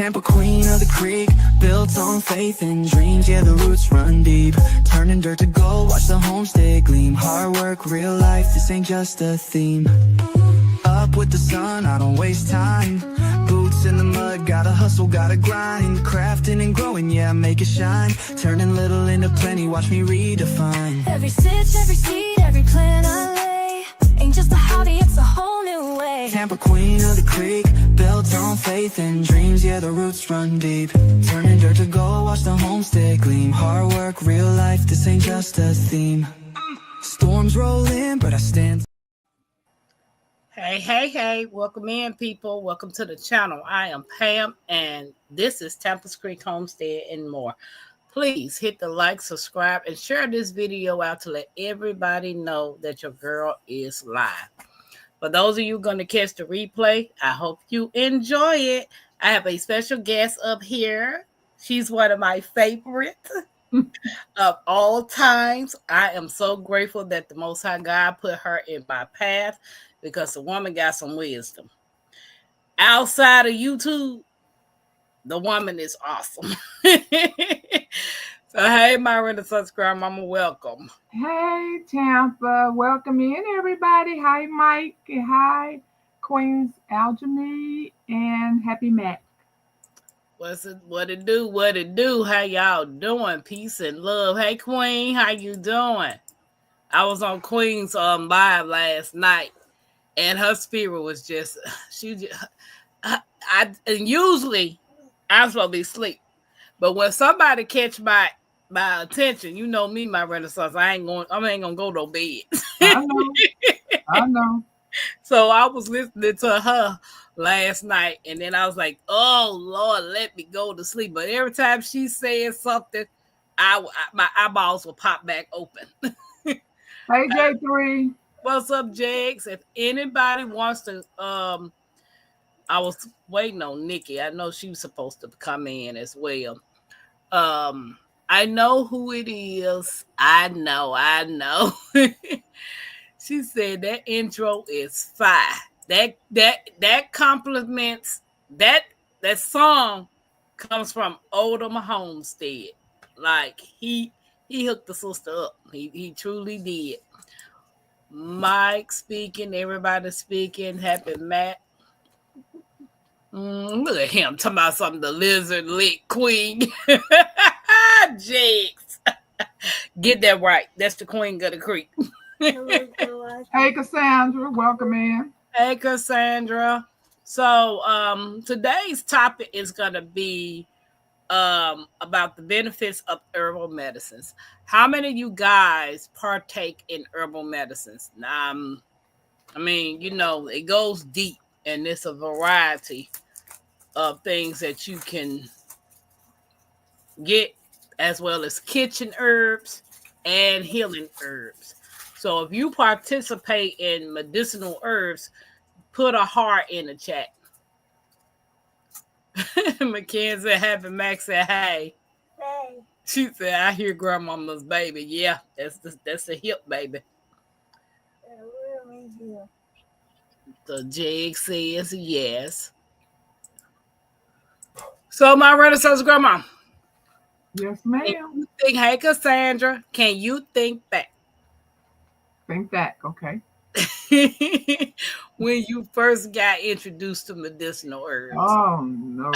Tampa queen of the creek, built on faith and dreams. Yeah, the roots run deep, turning dirt to gold, watch the homestead gleam. Hard work, real life, this ain't just a theme. Up with the sun, I don't waste time. Boots in the mud, gotta hustle, gotta grind. Crafting and growing, yeah, make it shine. Turning little into plenty, watch me redefine. Every stitch, every seed, every plan I lay ain't just a hobby, it's a whole new way. Tampa queen of the creek, built on faith and dreams. Yeah, the roots run deep, turning dirt to gold, watch the homestead gleam. Hard work, real life, this ain't just a theme. Storms roll in, but I stand. Hey, welcome in, people. Welcome to the channel. I am Pam, and this is Tampa's Creek Homestead and more. Please hit the like, subscribe, and share this video out to let everybody know that your girl is live. For those of you going to catch the replay, I hope you enjoy it. I have a special guest up here. She's one of my favorites of all times. I am so grateful that the Most High God put her in my path, because the woman got some wisdom. Outside of YouTube, the woman is awesome. So, hey, my Renaissance grandmama, welcome. Hey, Tampa. Welcome in, everybody. Hi, Mike. Hi, Queens Aljamaid, and Happy Mac. What it do? How y'all doing? Peace and love. Hey, Queen, how you doing? I was on Queen's live last night, and her spirit was just, and usually I'm supposed to be asleep. But when somebody catch my attention, you know me, my Renaissance, I ain't gonna go to bed. I know. So I was listening to her last night, and then I was like, oh Lord, let me go to sleep. But every time she said something, my eyeballs will pop back open. Hey, J3. What's up, Jags? If anybody wants to, I was waiting on Nikki. I know she was supposed to come in as well. I know who it is. I know. She said that intro is fire. That compliments that song comes from Oldham Homestead. Like he hooked the sister up. He truly did. Mike speaking, everybody speaking. Happy Matt. Look at him talking about something. The lizard lick queen. Jigs. Get that right. That's the queen of the creek. Hey, Cassandra. Welcome in. Hey, Cassandra. So today's topic is going to be about the benefits of herbal medicines. How many of you guys partake in herbal medicines? I mean, you know, it goes deep, and it's a variety of things that you can get, as well as kitchen herbs and healing herbs. So if you participate in medicinal herbs, put a heart in the chat. Mackenzie Happy Max said, hey. Hey. She said, I hear grandmama's baby. Yeah, that's the hip baby. The Jig says yes. So my Renaissance grandma. Yes, ma'am. Hey, Cassandra, can you think back? Think back, okay. When you first got introduced to medicinal herbs. Oh, no.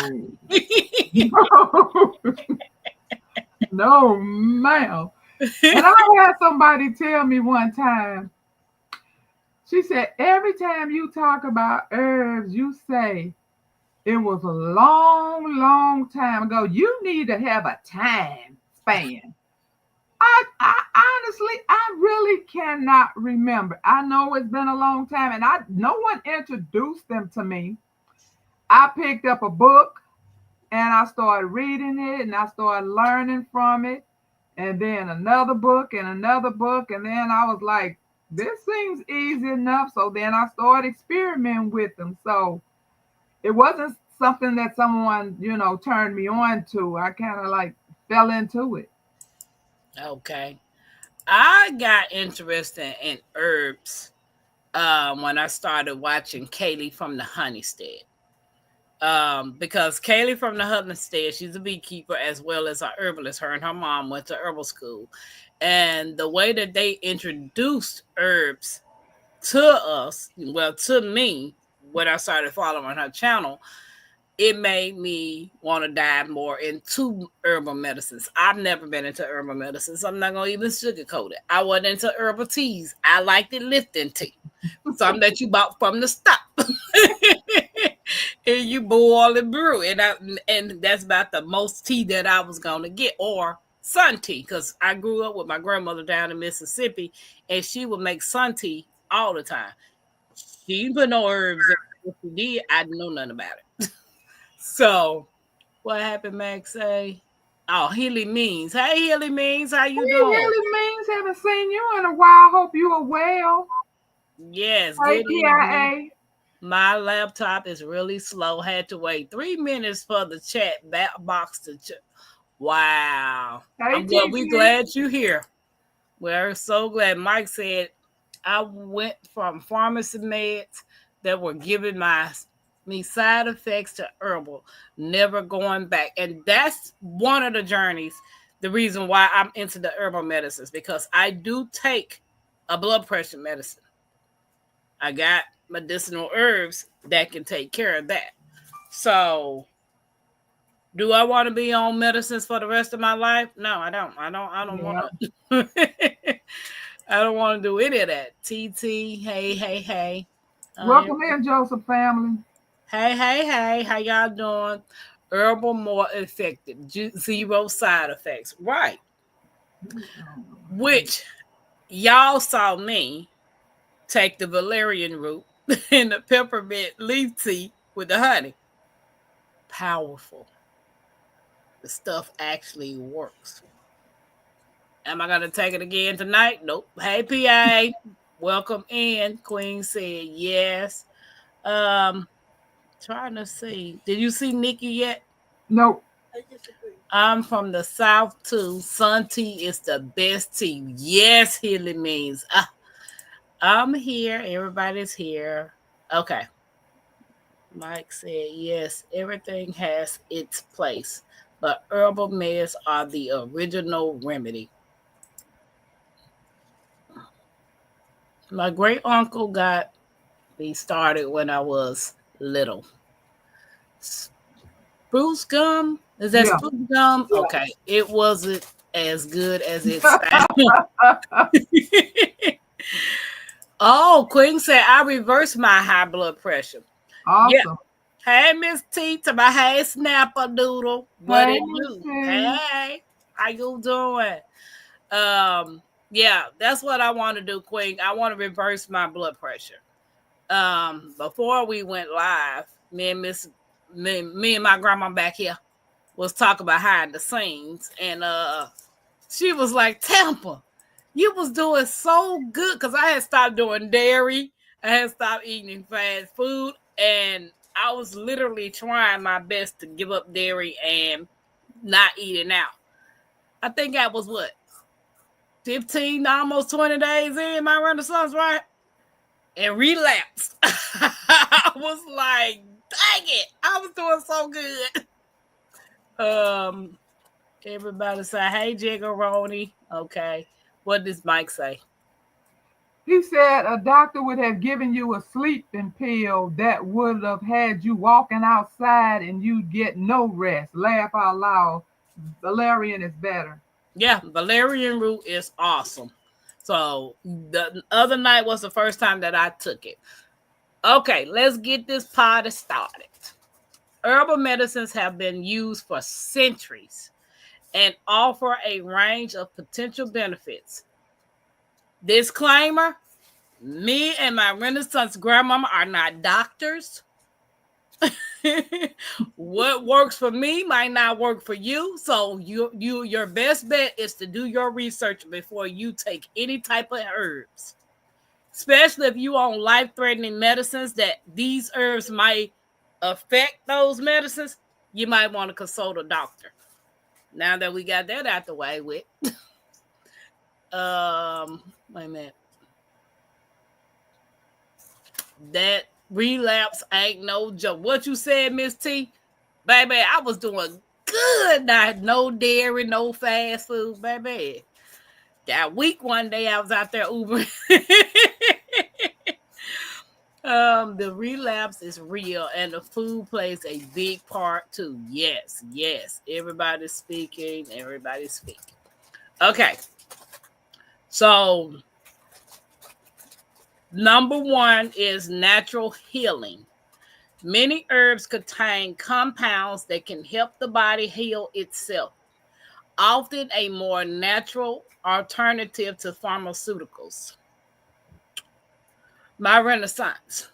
No, ma'am. And I had somebody tell me one time, she said, every time you talk about herbs, you say, it was a long, long time ago. You need to have a time span. I honestly, I really cannot remember. I know it's been a long time, and no one introduced them to me. I picked up a book, and I started reading it, and I started learning from it, and then another book, and another book, and then I was like, this seems easy enough. So then I started experimenting with them. So it wasn't something that someone, turned me on to. I kind of like fell into it. Okay. I got interested in herbs when I started watching Kaylee from the Honeystead. Because Kaylee from the Hudson Stead, she's a beekeeper as well as a herbalist. Her and her mom went to herbal school. And the way that they introduced herbs to us, well, to me, when I started following her channel, it made me want to dive more into herbal medicines. I've never been into herbal medicines. I'm not going to even sugarcoat it. I wasn't into herbal teas. I liked it lifting tea. Something that you bought from the stop. And you boil and brew. And that's about the most tea that I was going to get. Or sun tea. Because I grew up with my grandmother down in Mississippi. And she would make sun tea all the time. She didn't put no herbs in it. If she did, I didn't know nothing about it. So, what happened, Max? Say, oh, Hilly Means. Hey, Hilly Means, how you Hey, doing? Haley Means, haven't seen you in a while. Hope you are well. Yes, Hey, good evening. PIA. My laptop is really slow. Had to wait 3 minutes for the chat box to Wow. Hey, We TT. glad you're here. We're so glad. Mike said, I went from pharmacy meds that were giving me side effects to herbal, never going back. And that's one of the journeys, the reason why I'm into the herbal medicines, because I do take a blood pressure medicine. I got medicinal herbs that can take care of that. So, do I want to be on medicines for the rest of my life? No, I don't. I don't Yeah. want to. I don't want to do any of that. TT, hey. Welcome in, Joseph family. Hey. How y'all doing? Herbal more effective. Zero side effects. Right. Which y'all saw me take the valerian root and the peppermint leaf tea with the honey. Powerful. The stuff actually works. Am I gonna take it again tonight? Nope. Hey PA, welcome in. Queen said yes. Trying to see. Did you see Nikki yet? Nope. I'm from the South too. Sun tea is the best tea. Yes, Hilly Means. I'm here. Everybody's here. Okay. Mike said yes. Everything has its place, but herbal meds are the original remedy. My great uncle got me started when I was little. Spruce gum? Is that Yeah. spruce gum? Yeah. Okay. It wasn't as good as it sounds. Oh, Queen said I reversed my high blood pressure. Yeah. Awesome. Hey, Miss T, to my hey snapper doodle. What Hey, it Miss do? T. Hey, how you doing? Yeah, that's what I want to do, Queen. I want to reverse my blood pressure. Before we went live, me and my grandma back here was talking behind the scenes, and she was like, Tampa, you was doing so good, because I had stopped doing dairy, I had stopped eating fast food, and I was literally trying my best to give up dairy and not eating out. I think that was what, 15, almost 20 days in my renaissance, right? And relapsed. I was like, dang it, I was doing so good. Everybody say, hey, Jiggeroni. Okay. What does Mike say? He said a doctor would have given you a sleeping pill that would have had you walking outside and you'd get no rest. Laugh out loud. Valerian is better. Yeah, valerian root is awesome. So the other night was the first time that I took it. Okay, let's get this party started. Herbal medicines have been used for centuries and offer a range of potential benefits. Disclaimer, me and my Renaissance grandmama are not doctors. What works for me might not work for you. So your best bet is to do your research before you take any type of herbs. Especially if you on life-threatening medicines that these herbs might affect those medicines, you might want to consult a doctor. Now that we got that out the way with wait a minute. relapse ain't no joke. What you said, Miss T? Baby, I was doing good. Not no dairy, no fast food, baby. That week one day I was out there Ubering. The relapse is real and the food plays a big part too. Yes, yes. Everybody's speaking, everybody's speaking. Okay. So number one is natural healing. Many herbs contain compounds that can help the body heal itself, often a more natural alternative to pharmaceuticals. My renaissance.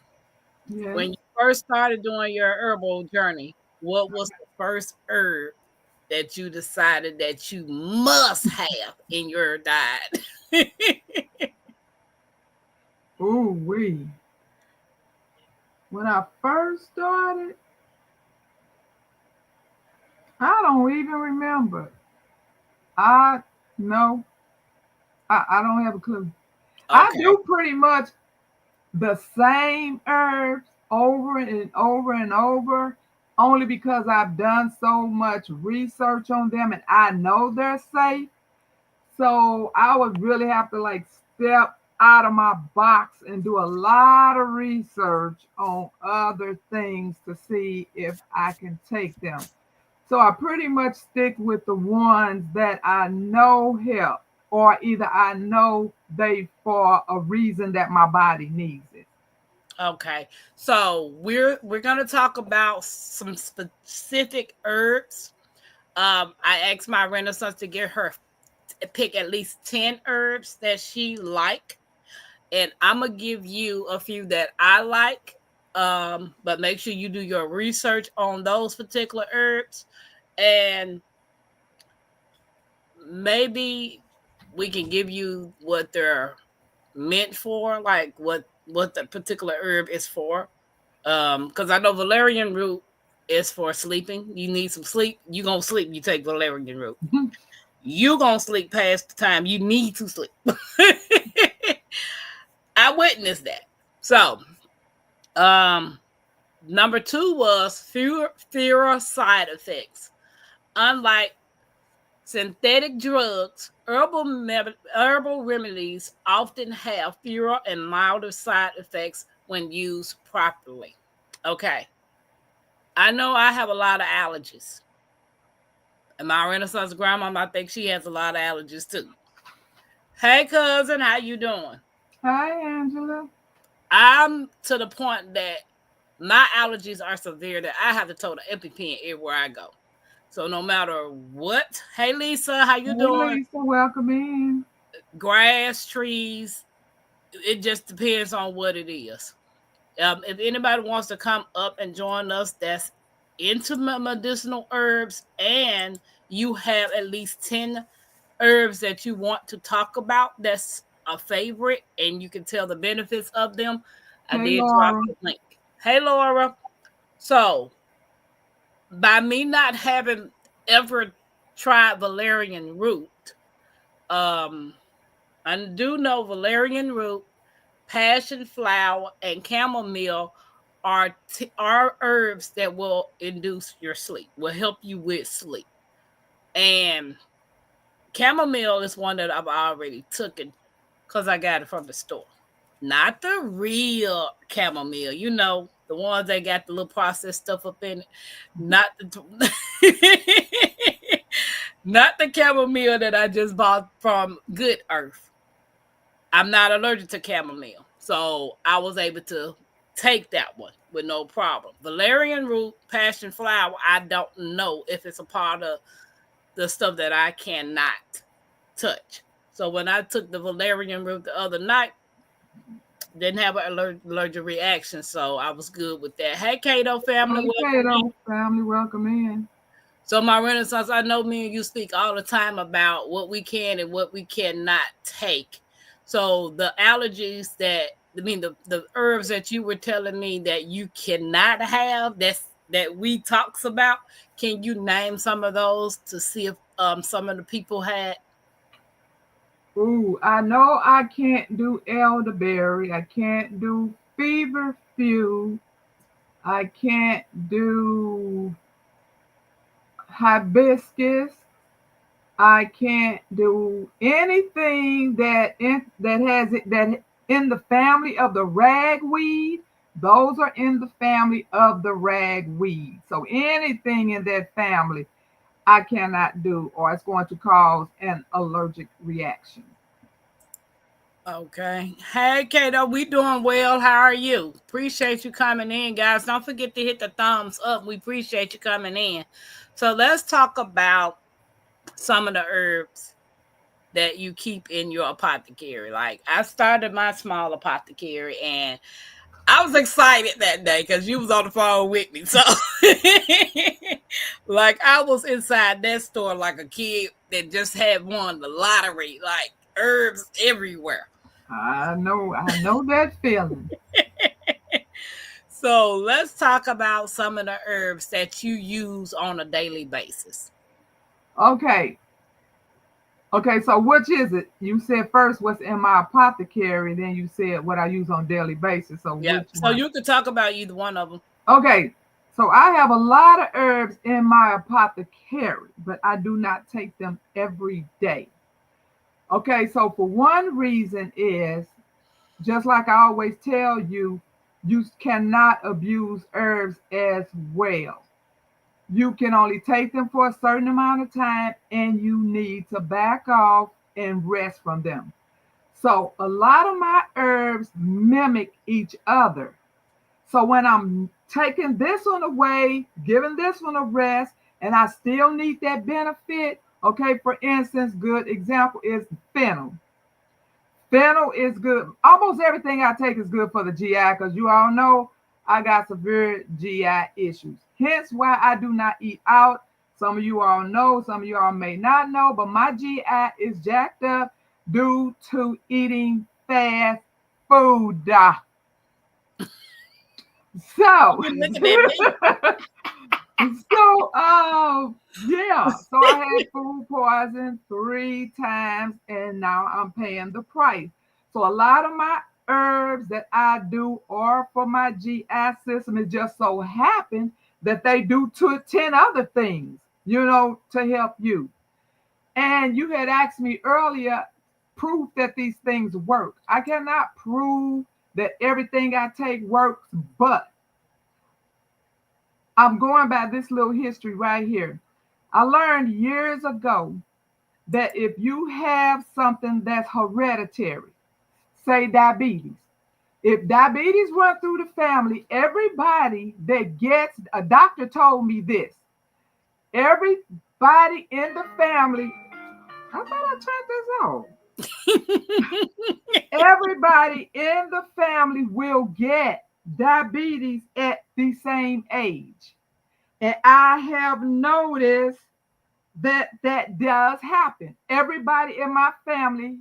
Yes. When you first started doing your herbal journey, what was the first herb that you decided that you must have in your diet? Ooh wee. When I first started, I don't even remember. I no, I don't have a clue. I Okay. do pretty much the same herbs over and over and over, only because I've done so much research on them and I know they're safe. So I would really have to like step out of my box and do a lot of research on other things to see if I can take them. So I pretty much stick with the ones that I know help, or either I know they for a reason that my body needs it. Okay. So we're gonna talk about some specific herbs. I asked my renaissance to get her pick at least 10 herbs that she like. And I'm gonna give you a few that I like. But make sure you do your research on those particular herbs. And maybe we can give you what they're meant for, like what the particular herb is for. Because I know valerian root is for sleeping. You need some sleep. You gonna sleep. You take valerian root. You gonna sleep past the time you need to sleep. I witnessed that. So, um, number two was fewer side effects. Unlike synthetic drugs, herbal remedies often have fewer and milder side effects when used properly. Okay, I know I have a lot of allergies. And my Renaissance grandma, I think she has a lot of allergies too. Hey, cousin, how you doing? Hi, Angela. I'm to the point that my allergies are severe that I have to tote an EpiPen everywhere I go. So no matter what, hey Lisa, how you Hey, doing? Lisa, welcome in. Grass, trees, it just depends on what it is. If anybody wants to come up and join us, that's into medicinal herbs, and you have at least 10 herbs that you want to talk about, that's a favorite, and you can tell the benefits of them. I Hey, did drop Laura. the link. Hey, Laura. So, by me not having ever tried valerian root, um, I do know valerian root, passion flower, and chamomile are herbs that will induce your sleep, will help you with sleep. And chamomile is one that I've already taken because I got it from the store. Not the real chamomile, the ones that got the little processed stuff up in it. Not the not the chamomile that I just bought from Good Earth. I'm not allergic to chamomile. So I was able to take that one with no problem. Valerian root, passion flower, I don't know if it's a part of the stuff that I cannot touch. So when I took the valerian root the other night, didn't have an allergic reaction. So I was good with that. Hey, Kato family, Hey, welcome in. Kato family, welcome in. So my renaissance, I know me and you speak all the time about what we can and what we cannot take. So the allergies the herbs that you were telling me that you cannot have, that we talks about, can you name some of those to see if some of the people had? Ooh, I know I can't do elderberry. I can't do feverfew. few. I can't do hibiscus. I can't do anything that has it that in the family of the ragweed. Those are in the family of the ragweed. So anything in that family I cannot do, or it's going to cause an allergic reaction. Okay. Hey, Kato, we doing well. How are you? Appreciate you coming in, guys. Don't forget to hit the thumbs up. We appreciate you coming in. So let's talk about some of the herbs that you keep in your apothecary. Like I started my small apothecary and I was excited that day because you was on the phone with me. So like I was inside that store like a kid that just had won the lottery, like herbs everywhere. I know that feeling. So let's talk about some of the herbs that you use on a daily basis. Okay. Okay, so which is it? You said first what's in my apothecary, then you said what I use on a daily basis. So Yeah. which So one? you could talk about either one of them. Okay, so I have a lot of herbs in my apothecary, but I do not take them every day. Okay, so for one reason is just like I always tell you, you cannot abuse herbs as well. You can only take them for a certain amount of time and you need to back off and rest from them. So a lot of my herbs mimic each other. So when I'm taking this one away, giving this one a rest, and I still need that benefit, okay, for instance, good example is fennel. Fennel is good. Almost everything I take is good for the GI because you all know I got severe GI issues. Hence why I do not eat out. Some of you all know, some of you all may not know, but my GI is jacked up due to eating fast food. So, You looking at me? yeah. So I had food poison 3 times, and now I'm paying the price. So a lot of my herbs that I do are for my GI system. It just so happened that they do 10 other things, to help you. And you had asked me earlier, proof that these things work. I cannot prove that everything I take works, but I'm going by this little history right here. I learned years ago that if you have something that's hereditary, say diabetes, if diabetes run through the family, everybody that gets, a doctor told me this, everybody in the family, I thought I turned this off. Everybody in the family will get diabetes at the same age. And I have noticed that that does happen. Everybody in my family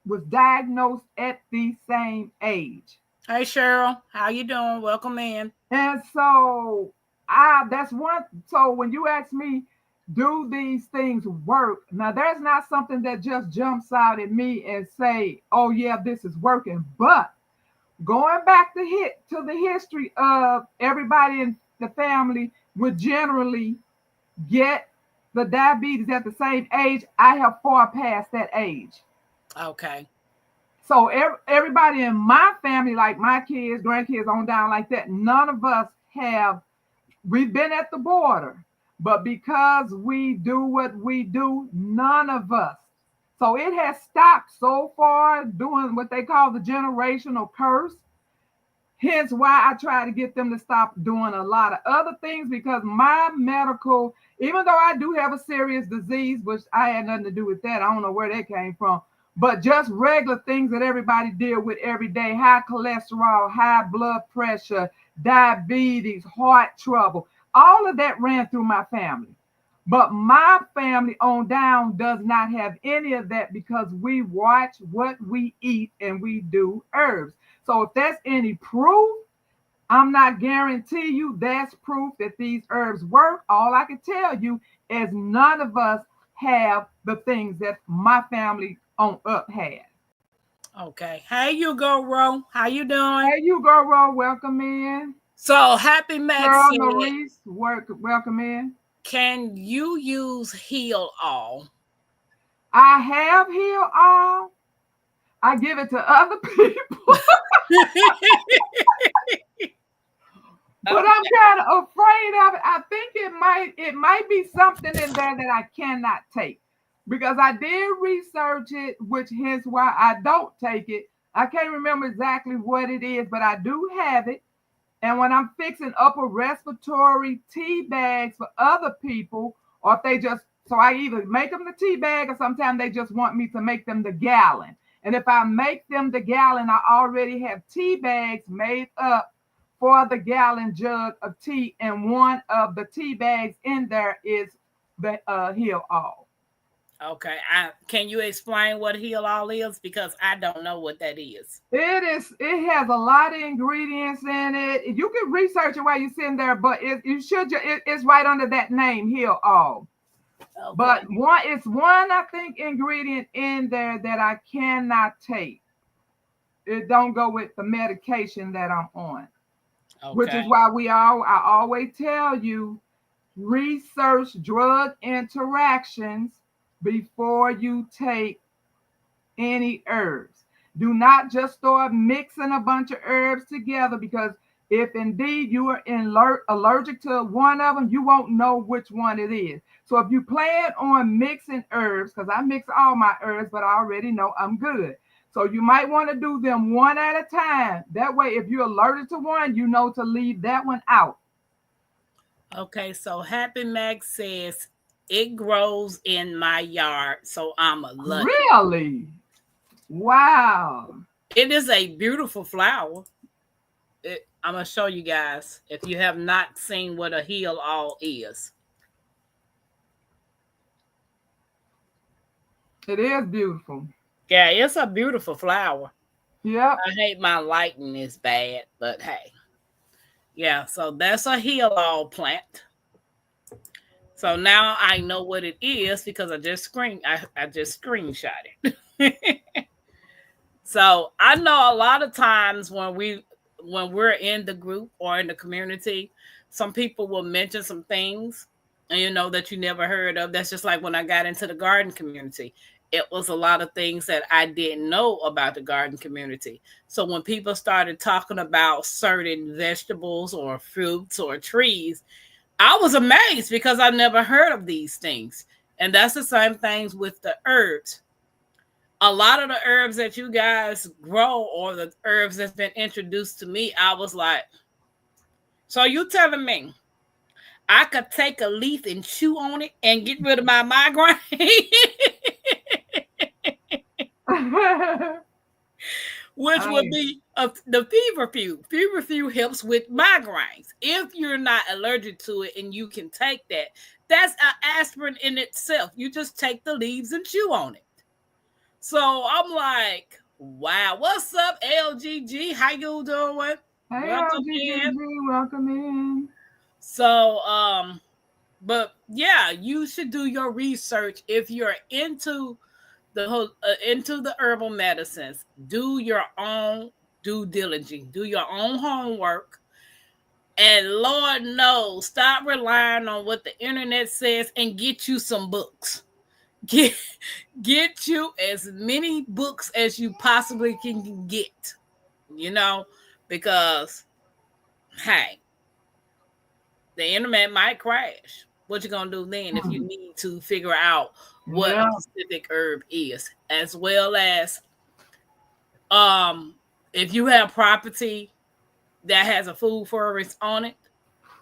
was diagnosed at the same age. Hey Cheryl, how you doing? Welcome in. And so I that's one so when you ask me, do these things work? Now there's not something that just jumps out at me and say, oh yeah, this is working. But going back to the history of everybody in the family would generally get the diabetes at the same age. I have far past that age. Okay. So everybody in my family, like my kids, grandkids on down like that, none of us have, we've been at the border, but because we do what we do, none of us. So it has stopped so far doing what they call the generational curse. Hence why I try to get them to stop doing a lot of other things because my medical, even though I do have a serious disease, which I had nothing to do with that, I don't know where that came from, but just regular things that everybody deal with every day, high cholesterol, high blood pressure, diabetes, heart trouble, all of that ran through my family. But my family on down does not have any of that because we watch what we eat and we do herbs. So if that's any proof, I'm not guarantee you that's proof that these herbs work. All I can tell you is none of us have the things that my family on up has. Okay. Hey, you go, Ro. How you doing? Hey, you go, Ro. Welcome in. So, Happy Max Girl, said, Maurice, welcome in. can you use Heal All? I have healed all. I give it to other people, but I'm kind of afraid of it. I think it might be something in there that I cannot take because I did research it, which hence why I don't take it. I can't remember exactly what it is, but I do have it. And when I'm fixing upper respiratory tea bags for other people, or if they just, so I either make them the tea bag or sometimes they just want me to make them the gallon. And if I make them the gallon, I already have tea bags made up for the gallon jug of tea. And one of the tea bags in there is the Heal All. Okay. Can you explain what Heal All is? Because I don't know what that is. It has a lot of ingredients in it. You can research it while you're sitting there, but it's right under that name, Heal All. Okay. But it's one I think ingredient in there that I cannot take. It don't go with the medication that I'm on. Which Okay. is why I always tell you research drug interactions before you take any herbs. Do not just start mixing a bunch of herbs together because if indeed you are allergic to one of them, you won't know which one it is. So if you plan on mixing herbs, because I mix all my herbs, but I already know I'm good. So you might want to do them one at a time. That way, if you're allergic to one, you know to leave that one out. Okay. So, Happy Max says, it grows in my yard, so I'm lucky. Really? Wow. It is a beautiful flower. I'm going to show you guys if you have not seen what a Heal All is. It is beautiful. Yeah, it's a beautiful flower. Yep. I hate my lighting is bad, but hey. Yeah, so that's a Heal All plant. So now I know what it is because I just screenshot it. So I know a lot of times when we're in the group or in the community, some people will mention some things and that you never heard of. That's just like when I got into the garden community. It was a lot of things that I didn't know about the garden community. So when people started talking about certain vegetables or fruits or trees, I was amazed because I never heard of these things. And that's the same things with the herbs. A lot of the herbs that you guys grow or the herbs that's been introduced to me, I was like, so you telling me I could take a leaf and chew on it and get rid of my migraine? Which would be the feverfew. Feverfew helps with migraines. If you're not allergic to it and you can take that, that's an aspirin in itself. You just take the leaves and chew on it. So I'm like, wow, what's up, LGG? How you doing? Hey, Welcome in. welcome in. So, but yeah, you should do your research if you're into the herbal medicines. Do your own due diligence. Do your own homework. And Lord knows, stop relying on what the internet says and get you some books. Get you as many books as you possibly can get, because hey, the internet might crash. What you gonna do then if you need to figure out what a specific herb is, as well as if you have property that has a food forest on it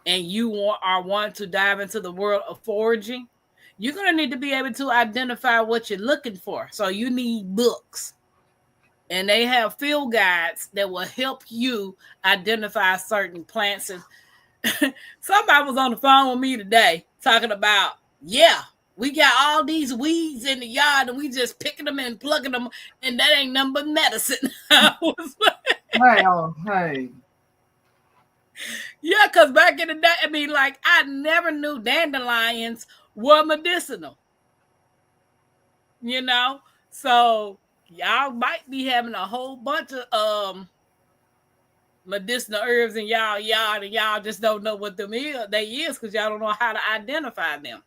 and you want to dive into the world of foraging, you're going to need to be able to identify what you're looking for. So you need books. And they have field guides that will help you identify certain plants. And somebody was on the phone with me today talking about, we got all these weeds in the yard and we just picking them and plugging them, and that ain't nothing but medicine. I was like, hey. Yeah, because back in the day, I never knew dandelions were medicinal. So Y'all might be having a whole bunch of medicinal herbs in y'all yard, and y'all just don't know what they is because y'all don't know how to identify them.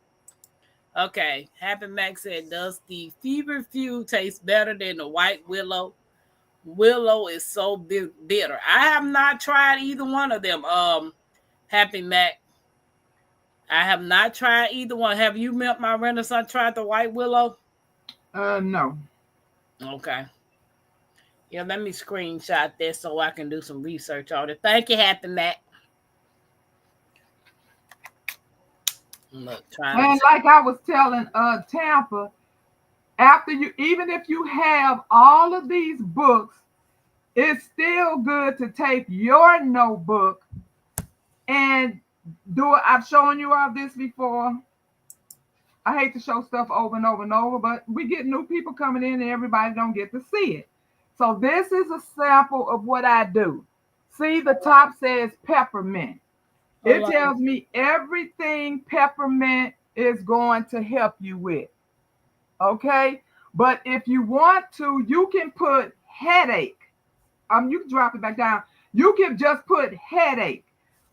Okay, Happy Max said, does the feverfew taste better than the white willow? Willow is so bitter. I have not tried either one of them. Happy Mac, I have not tried either one. Have you, my Renaissance, tried the white willow? No. Okay. Yeah, let me screenshot this so I can do some research on it. Thank you, Happy Mac. Look, trying And to. like I was telling Tampa, after you, even if you have all of these books, it's still good to take your notebook and do it. I've shown you all this before. I hate to show stuff over and over and over, but we get new people coming in and everybody don't get to see it. So this is a sample of what I do. See, the top says peppermint. It Hold on. tells me everything peppermint is going to help you with. Okay? But if you want to, you can put headache. You can drop it back down. You can just put headache.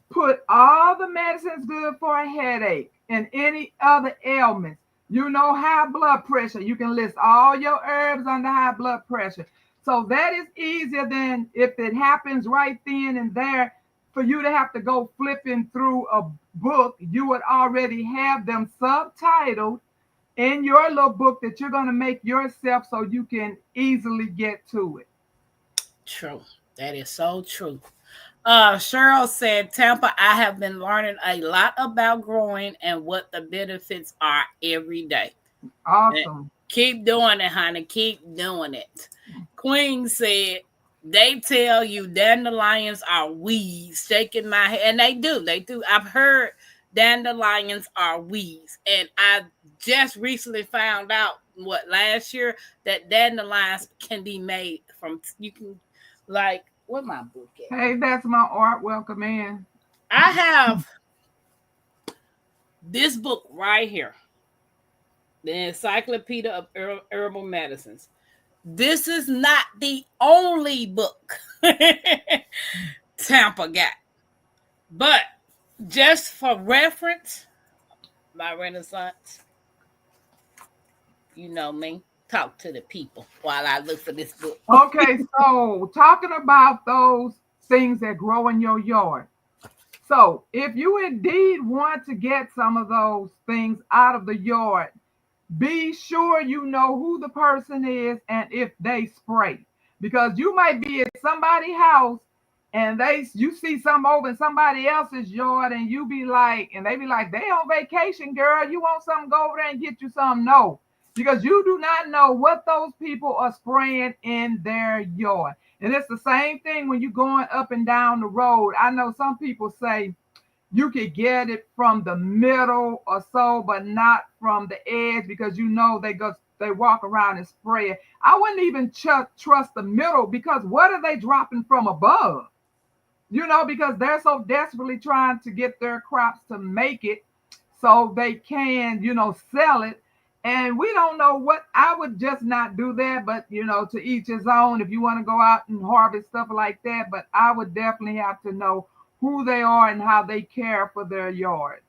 Put all the medicines good for a headache and any other ailments. You know, high blood pressure. You can list all your herbs under high blood pressure. So that is easier than if it happens right then and there for you to have to go flipping through a book. You would already have them subtitled in your little book that you're going to make yourself so you can easily get to it. True. That is so true. Cheryl said, Tampa, I have been learning a lot about growing and what the benefits are every day. Awesome. Keep doing it, honey. Keep doing it. Queen said, they tell you dandelions are weeds, shaking my head. And they do. They do. I've heard dandelions are weeds. And I just recently found out, last year, that dandelions can be made from, you can, like, what my book at? Hey, that's my art. Welcome in. I have this book right here, the Encyclopedia of Herbal Medicines. This is not the only book Tampa got, but just for reference, my Renaissance, you know me, talk to the people while I look for this book. Okay, so talking about those things that grow in your yard. So if you indeed want to get some of those things out of the yard, be sure you know who the person is and if they spray. Because you might be at somebody's house and you see some over in somebody else's yard and you be like, and they be like, they on vacation, girl. You want something, go over there and get you some. No, because you do not know what those people are spraying in their yard. And it's the same thing when you're going up and down the road. I know some people say you could get it from the middle or so, but not from the edge because you know they walk around and spray it. I wouldn't even trust the middle because what are they dropping from above? Because they're so desperately trying to get their crops to make it so they can, sell it. And we don't know what. I would just not do that, but to each his own. If you want to go out and harvest stuff like that, but I would definitely have to know who they are and how they care for their yard.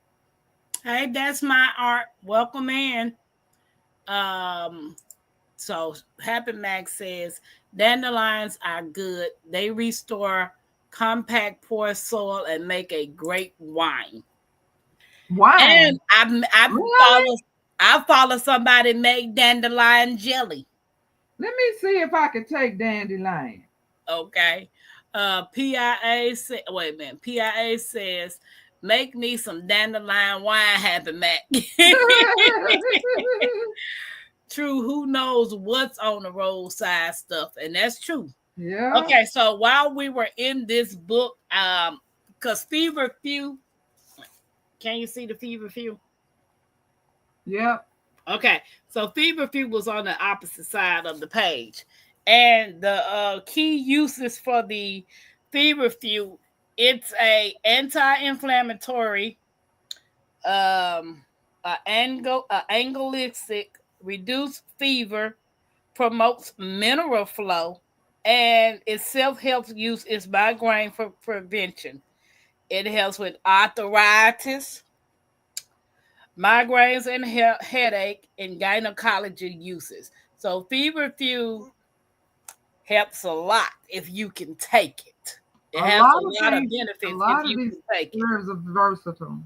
Hey, that's my art. Welcome in. So Happy Max says dandelions are good. They restore compact poor soil and make a great wine. Wine? And Really? I follow somebody make dandelion jelly. Let me see if I can take dandelion. Okay. PIA wait a minute. PIA says make me some dandelion wine, Happy Mac. True, who knows what's on the roadside stuff, and that's true. Yeah. Okay, so while we were in this book, because feverfew, can you see the feverfew? Yep. Okay, so feverfew was on the opposite side of the page, and the key uses for the feverfew, it's a anti-inflammatory, angolytic, reduce fever, promotes mineral flow, and its self-help use is migraine for prevention. It helps with arthritis, migraines, and headache, and gynecology uses. So feverfew helps a lot if you can take it. It A has lot of a lot of things, a benefits if lot of you these can take it. herbs are versatile.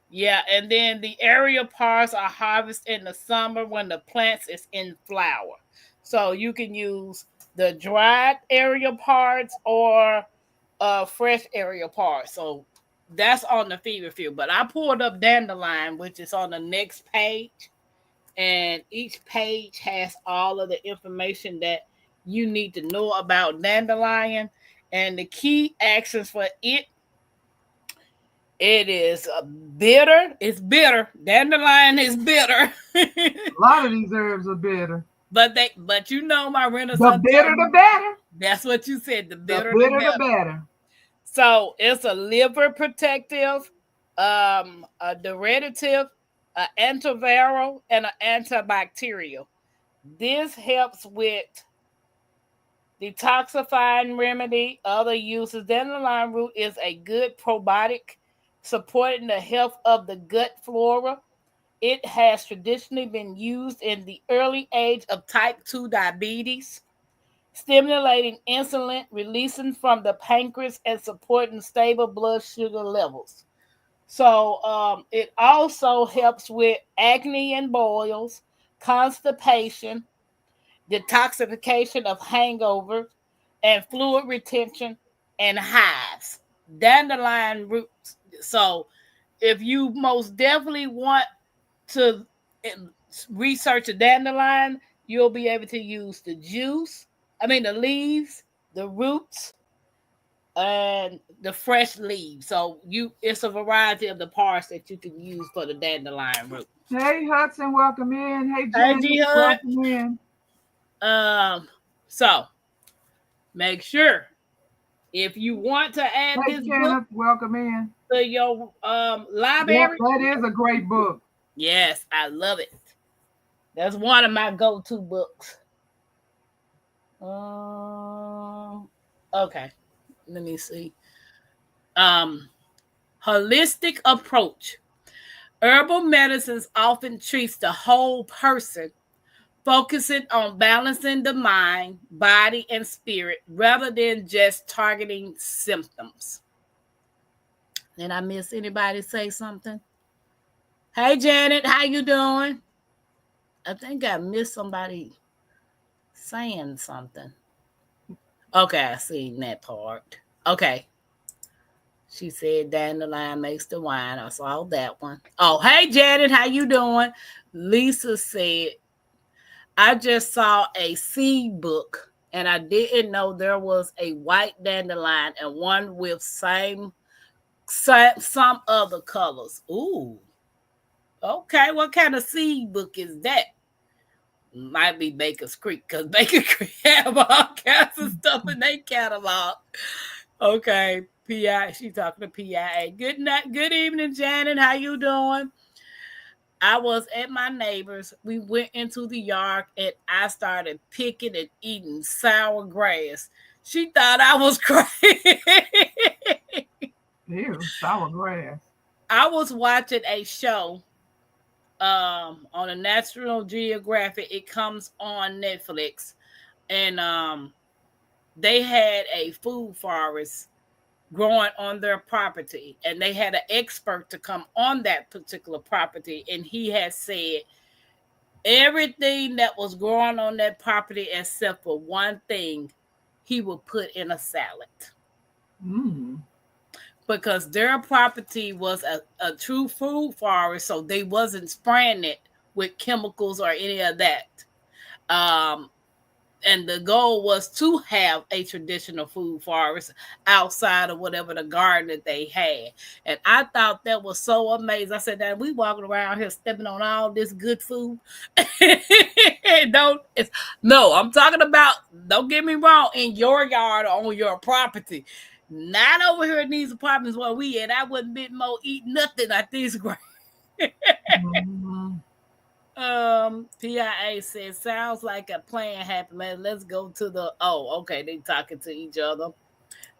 Yeah, and then the aerial parts are harvested in the summer when the plants is in flower. So you can use the dried aerial parts or fresh aerial parts. So that's on the feverfew. But I pulled up dandelion, which is on the next page, and each page has all of the information that you need to know about dandelion and the key actions for it. It is bitter. It's bitter. Dandelion is bitter. A lot of these herbs are bitter. but you know my The Renaissance bitter, tell the me better. that's what you said. The The bitter the bitter, the better. better. So it's a liver protective, a diuretic, an antiviral, and an antibacterial. This helps with detoxifying remedy. Other uses. Dandelion root is a good probiotic, supporting the health of the gut flora. It has traditionally been used in the early age of type 2 diabetes, stimulating insulin releasing from the pancreas and supporting stable blood sugar levels. So it also helps with acne and boils, constipation, detoxification of hangovers, and fluid retention and hives. Dandelion roots. So if you most definitely want to research a dandelion, you'll be able to use the juice, the leaves, the roots, and the fresh leaves. So it's a variety of the parts that you can use for the dandelion root. Hey Hudson, welcome in. Hey Hey Janet, G Hud. welcome in. So make sure if you want to add Hey this book Kenneth, welcome in. to your Yep, library. that is a great book. Yes, I love it. That's one of my go-to books. Okay, let me see. Um, Holistic approach. Herbal medicines often treats the whole person, focusing on balancing the mind, body, and spirit rather than just targeting symptoms. Did I miss anybody say something? Hey Janet, how you doing? I think I missed somebody saying something. Okay, I seen that part. Okay. She said dandelion makes the wine. I saw that one. Oh, hey Janet, how you doing? Lisa said, I just saw a seed book and I didn't know there was a white dandelion and one with some other colors. Ooh. Okay, what kind of seed book is that? Might be Baker's Creek because Baker Creek have all kinds of stuff in their catalog. Okay, PI. She talking to PIA. Good night. Good evening, Janet. How you doing? I was at my neighbor's. We went into the yard and I started picking and eating sour grass. She thought I was crazy. Ew, sour grass. I was watching a show on a National Geographic. It comes on Netflix, and they had a food forest growing on their property, and they had an expert to come on that particular property, and he had said everything that was growing on that property except for one thing he would put in a salad because their property was a true food forest, so they wasn't spraying it with chemicals or any of that. And the goal was to have a traditional food forest outside of whatever the garden that they had. And I thought that was so amazing. I said, that we walking around here stepping on all this good food. No, I'm talking about, don't get me wrong, in your yard or on your property. Not over here in these apartments where we at. I wouldn't been more eat nothing like this. Mm-hmm. PIA says sounds like a plan happened. Man, let's go to the okay, they talking to each other.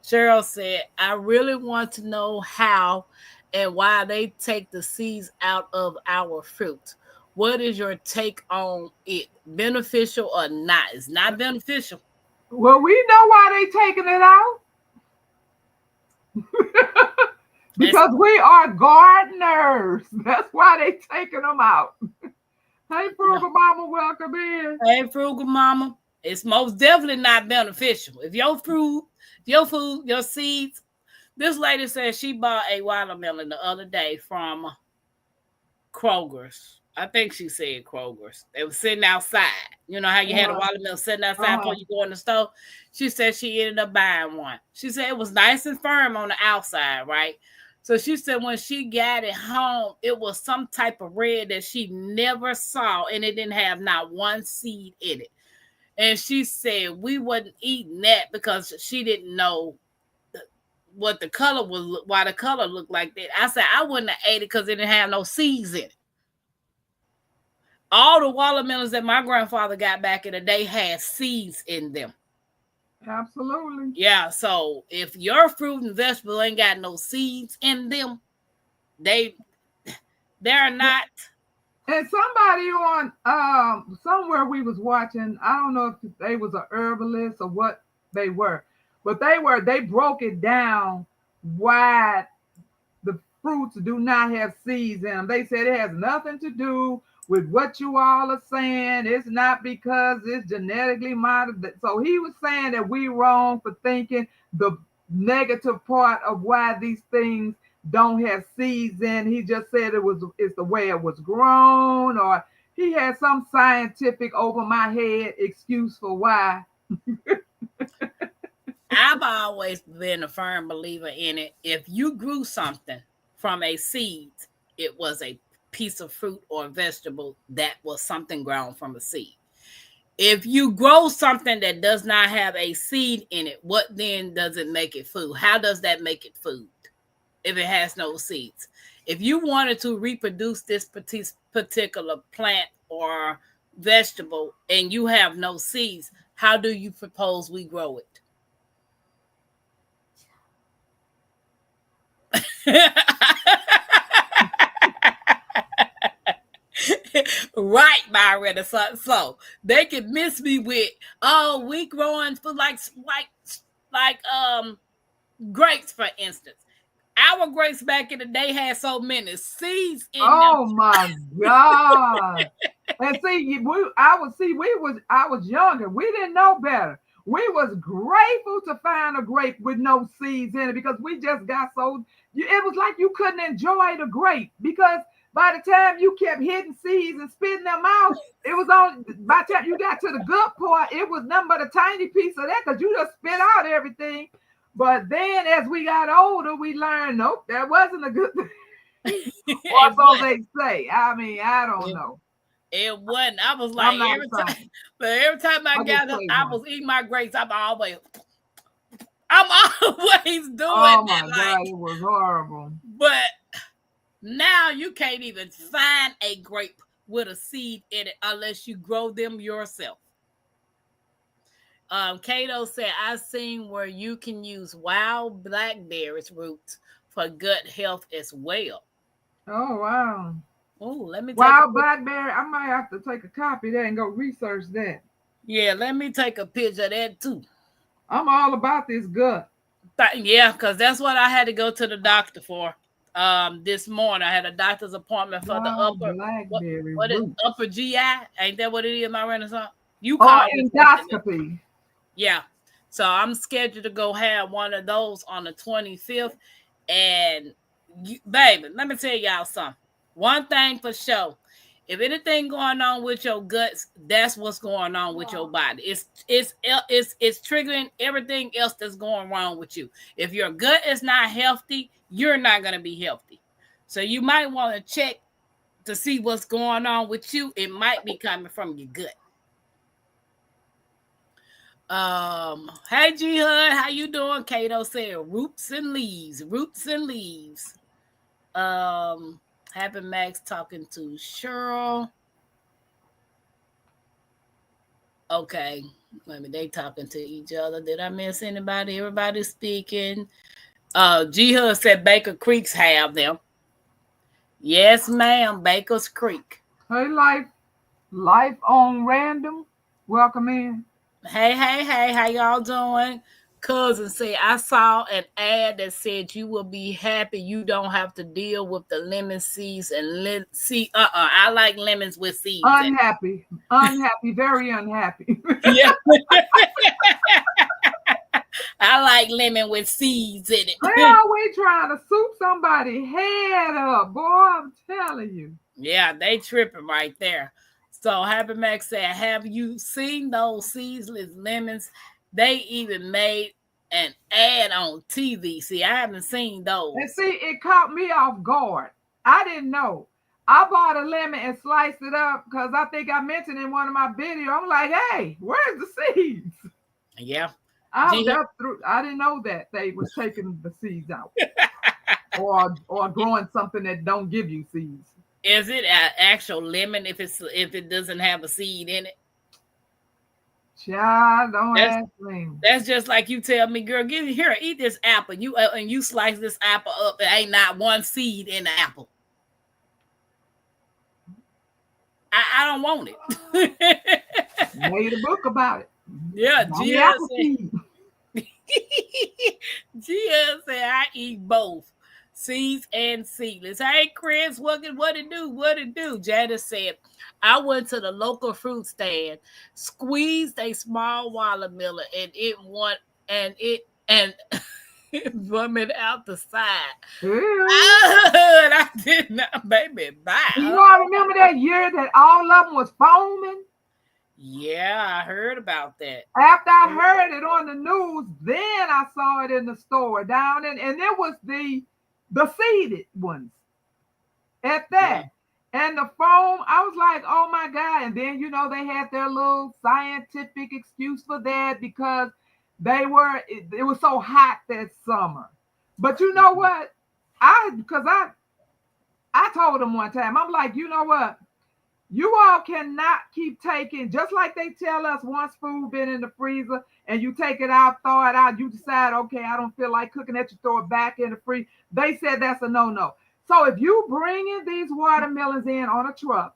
Cheryl said, I really want to know how and why they take the seeds out of our fruit. What is your take on it? Beneficial or not? It's not beneficial. Well, we know why they taking it out. It's, Because we are gardeners. That's why they taking them out. Hey, no. Frugal Mama, welcome in. Hey, frugal mama, it's most definitely not beneficial. If your fruit, your food, your seeds. This lady said she bought a watermelon the other day from Kroger's. I think she said Kroger's. They were sitting outside. You know how you had a Uh-huh. watermelon sitting outside Uh-huh. before you go in the store? She said she ended up buying one. She said it was nice and firm on the outside, right? So she said when she got it home, it was some type of red that she never saw, and it didn't have not one seed in it. And she said we wasn't eating that because she didn't know what the color was, why the color looked like that. I said I wouldn't have ate it because it didn't have no seeds in it. All the watermelons that my grandfather got back in the day had seeds in them. Absolutely. Yeah, so if your fruit and vegetable ain't got no seeds in them, they're not. And somebody on somewhere we was watching, I don't know if they was a herbalist or what they were, but they broke it down why the fruits do not have seeds in them. They said it has nothing to do with what you all are saying. It's not because it's genetically modified. So he was saying that we wrong for thinking the negative part of why these things don't have seeds in. He just said it's the way it was grown, or he had some scientific over my head excuse for why. I've always been a firm believer in it. If you grew something from a seed, it was a piece of fruit or vegetable that was something grown from a seed. If you grow something that does not have a seed in it, what then does it make it food? How does that make it food if it has no seeds? If you wanted to reproduce this particular plant or vegetable and you have no seeds, how do you propose we grow it? Right, my Renaissance. So they can miss me with, oh, we growing for like grapes, for instance. Our grapes back in the day had so many seeds in them. Oh my God. And see, I was younger. We didn't know better. We was grateful to find a grape with no seeds in it because we just got so it was like you couldn't enjoy the grape because by the time you kept hitting seeds and spitting them out, it was on by the time you got to the good part, it was nothing but a tiny piece of that because you just spit out everything. But then as we got older, we learned, nope, that wasn't a good thing. Or so they say. I mean, I don't know. It wasn't. I was I'm like not every saying. time, but every time I I just got up, say I one. was eating my grapes. I'm always doing Oh that. my Like, God, it was horrible. but now you can't even find a grape with a seed in it unless you grow them yourself. Cato said, I've seen where you can use wild blackberries roots for gut health as well. Oh wow. Oh, let me take a Wild picture. blackberry. I might have to take a copy of that and go research that. Yeah, let me take a picture of that too. I'm all about this gut. Yeah, because that's what I had to go to the doctor for. This morning I had a doctor's appointment for the Wild upper blackberry what is roots. upper GI? Ain't that what it is, my Renaissance? You Oh, call it something else. endoscopy. Yeah. So I'm scheduled to go have one of those on the 25th. And baby, let me tell y'all something. One thing for sure. If anything going on with your guts, that's what's going on with your body. It's triggering everything else that's going wrong with you. If your gut is not healthy, you're not gonna be healthy. So you might want to check to see what's going on with you. It might be coming from your gut. Hey G Hud, how you doing? Kato said roots and leaves, roots and leaves. Happy Max talking to Cheryl. Okay. Maybe they talking to each other. Did I miss anybody? Everybody speaking. G Hud said Baker Creeks have them. Yes, ma'am. Baker's Creek. Hey, life on random. Welcome in. Hey, hey, hey, how y'all doing? Cousin said, I saw an ad that said you will be happy you don't have to deal with the lemon seeds and see. I like lemons with seeds. Unhappy, very unhappy. Yeah. I like lemon with seeds in it. They always trying to soup somebody's head up, boy. I'm telling you. Yeah, they tripping right there. So Happy Max said, have you seen those seedless lemons? They even made an ad on TV. See, I haven't seen those. And see, it caught me off guard. I didn't know. I bought a lemon and sliced it up because I think I mentioned in one of my videos. I'm like, hey, where's the seeds? Yeah. I didn't know that they was taking the seeds out. or growing something that don't give you seeds. Is it an actual lemon if it doesn't have a seed in it? Child, don't ask me. That's just like you tell me, girl, eat this apple. You slice this apple up. There ain't not one seed in the apple. I don't want it. Made a book about it. Yeah, GL said I eat both. Seeds and seedless. Hey, Chris, what it do? Janice said, I went to the local fruit stand, squeezed a small watermelon, and it vomit out the side. I did not, baby, bye. You all remember that year that all of them was foaming? Yeah, I heard about that. After I heard it on the news, then I saw it in the store down and it was the seeded ones at that. Yeah. And the foam, I was like, oh my God. And then, they had their little scientific excuse for that because it was so hot that summer. But you know what? I told them one time, I'm like, you know what? You all cannot keep taking, just like they tell us once food been in the freezer and you take it out, throw it out, you decide, okay, I don't feel like cooking it, you throw it back in the freezer. They said that's a no-no. So if you bringing these watermelons in on a truck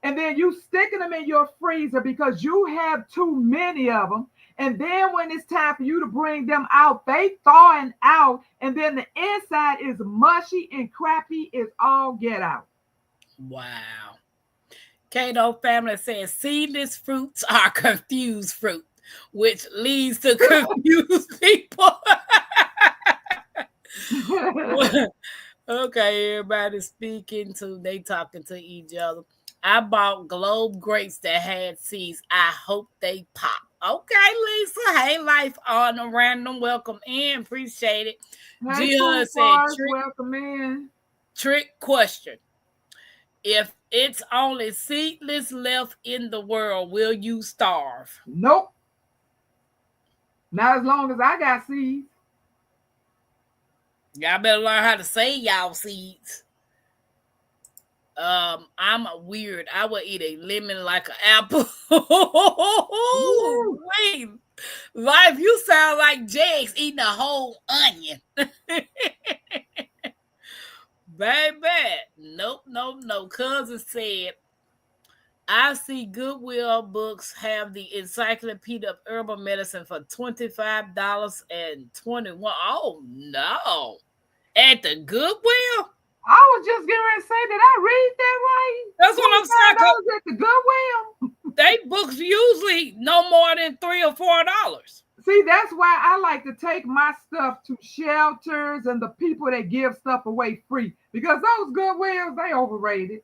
and then you sticking them in your freezer because you have too many of them, and then when it's time for you to bring them out, they thawing out, and then the inside is mushy and crappy as all get out. Wow. Cato family says seedless fruits are confused fruit, which leads to confused people. Okay, everybody's speaking they talking to each other. I bought globe grapes that had seeds. I hope they pop. Okay, Lisa. Hey, life on a random. Welcome in. Appreciate it. Hey, welcome in. Trick question. If it's only seedless left in the world, will you starve? Nope. Not as long as I got seeds. Y'all better learn how to save y'all seeds. I'm weird. I would eat a lemon like an apple. Wait, life, you sound like Jax eating a whole onion. Baby, nope. Cousin said, I see Goodwill books have the Encyclopedia of Herbal Medicine for $25.21. Oh, no. At the Goodwill? I was just getting ready to say, did I read that right? That's what I'm saying. At the Goodwill? They books usually no more than $3 or $4. See, that's why I like to take my stuff to shelters and the people that give stuff away free. Because those Goodwills, they overrated.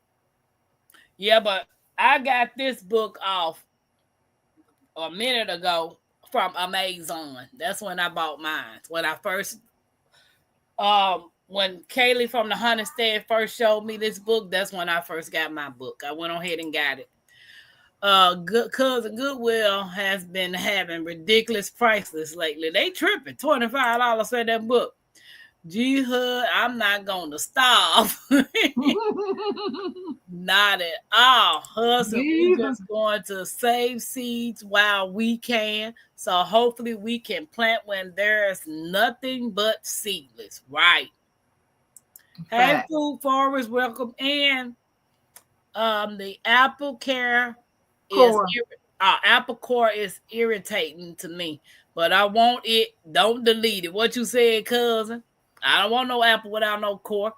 Yeah, but I got this book off a minute ago from Amazon. That's when I bought mine. When I first, when Kaylee from the Honeystead first showed me this book, that's when I first got my book. I went on ahead and got it. Cousin Goodwill has been having ridiculous prices lately. They tripping $25 for that book. G Hood, I'm not going to starve. Not at all. Husband, we Neither. just going to save seeds while we can. So hopefully we can plant when there's nothing but seedless. Right. Hey, Fact. food forwards, welcome in. The apple care is Core. apple core is irritating to me, but I want it. Don't delete it. What you said, cousin? I don't want no apple without no core.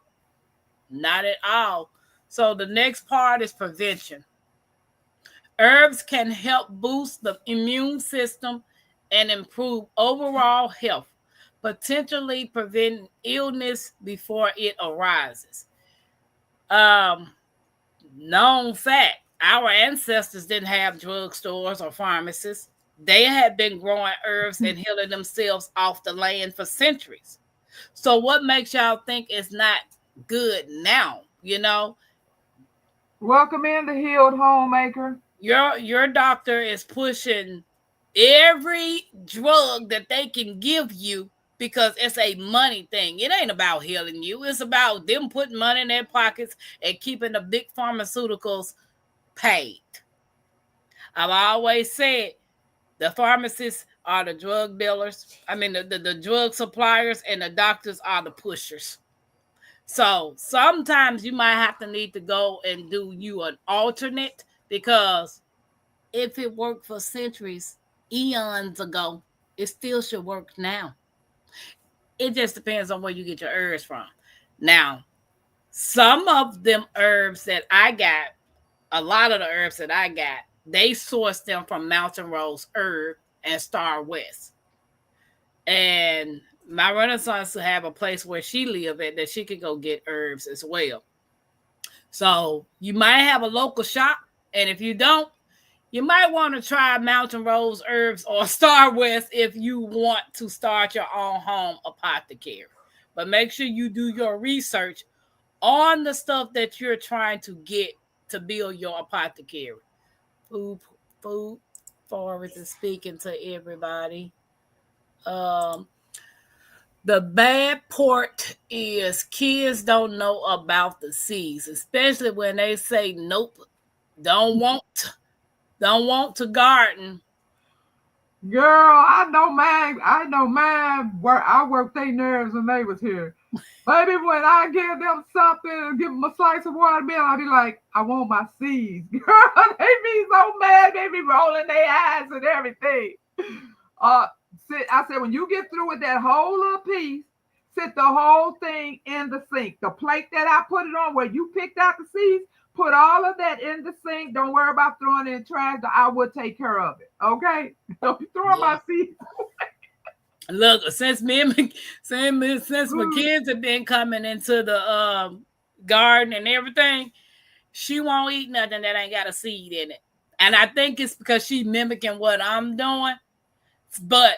Not at all. So the next part is prevention. Herbs can help boost the immune system and improve overall health, potentially prevent illness before it arises. Um, Known fact, our ancestors didn't have drugstores or pharmacies. They had been growing herbs and healing themselves off the land for centuries. So what makes y'all think it's not good now? You know, Welcome in the healed homemaker. your doctor is pushing every drug that they can give you because it's a money thing. It ain't about healing you. It's about them putting money in their pockets and keeping the big pharmaceuticals paid. I've always said the pharmacists are the drug dealers. I mean, the drug suppliers, and the doctors are the pushers. So sometimes you might have to need to go and do you an alternate, because if it worked for centuries, eons ago, it still should work now. It just depends on where you get your herbs from. Now, some of them herbs that I got, a lot of the herbs that I got, they source them from Mountain Rose Herb and Star West. And my Renaissance to have a place where she live at that she could go get herbs as well. So you might have a local shop, and if you don't, you might want to try Mountain Rose Herbs or Star West if you want to start your own home apothecary. But make sure you do your research on the stuff that you're trying to get to build your apothecary. Food, food forest is speaking to everybody. Um, the bad part is kids don't know about the seeds, especially when they say nope, don't want, don't want to garden. Girl, I know mine. I know mine. I worked their nerves when they was here. Baby, when I give them something, give them a slice of watermelon, I'll be like, I want my seeds. Girl, they be so mad. They be rolling their eyes and everything. Uh, I said, when you get through with that whole little piece, sit the whole thing in the sink. The plate that I put it on, where you picked out the seeds, put all of that in the sink. Don't worry about throwing it in trash. I will take care of it. Okay? Don't be throwing Yeah. my seeds. Look, since my kids have been coming into the garden and everything, she won't eat nothing that ain't got a seed in it. And I think it's because she's mimicking what I'm doing. But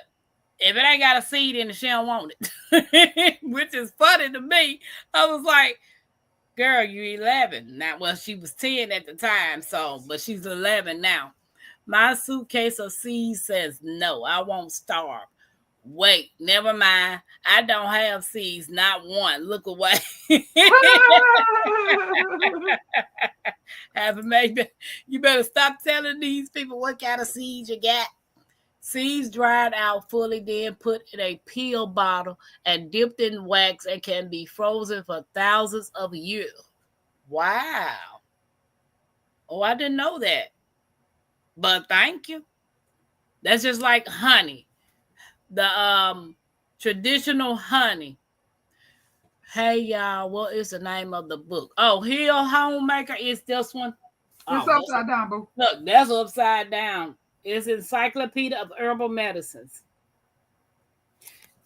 if it ain't got a seed in it, she don't want it. Which is funny to me. I was like, girl, you 11 now. Well, she was 10 at the time, but she's 11 now. My suitcase of seeds says no, I won't starve. Wait, never mind. I don't have seeds, not one. Look away. You better stop telling these people what kind of seeds you got. Seeds dried out fully, then put in a pill bottle and dipped in wax, and can be frozen for thousands of years. Wow. Oh, I didn't know that. But thank you. That's just like honey. The traditional honey. Hey y'all, what is the name of the book? Oh, Heal Homemaker is this one. It's Oh, upside down, boo. look, that's upside down. It's Encyclopedia of Herbal Medicines.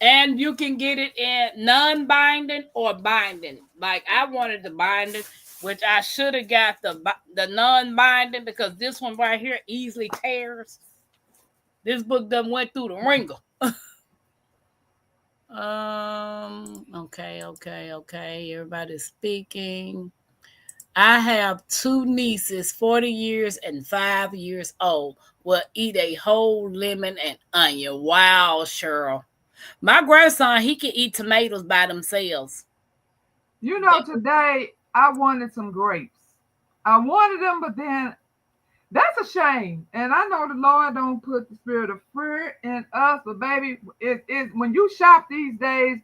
And you can get it in non-binding or binding. Like I wanted the binding, which I should have got the non-binding, because this one right here easily tears. This book done went through the ringer. Okay. Everybody's speaking. I have two nieces, 40 years and 5 years old, will eat a whole lemon and onion. Wow, Cheryl. My grandson, he can eat tomatoes by themselves. You know, today I wanted some grapes. I wanted them, but then that's a shame. And I know the Lord don't put the spirit of fear in us, but baby, it when you shop these days,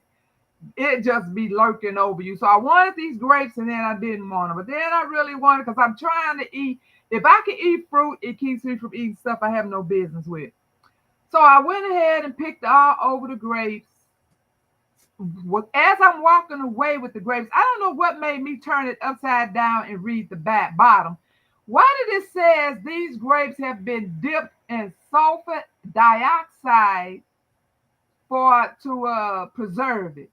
it just be lurking over you. So I wanted these grapes and then I didn't want them. But then I really wanted because I'm trying to eat. If I can eat fruit, it keeps me from eating stuff I have no business with. So I went ahead and picked all over the grapes. As I'm walking away with the grapes, I don't know what made me turn it upside down and read the back bottom. Why did it says these grapes have been dipped in sulfur dioxide for to preserve it?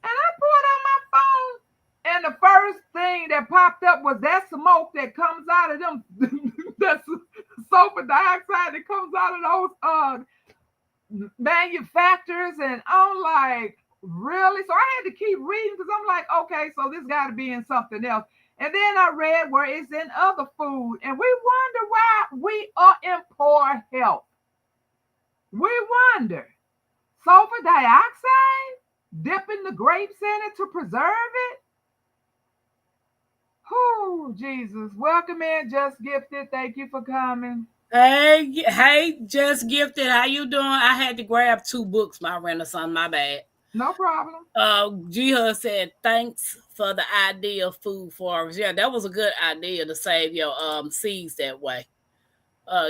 And I pulled out my phone, and the first thing that popped up was that smoke that comes out of them. That's sulfur dioxide that comes out of those manufacturers. And I'm like, really? So I had to keep reading because I'm like, okay, so this got to be in something else. And then I read where it's in other food, and we wonder why we are in poor health. We wonder. Sulfur dioxide? Dipping the grapes in it to preserve it? Oh, Jesus. Welcome in, Just Gifted. Thank you for coming. Hey, Just Gifted. How you doing? I had to grab 2 books, my Renaissance. My bad. No problem. Jiha said, thanks for the idea of food forests. Yeah, that was a good idea to save your seeds that way.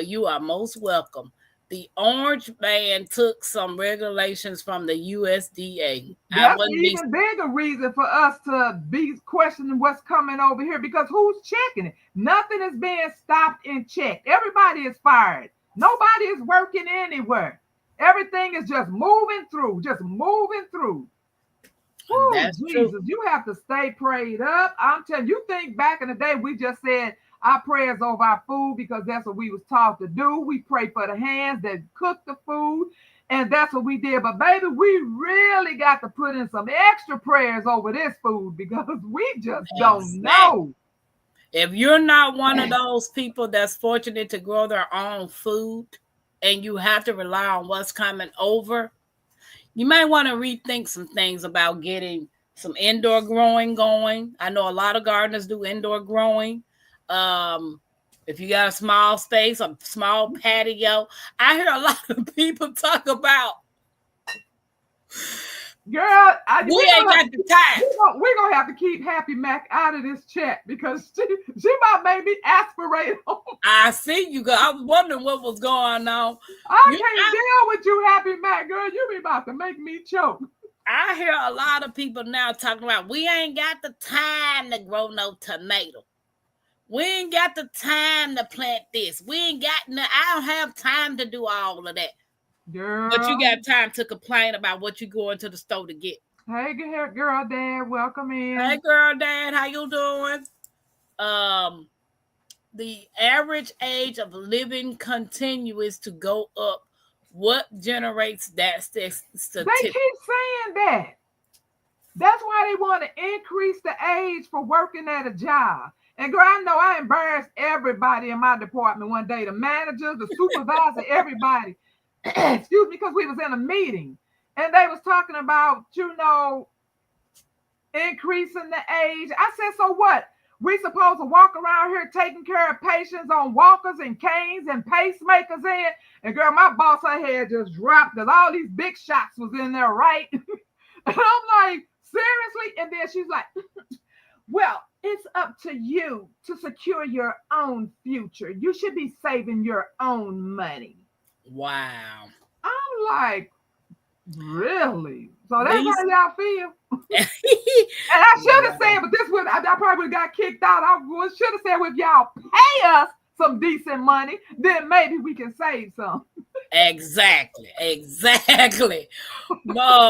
You are most welcome. The Orange Man took some regulations from the USDA. That's an even bigger reason for us to be questioning what's coming over here because who's checking it? Nothing is being stopped and checked. Everybody is fired. Nobody is working anywhere. Everything is just moving through, just moving through. Oh, Jesus, true. You have to stay prayed up. I'm telling you, think back in the day, we just said our prayers over our food because that's what we was taught to do. We pray for the hands that cook the food, and that's what we did. But baby, we really got to put in some extra prayers over this food because we just don't know. If you're not one of those people that's fortunate to grow their own food and you have to rely on what's coming over, you might want to rethink some things about getting some indoor growing going. I know a lot of gardeners do indoor growing. If you got a small space, a small patio, I hear a lot of people talk about, girl, we ain't got the time. We're going to have to keep Happy Mac out of this chat because she might make me aspirate. I see you, girl. I was wondering what was going on. I can't deal with you, Happy Mac, girl. You be about to make me choke. I hear a lot of people now talking about, we ain't got the time to grow no tomato. We ain't got the time to plant this. We ain't got I don't have time to do all of that. Girl. But you got time to complain about what you go into the store to get. Hey, girl, Dad, welcome in. Hey, girl, Dad, how you doing? The average age of living continues to go up. What generates that statistic? They keep saying that. That's why they want to increase the age for working at a job. And girl, I know I embarrassed everybody in my department one day, the manager, the supervisor, everybody. Excuse me, because we was in a meeting and they was talking about, increasing the age. I said, so what? We supposed to walk around here taking care of patients on walkers and canes and pacemakers in? And girl, my boss, her head just dropped because all these big shots was in there, right? And I'm like, seriously? And then she's like, well, it's up to you to secure your own future. You should be saving your own money. Wow. I'm like, really? So that's how y'all feel? And I should have said, but this was, I probably got kicked out. I should have said, well, if y'all pay us some decent money, then maybe we can save some. Exactly.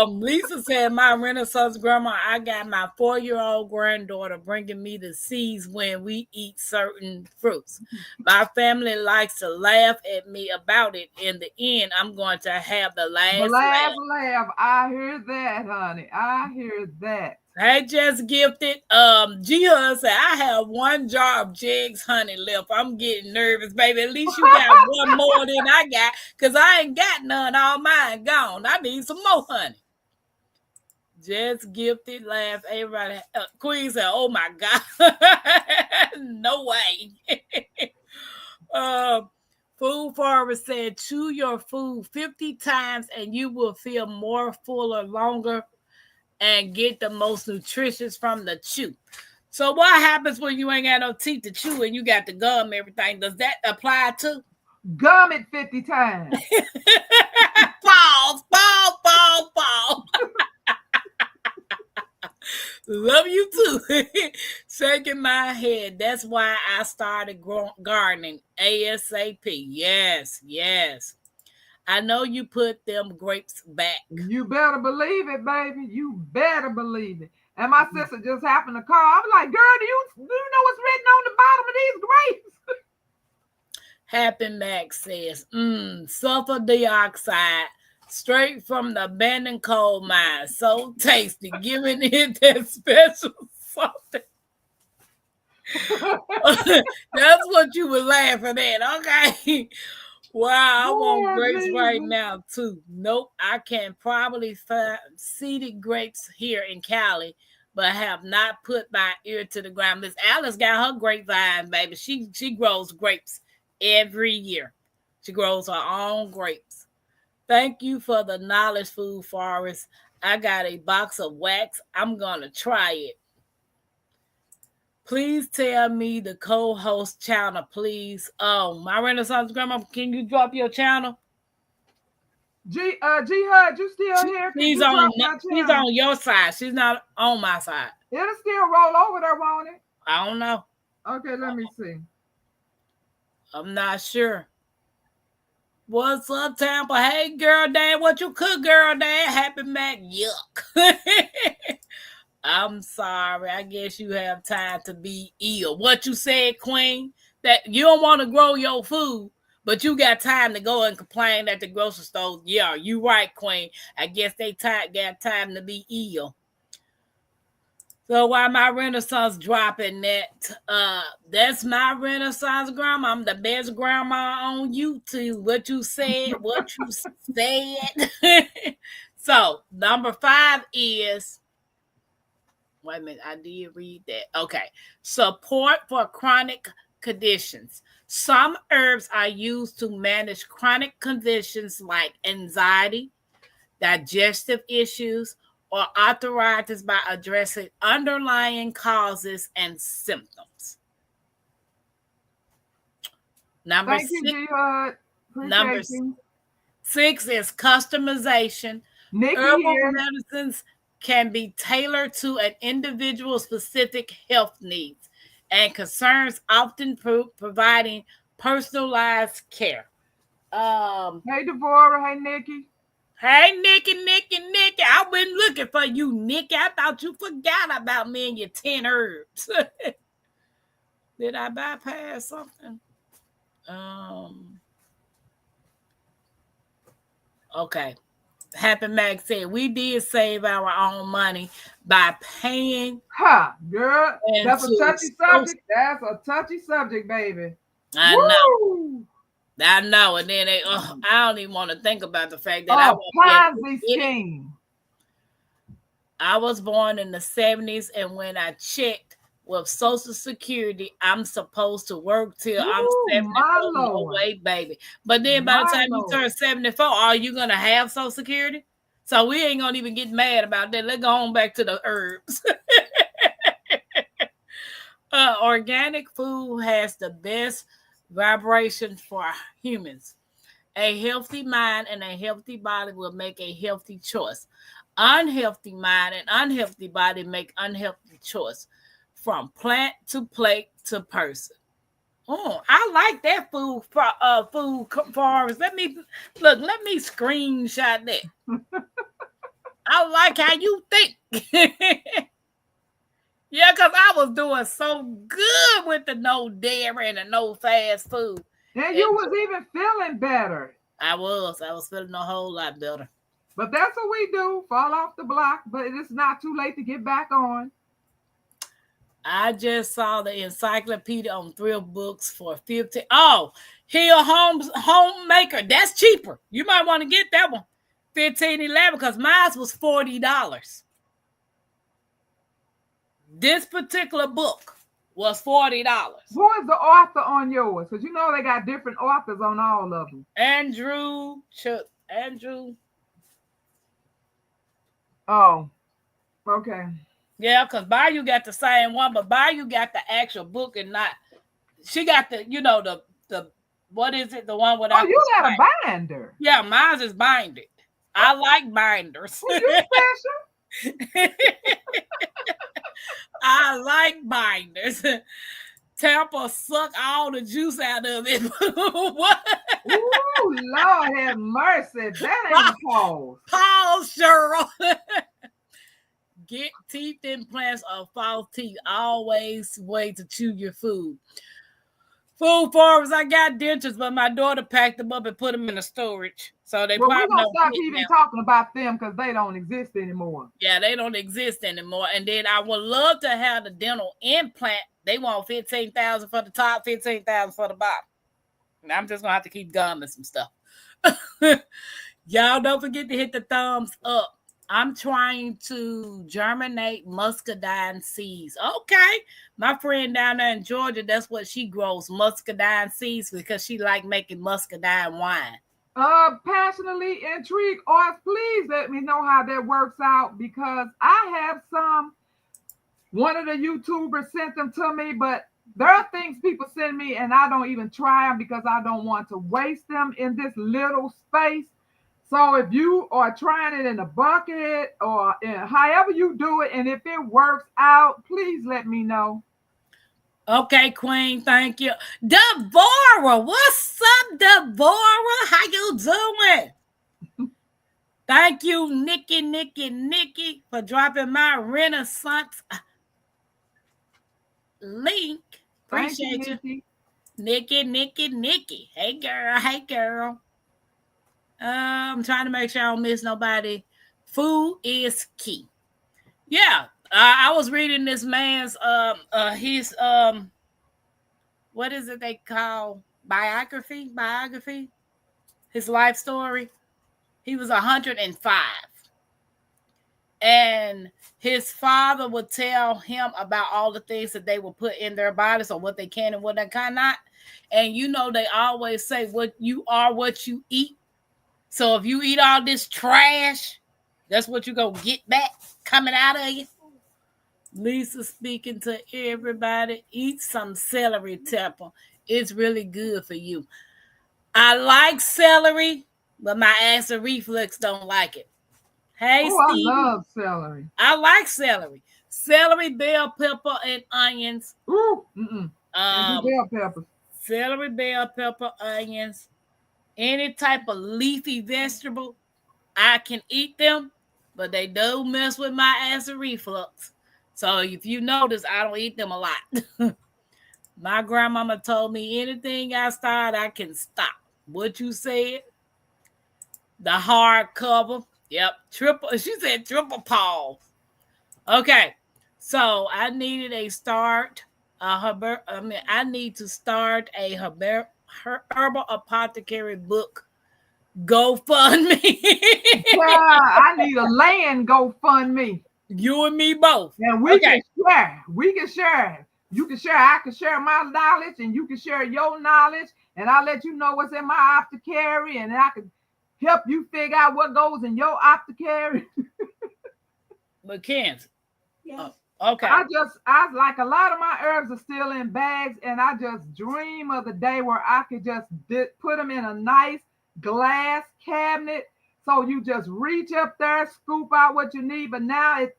Lisa said, my Renaissance grandma, I got my 4-year-old granddaughter bringing me the seeds when we eat certain fruits. My family likes to laugh at me about it. In the end, I'm going to have the last laugh. I hear that, honey. I hear that. Hey, just gifted. G Hud said, I have one jar of Jig's honey left. I'm getting nervous, baby. At least you got one more than I got, because I ain't got none. All mine gone. I need some more honey. Just gifted laugh. Everybody, Queen said, oh my God. No way. Food Forward said, chew your food 50 times and you will feel more fuller longer and get the most nutritious from the chew. So what happens when you ain't got no teeth to chew and you got the gum, everything? Does that apply to? Gum it 50 times. Pause. Love you too. Shaking my head. That's why I started gardening ASAP. Yes. I know you put them grapes back. You better believe it, baby. You better believe it. And my sister just happened to call. I'm like, girl, do you know what's written on the bottom of these grapes? Happy Max says, sulfur dioxide straight from the abandoned coal mine. So tasty, giving it that special something. That's what you were laughing at, okay? Wow, I want grapes right now too. Nope, I can probably find seeded grapes here in Cali, but have not put my ear to the ground. Miss Alice got her grapevine, baby. She grows grapes every year. She grows her own grapes. Thank you for the knowledge, Food Forest. I got a box of wax. I'm gonna try it. Please tell me the co-host channel, please. Oh, my Renaissance grandma, can you drop your channel? G Hud, you still here? Can She's you drop my she's channel? on your side. She's not on my side. It'll still roll over there, won't it? I don't know. Okay, let me see. I'm not sure. What's up, Tampa? Hey, girl, dad, what you cook, girl, dad? Happy Mac, yuck. I'm sorry. I guess you have time to be ill. What you said, Queen, that you don't want to grow your food, but you got time to go and complain at the grocery store. Yeah, you right, Queen. I guess they got time to be ill. So while my Renaissance dropping that's my Renaissance grandma. I'm the best grandma on YouTube. What you said. So number 5 is, wait a minute, I did read that. Okay. Support for chronic conditions. Some herbs are used to manage chronic conditions like anxiety, digestive issues, or arthritis by addressing underlying causes and symptoms. Number Thank you, G Hud. Number Appreciate you. 6 is customization. Nikki Herbal here. medicines can be tailored to an individual's specific health needs and concerns, often providing personalized care. Hey, Devorah. Hey, Nikki. Hey, Nikki. I've been looking for you, Nikki. I thought you forgot about me and your 10 herbs. Did I bypass something? Okay. Happy Max said, we did save our own money by paying. Ha, girl. That's a touchy subject. That's a touchy subject, baby. I Woo! know. And then I don't even want to think about the fact that Ponzi scheme. I was born in the 70s, and when I checked with Social Security, I'm supposed to work till I'm 74. No way, baby. But then by the time you turn 74, are you going to have Social Security? So we ain't going to even get mad about that. Let's go on back to the herbs. Organic food has the best vibration for humans. A healthy mind and a healthy body will make a healthy choice. Unhealthy mind and unhealthy body make unhealthy choice, from plant to plate to person. Oh, I like that food forest. Let me screenshot that. I like how you think. Yeah, because I was doing so good with the no dairy and the no fast food. And you was even feeling better. I was feeling a whole lot better. But that's what we do. Fall off the block, but it's not too late to get back on. I just saw the encyclopedia on thrift books for 15. Oh, Hill Homes Homemaker. That's cheaper. You might want to get that one. 15.11 because mine was $40. This particular book was $40. Who is the author on yours? Because you know they got different authors on all of them. Andrew. Oh, okay. Yeah, because Bayou got the same one, but Bayou got the actual book and not. She got the, the what is it? The one without. Oh, you got a binder. Yeah, mine is binded. I like binders. Well, you special. I like binders. Tampa suck all the juice out of it. What? Ooh, Lord have mercy. That ain't pause. Pause, Cheryl. Get teeth implants or false teeth. Always way to chew your food. Food forms, I got dentures, but my daughter packed them up and put them in the storage. So they Well, we're probably going to don't stop fit even now. talking about them because they don't exist anymore. Yeah, they don't exist anymore. And then I would love to have the dental implant. They want $15,000 for the top, $15,000 for the bottom. And I'm just gonna have to keep gumming some stuff. Y'all don't forget to hit the thumbs up. I'm trying to germinate muscadine seeds. Okay. My friend down there in Georgia, that's what she grows, muscadine seeds, because she like making muscadine wine. Passionately intrigued, or please let me know how that works out because I have some. One of the YouTubers sent them to me, but there are things people send me and I don't even try them because I don't want to waste them in this little space. So if you are trying it in a bucket or however you do it, and if it works out, please let me know. Okay, Queen, thank you. Deborah, what's up, Deborah? How you doing? Thank you, Nikki, for dropping my Renaissance link. Appreciate you. Nikki. Hey, girl. I'm trying to make sure I don't miss nobody. Food is key. Yeah, I was reading this man's his what is it they call biography? His life story. He was 105. And his father would tell him about all the things that they will put in their bodies or what they can and what they cannot. And they always say what you are, what you eat. So if you eat all this trash, that's what you're going to get back coming out of you. Lisa speaking to everybody. Eat some celery, Temple. It's really good for you. I like celery, but my acid reflux don't like it. Hey, Steve. I love celery. I like celery. Celery, bell pepper, and onions. Ooh, bell peppers. Celery, bell pepper, onions. Any type of leafy vegetable, I can eat them, but they do mess with my acid reflux. So if you notice, I don't eat them a lot. My grandmama told me anything I start, I can stop. What you said? The hard cover. Yep. She said triple pause. Okay. So I needed a start. I need to start a herbal apothecary book GoFundMe. I need a land GoFundMe. You and me both. And we can share. We can share. You can share. I can share my knowledge, and you can share your knowledge, and I'll let you know what's in my apothecary, and I can help you figure out what goes in your apothecary. Mackenzie. Yes. Okay. I like a lot of my herbs are still in bags, and I just dream of the day where I could just put them in a nice glass cabinet. So you just reach up there, scoop out what you need. But now at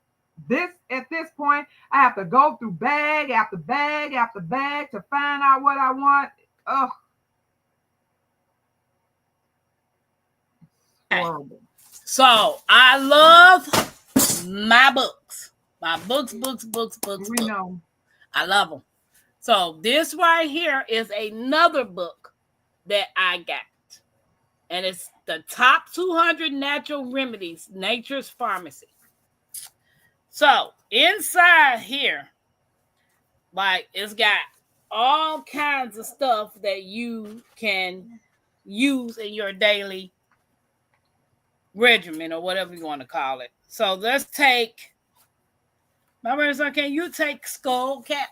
this point, I have to go through bag after bag after bag to find out what I want. Ugh. Horrible. So I love my books. My books. We know. I love them. So this right here is another book that I got. and it's the top 200 natural remedies, Nature's Pharmacy. So inside here, like it's got all kinds of stuff that you can use in your daily regimen or whatever you want to call it. So let's take, my brother, son, can you take skull cap?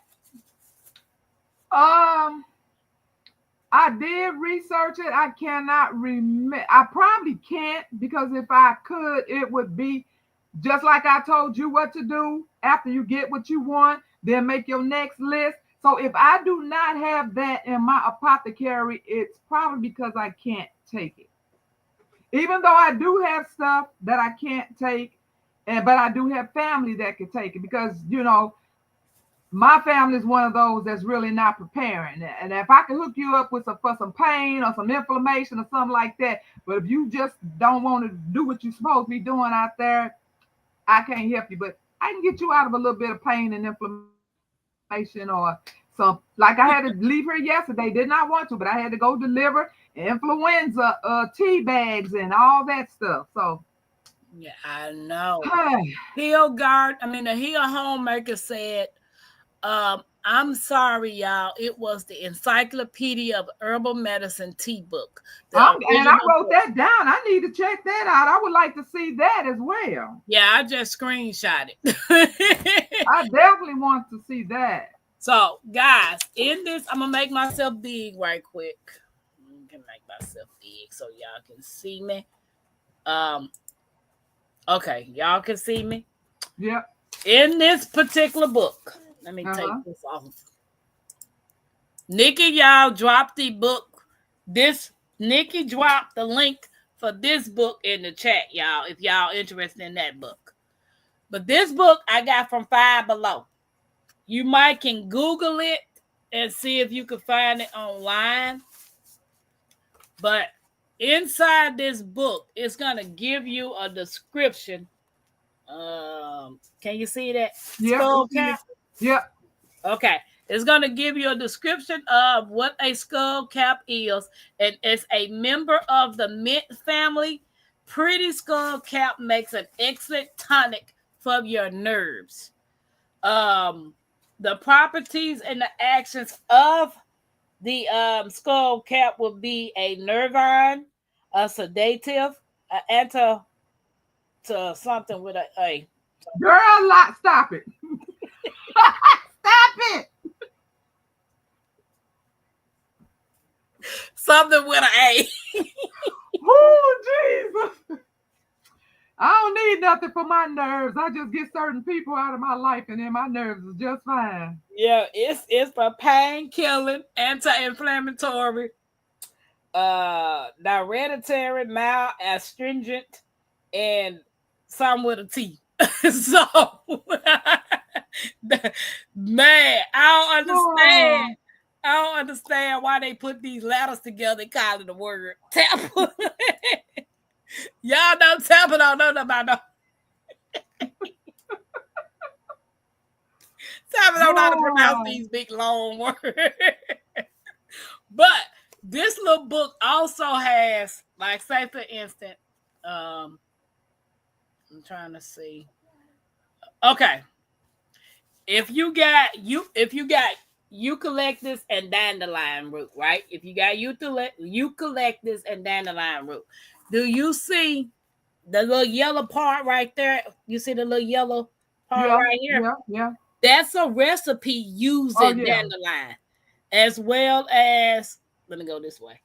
I did research it. I cannot remember. I probably can't, because if I could, it would be just like I told you what to do. After you get what you want, then make your next list. So if I do not have that in my apothecary, it's probably because I can't take it. Even though I do have stuff that I can't take, but I do have family that can take it, because my family is one of those that's really not preparing. And if I can hook you up with for some pain or some inflammation or something like that, but if you just don't want to do what you're supposed to be doing out there, I can't help you. But I can get you out of a little bit of pain and inflammation, or some, like I had to leave here yesterday. Did not want to, but I had to go deliver influenza tea bags and all that stuff. So yeah, I know. The Heal Homemaker said, I'm sorry, y'all. It was the Encyclopedia of Herbal Medicine tea book. And I wrote that down. I need to check that out. I would like to see that as well. Yeah, I just screenshot it. I definitely want to see that. So, guys, in this, I'm going to make myself big right quick. I can make myself big so y'all can see me. Okay, y'all can see me? Yep. In this particular book, let me take this off. Nikki, y'all dropped the book. Nikki dropped the link for this book in the chat, y'all, if y'all interested in that book. But this book I got from Five Below. You might can Google it and see if you can find it online. But inside this book, it's going to give you a description. Can you see that? Yeah. Yep. Okay. It's going to give you a description of what a skull cap is. And it's a member of the mint family. Pretty skull cap makes an excellent tonic for your nerves. The properties and the actions of the skull cap will be a nervine, a sedative, an to something with a. Girl, stop it. Stop it. Something with an A. Oh, Jesus. I don't need nothing for my nerves. I just get certain people out of my life, and then my nerves is just fine. Yeah, it's for pain killing, anti-inflammatory, diuretic, mild, astringent, and some with a T. So, man, I don't understand why they put these letters together and call it a word. Tap. Y'all don't tap it on no about no. Tap it on how to pronounce these big long words. But this little book also has, like, say for instance, I'm trying to see. Okay. If you got eucalyptus and dandelion root, right? If you got eucalyptus and dandelion root, do you see the little yellow part right there? You see the little yellow part right here? Yeah. That's a recipe using dandelion, as well as, let me go this way,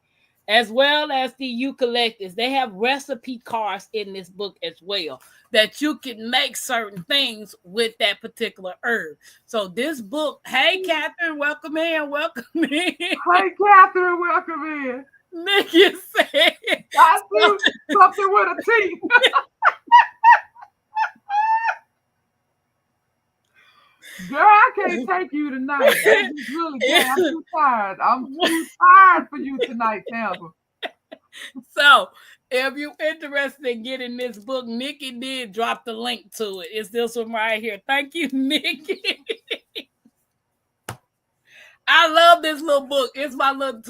as well as the eucalyptus. They have recipe cards in this book as well that you can make certain things with that particular herb. So this book, hey, Catherine, welcome in. Hey, Catherine, welcome in. Nikki said, I see something with a T. Girl, I can't take you tonight. I just really can't. I'm too tired. I'm too tired for you tonight, Tampa. So, if you're interested in getting this book, Nikki did drop the link to it. It's this one right here. Thank you, Nikki. I love this little book. It's my little,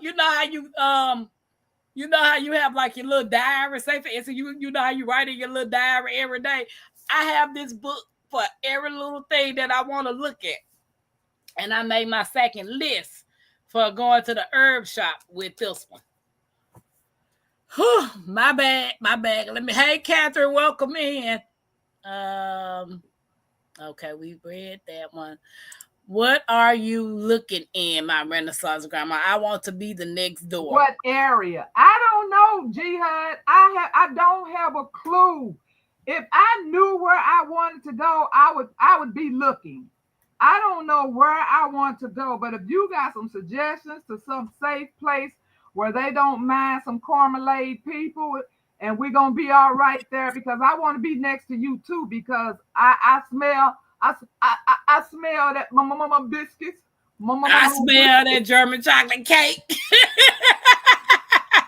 you know how You know how you have like your little diary, say for instance, you know how you write in your little diary every day. I have this book for every little thing that I want to look at. And I made my second list for going to the herb shop with this one. Whew, my bad, my bad. Hey, Catherine, welcome in. Okay, we read that one. What are you looking in, my Renaissance grandma? I want to be the next door. What area? I don't know, Jihad. I don't have a clue. If I knew where I wanted to go, I would be looking. I don't know where I want to go, but if you got some suggestions to some safe place where they don't mind some Carmelade people, and we're gonna be all right there, because I want to be next to you too, because I smell I smell that mama biscuits. I smell that German chocolate cake.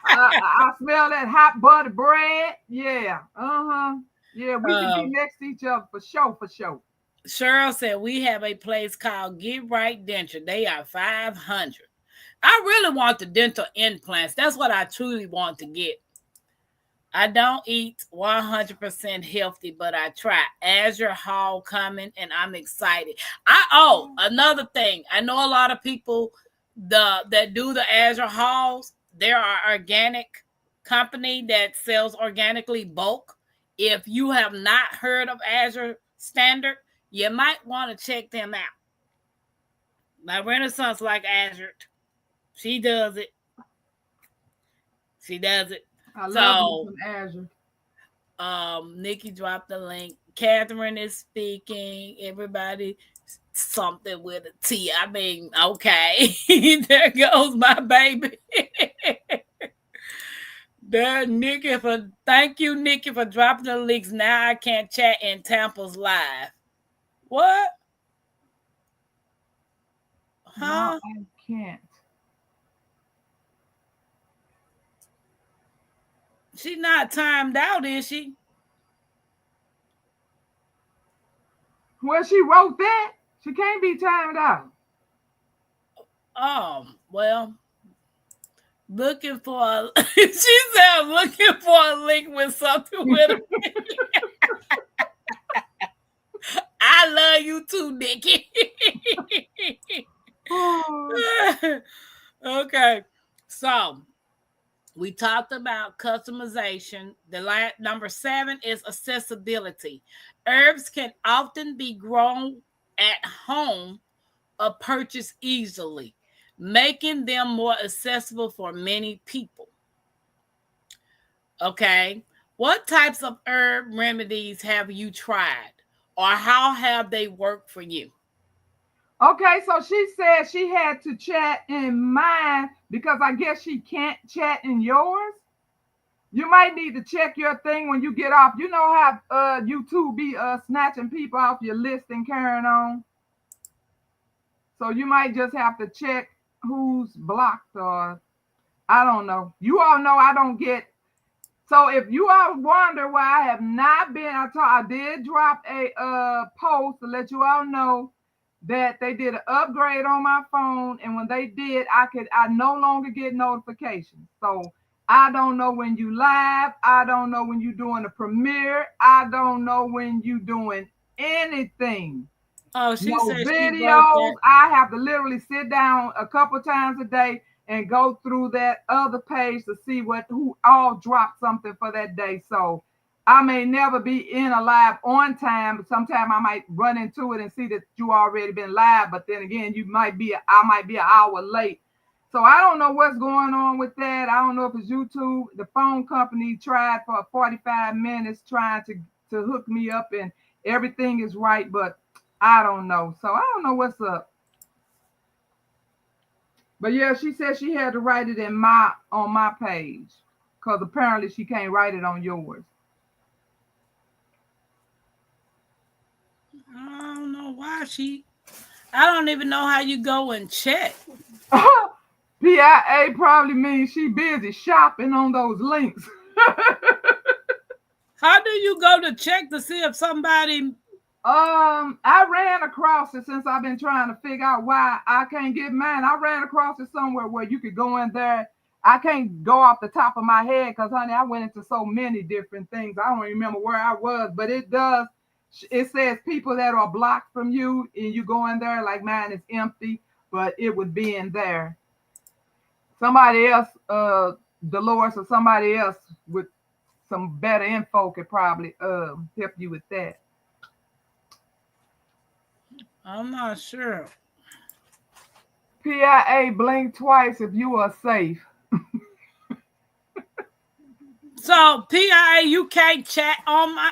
I smell that hot butter bread. Yeah. Yeah, we can be next to each other for sure, for sure. Cheryl said we have a place called Get Right Denture. They are $500. I really want the dental implants. That's what I truly want to get. I don't eat 100% healthy, but I try. Azure Hall coming, and I'm excited. Another thing. I know a lot of people that do the Azure Halls. There are organic company that sells organically bulk. If you have not heard of Azure Standard, you might want to check them out. My Renaissance like Azure. She does it. She does it. I love Azure. Nikki dropped the link. Catherine is speaking. Everybody, something with a T. I mean, okay. There goes my baby. Thank you, Nikki, for dropping the links. Now I can't chat in Tampa's live. What? Huh? No, I can't. She's not timed out, is she? Well, she wrote that. She can't be timed out. Well, looking for she said looking for a link with something with her. I love you too, Nikki. Okay, so we talked about customization. The number 7 is accessibility. Herbs can often be grown at home or purchased easily, making them more accessible for many people. Okay, what types of herb remedies have you tried, or how have they worked for you? Okay, so she said she had to chat in mine because I guess she can't chat in yours. You might need to check your thing when you get off. You know how YouTube be snatching people off your list and carrying on. So you might just have to check who's blocked, or I don't know. You all know I don't get. So if you all wonder why I have not been, I did drop a post to let you all know that they did an upgrade on my phone, and when they did, I no longer get notifications. So I don't know when you live, I don't know when you doing a premiere, I don't know when you doing anything. Oh, she said videos. I have to literally sit down a couple times a day and go through that other page to see who all dropped something for that day. So I may never be in a live on time, but sometime I might run into it and see that you already been live. But then again, I might be an hour late. So I don't know what's going on with that. I don't know if it's YouTube. The phone company tried for 45 minutes trying to hook me up, and everything is right, but I don't know. So I don't know what's up. But yeah, she said she had to write it on my page, because apparently she can't write it on yours. I don't know why I don't even know how you go and check. PIA probably means she busy shopping on those links. How do you go to check to see if somebody... I ran across it since I've been trying to figure out why I can't get mine. I ran across it somewhere where you could go in there I can't go off the top of my head because, honey, I went into so many different things. I don't remember where I was, but it does. It says people that are blocked from you, and you go in there like mine is empty, but it would be in there. Somebody else, Dolores, or somebody else with some better info could probably help you with that. I'm not sure. PIA, blink twice if you are safe. So PIA, you can't chat on my.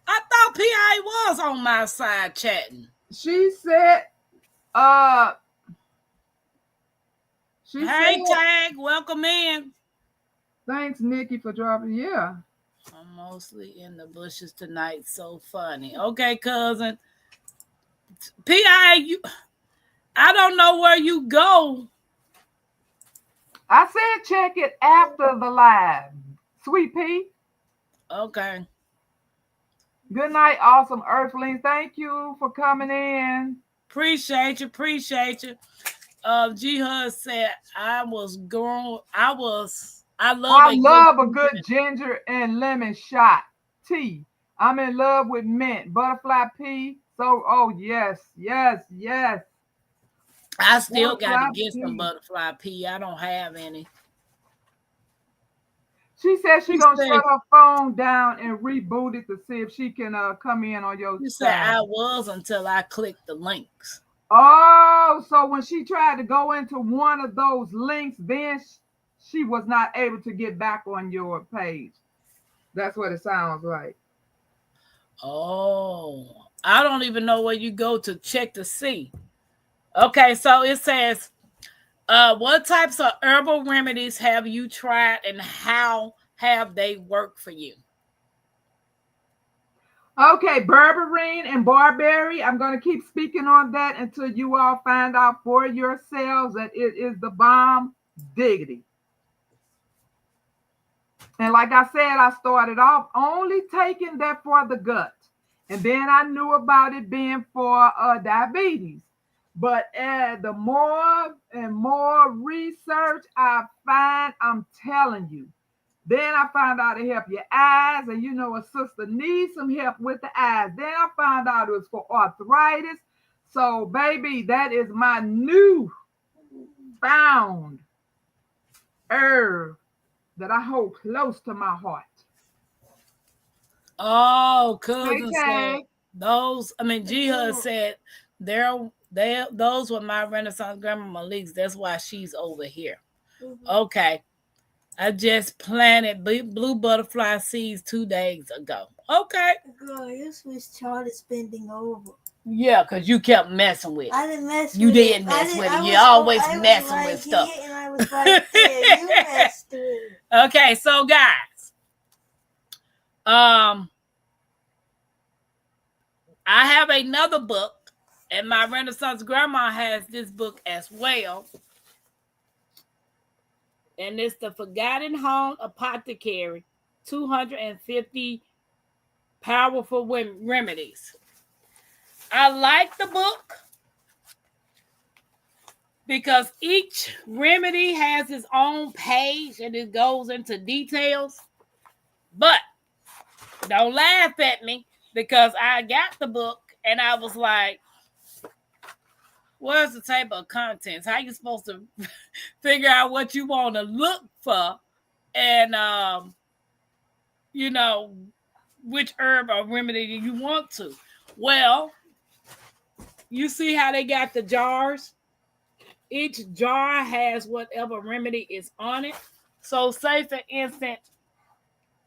I thought PIA was on my side chatting. She said, uh, Hey, Tag, welcome in. Thanks, Nikki, for dropping. Yeah. I'm mostly in the bushes tonight. So funny. Okay, cousin. PIA, I don't know where you go. I said check it after the live. Sweet Pea. Okay. Good night, awesome earthlings. Thank you for coming in. Appreciate you. G Hud said I love a good ginger and lemon shot tea. I'm in love with mint, butterfly pea. So, oh yes. I still got to get some butterfly pea. I don't have any. She said she's gonna shut her phone down and reboot it to see if she can come in on your. You said I was until I clicked the links. Oh, so when she tried to go into one of those links, then she was not able to get back on your page. That's what it sounds like. Oh, I don't even know where you go to check to see. Okay, so it says, what types of herbal remedies have you tried and how have they worked for you? Okay, berberine and barberry. I'm going to keep speaking on that until you all find out for yourselves that it is the bomb diggity. And like I said, I started off only taking that for the gut. And then I knew about it being for diabetes. But the more and more research I find, I'm telling you. Then I found out it helped your eyes. And you know, a sister needs some help with the eyes. Then I found out it was for arthritis. So, baby, that is my new found herb that I hold close to my heart. Oh, cousin said those. I mean, G Hud said those were my Renaissance grandma leeks. That's why she's over here. Mm-hmm. Okay. I just planted blue butterfly seeds 2 days ago. Okay. Girl, you switched Charlie spending over. Yeah, because you kept messing with it. I didn't mess you with it. You didn't mess with it. You're always messing with stuff. And I was right there. You messed with it. Okay, so guys. I have another book, and my Renaissance grandma has this book as well. And it's the Forgotten Home Apothecary, 250 Powerful Remedies. I like the book because each remedy has its own page and it goes into details. But don't laugh at me because I got the book and I was like, where's the table of contents? How you supposed to figure out what you want to look for and, you know, which herb or remedy you want to? Well, you see how they got the jars? Each jar has whatever remedy is on it. So say, for instance,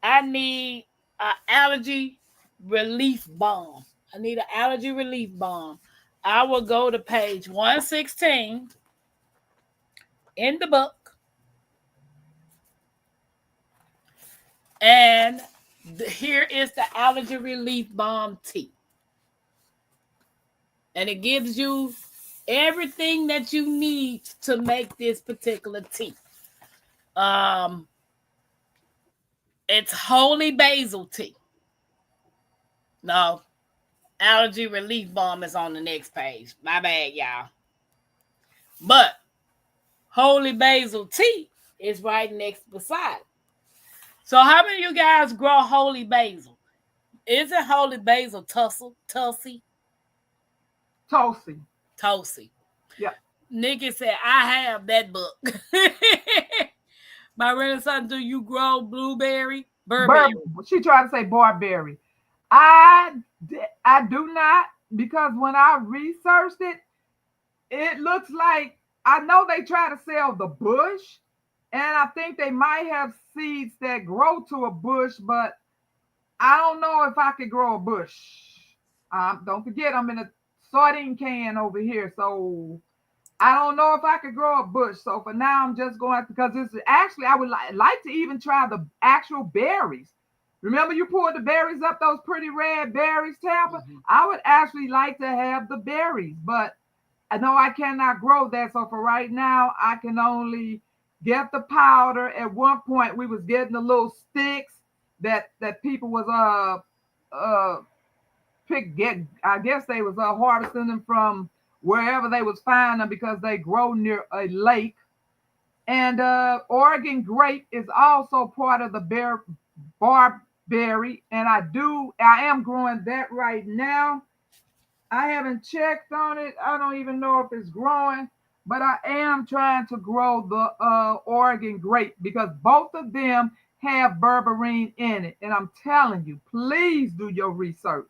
I need an allergy relief balm. I need an allergy relief balm. I will go to page 116 in the book. And here is the allergy relief balm tea. And it gives you everything that you need to make this particular tea. It's holy basil tea. No, allergy relief balm is on the next page. My bad, y'all. But holy basil tea It's right next beside. So how many of you guys grow holy basil? Isn't holy basil Tulsi? Tulsi. Tulsi. Yeah. Nikki said, I have that book. My Renaissance, do you grow blueberry? Burberry. She tried to say barberry. I do not, because when I researched it, it looks like, I know they try to sell the bush, and I think they might have seeds that grow to a bush, but I don't know if I could grow a bush. Don't forget, I'm in a sardine can over here, so I don't know if I could grow a bush. So for now, I'm just going, because it's actually, I would like to even try the actual berries. Remember, you pulled the berries up, those pretty red berries, Tampa? Mm-hmm. I would actually like to have the berries, but I know I cannot grow that. So for right now, I can only get the powder. At one point, we was getting the little sticks that people was I guess they was harvesting them from wherever they was finding them, because they grow near a lake. And Oregon grape is also part of the barberry, and I am growing that right now. I haven't checked on it. I don't even know if it's growing, but I am trying to grow the Oregon grape, because both of them have berberine in it. And I'm telling you, please do your research.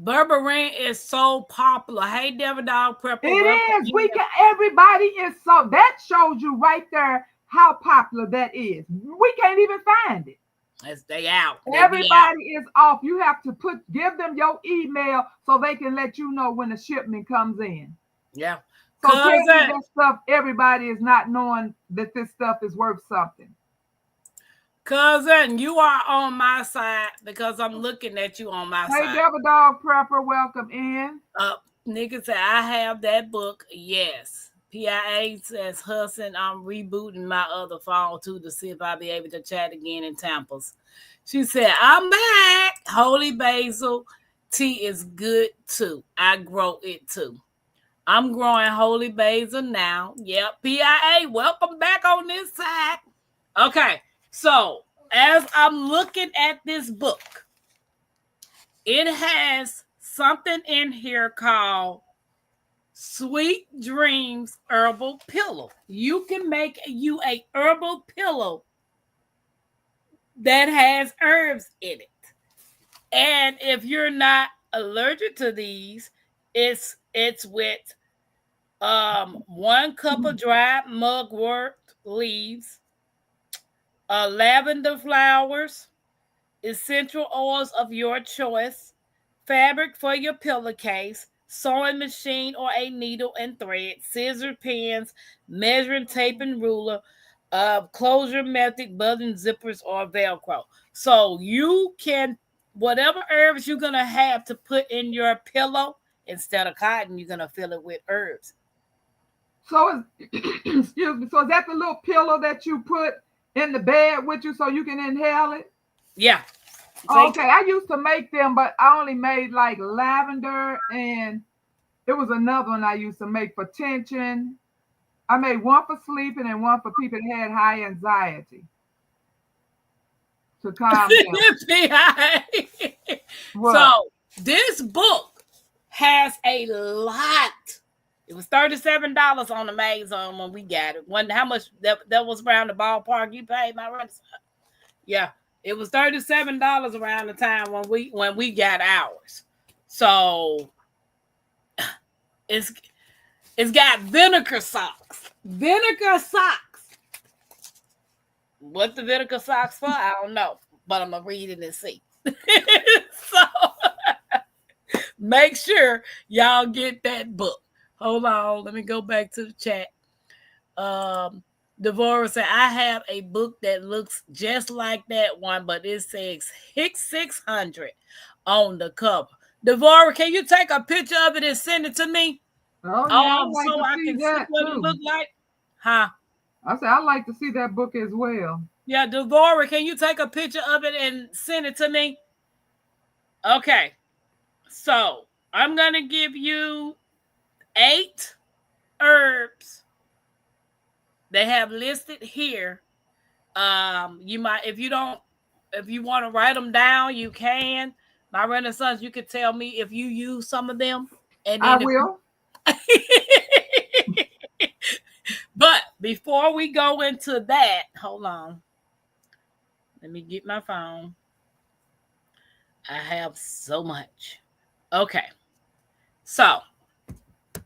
Berberine is so popular. Hey, Devil Dog Prepper. It is. Everybody is, so that shows you right there how popular that is. We can't even find it. They out. Everybody is off. You have to give them your email so they can let you know when the shipment comes in. Yeah. So tell me that stuff, everybody is not knowing that this stuff is worth something. Cousin, you are on my side because I'm looking at you on my side. Hey, Devil Dog Prepper, welcome in. Nigga said, I have that book. Yes. PIA says, Hudson, I'm rebooting my other phone too to see if I'll be able to chat again in Tampa's. She said, I'm back. Holy basil tea is good too. I grow it too. I'm growing holy basil now. Yep. PIA, welcome back on this side. Okay. So as I'm looking at this book, it has something in here called Sweet Dreams Herbal Pillow. You can make you a herbal pillow that has herbs in it. And if you're not allergic to these, it's with 1 cup of dried mugwort leaves, lavender flowers, essential oils of your choice, fabric for your pillowcase, sewing machine or a needle and thread, scissor pins, measuring tape and ruler, closure method, button zippers, or Velcro. So you can, whatever herbs you're going to have to put in your pillow, instead of cotton, you're going to fill it with herbs. So, excuse me, so is that the little pillow that you put in the bed with you so you can inhale it? Yeah. Okay, I used to make them, but I only made like lavender, and it was another one I used to make for tension. I made one for sleeping and one for people that had high anxiety to calm down. So this book has a lot. It was $37 on Amazon when we got it. How much that was around the ballpark you paid, my rent? Yeah. It was $37 around the time when we got ours. So it's got vinegar socks. Vinegar socks. What the vinegar socks for? I don't know. But I'm gonna read it and see. So make sure y'all get that book. Hold on. Let me go back to the chat. Devorah said, I have a book that looks just like that one, but it says 600 on the cover. Devorah, can you take a picture of it and send it to me? Oh, yeah, I'd like so to I see can that see what too. it look like? Huh? I said, I'd like to see that book as well. Yeah, Devorah, can you take a picture of it and send it to me? Okay. So I'm going to give you 8 herbs They have listed here. You might, if you don't, if you want to write them down, you can. My Renaissance, you could tell me if you use some of them, and I then if you. will. But before we go into that, hold on. Let me get my phone. I have so much. Okay. So,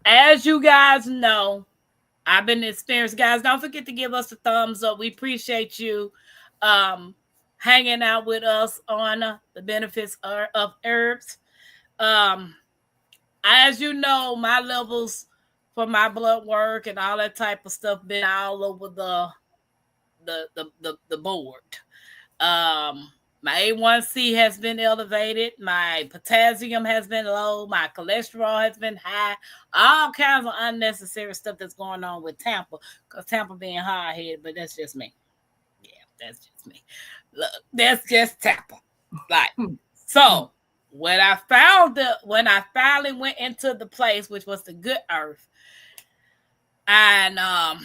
as you guys know, I've been experienced. Guys, don't forget to give us a thumbs up. We appreciate you hanging out with us on the benefits of herbs. Um, as you know, my levels for my blood work and all that type of stuff been all over the board. Um, my A1C has been elevated. My potassium has been low. My cholesterol has been high. All kinds of unnecessary stuff that's going on with Tampa, because Tampa being hard headed, but that's just me. Yeah, that's just me. Look, that's just Tampa. Like, so when I finally went into the place, which was the Good Earth, and I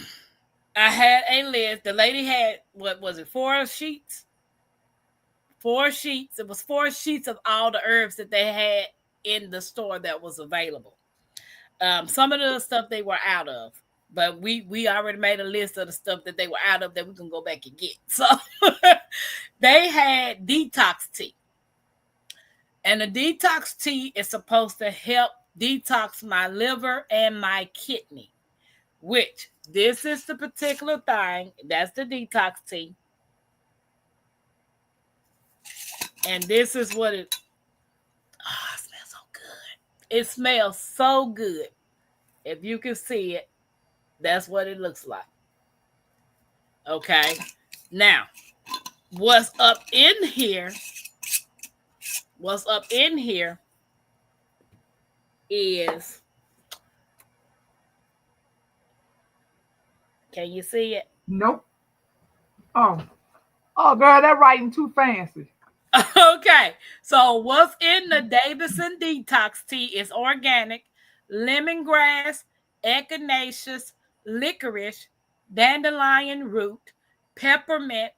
had a list. The lady had, what was it, 4 sheets? 4 sheets. It was 4 sheets of all the herbs that they had in the store that was available. Some of the stuff they were out of, but we already made a list of the stuff that they were out of that we can go back and get. So they had detox tea. And the detox tea is supposed to help detox my liver and my kidney, which this is the particular thing. That's the detox tea. And this is what it, oh, it smells so good. It smells so good. If you can see it, that's what it looks like. Okay. Now, what's up in here is, can you see it? Nope. Oh, girl, that writing too fancy. Okay, so what's in the Davison Detox Tea is organic, lemongrass, echinacea, licorice, dandelion root, peppermint,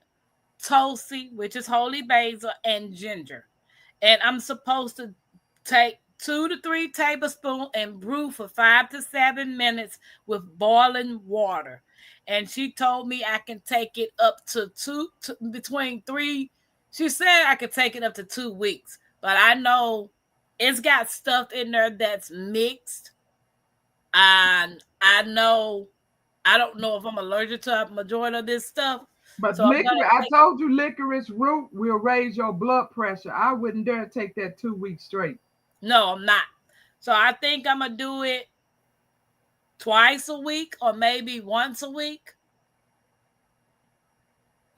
tulsi, which is holy basil, and ginger. And I'm supposed to take 2 to 3 tablespoons and brew for 5 to 7 minutes with boiling water. And she told me I can take it up to between 3. She said I could take it up to 2 weeks, but I know it's got stuff in there that's mixed. And I don't know if I'm allergic to a majority of this stuff. But So I'm gonna licorice, I take, told you licorice root will raise your blood pressure. I wouldn't dare take that 2 weeks straight. no, I'm not. So I think I'm gonna do it twice a week or maybe once a week.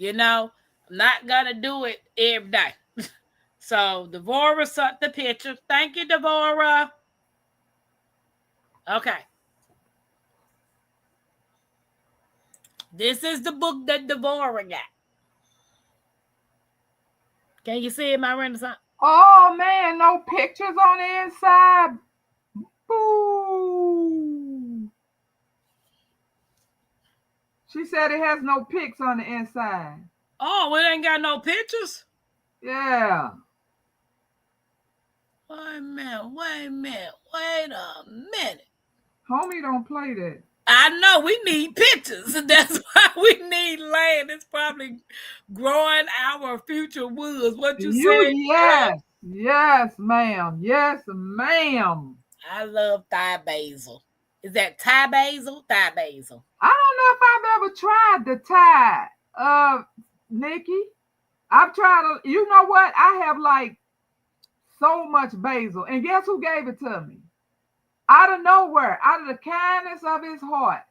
I'm not gonna do it every day. So Devora sent the picture. Thank you, Devora. Okay. This is the book that Devora got. Can you see it, my Renaissance? Oh man, no pictures on the inside. Boo. She said it has no pics on the inside. Oh, it ain't got no pictures? Yeah. Wait a minute. Wait a minute. Homie don't play that. I know we need pictures. That's why we need land. It's probably growing our future woods. What you say? Yes. Yes, ma'am. Yes, ma'am. I love Thai basil. Is that Thai basil? Thai basil. I don't know if I've ever tried the Thai, Nikki. I've tried, you know what? I have like so much basil. And guess who gave it to me? Out of nowhere, out of the kindness of his heart.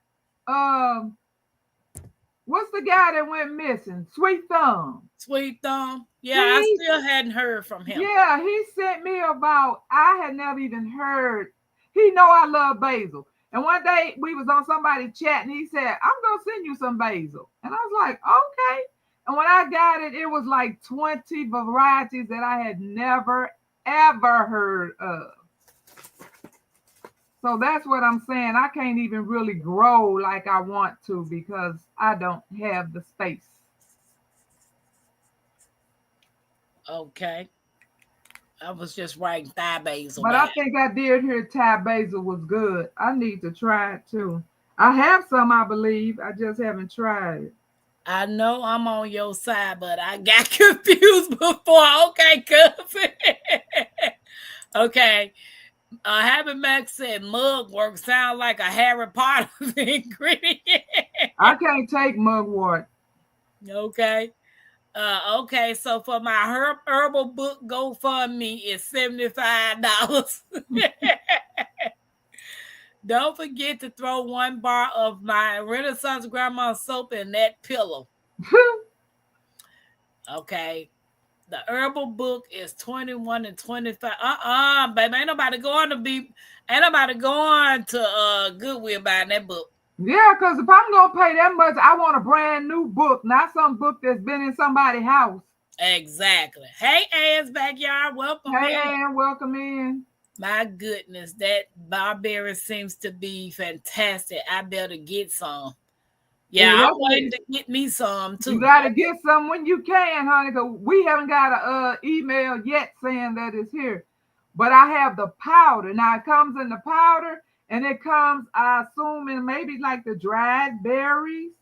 What's the guy that went missing? Sweet Thumb. Sweet Thumb. Yeah, I still hadn't heard from him. Yeah, he sent me about, I had never even heard. He know I love basil. And one day we was on somebody chat and he said, I'm going to send you some basil. And I was like, okay. And when I got it, it was like 20 varieties that I had never, ever heard of. So that's what I'm saying. I can't even really grow like I want to because I don't have the space. Okay. I was just writing thigh basil But I down. think I did hear Thai basil was good. I need to try it too. I have some, I believe. I just haven't tried it. I know I'm on your side, but I got confused before. Okay, cousin. Okay. Happy Max said mugwort sound like a Harry Potter ingredient. I can't take mugwort. Okay. Okay, so for my herbal book GoFundMe is $75. Don't forget to throw 1 bar of my Renaissance grandma soap in that pillow. Okay. The herbal book is 21 and 25. Baby. Ain't nobody going to Goodwill buying that book. Yeah, because if I'm gonna pay that much, I want a brand new book, not some book that's been in somebody's house. Exactly. Hey, Ann's Backyard, welcome Hey, in. Ann, welcome in. My goodness, that barberry seems to be fantastic. I better get some. Yeah, Yeah, I'm that's waiting it. to get me some You too. gotta get some when you can, honey. Cause we haven't got a email yet saying that it's here. But I have the powder. Now it comes in the powder, and it comes, I assume, in maybe like the dried berries.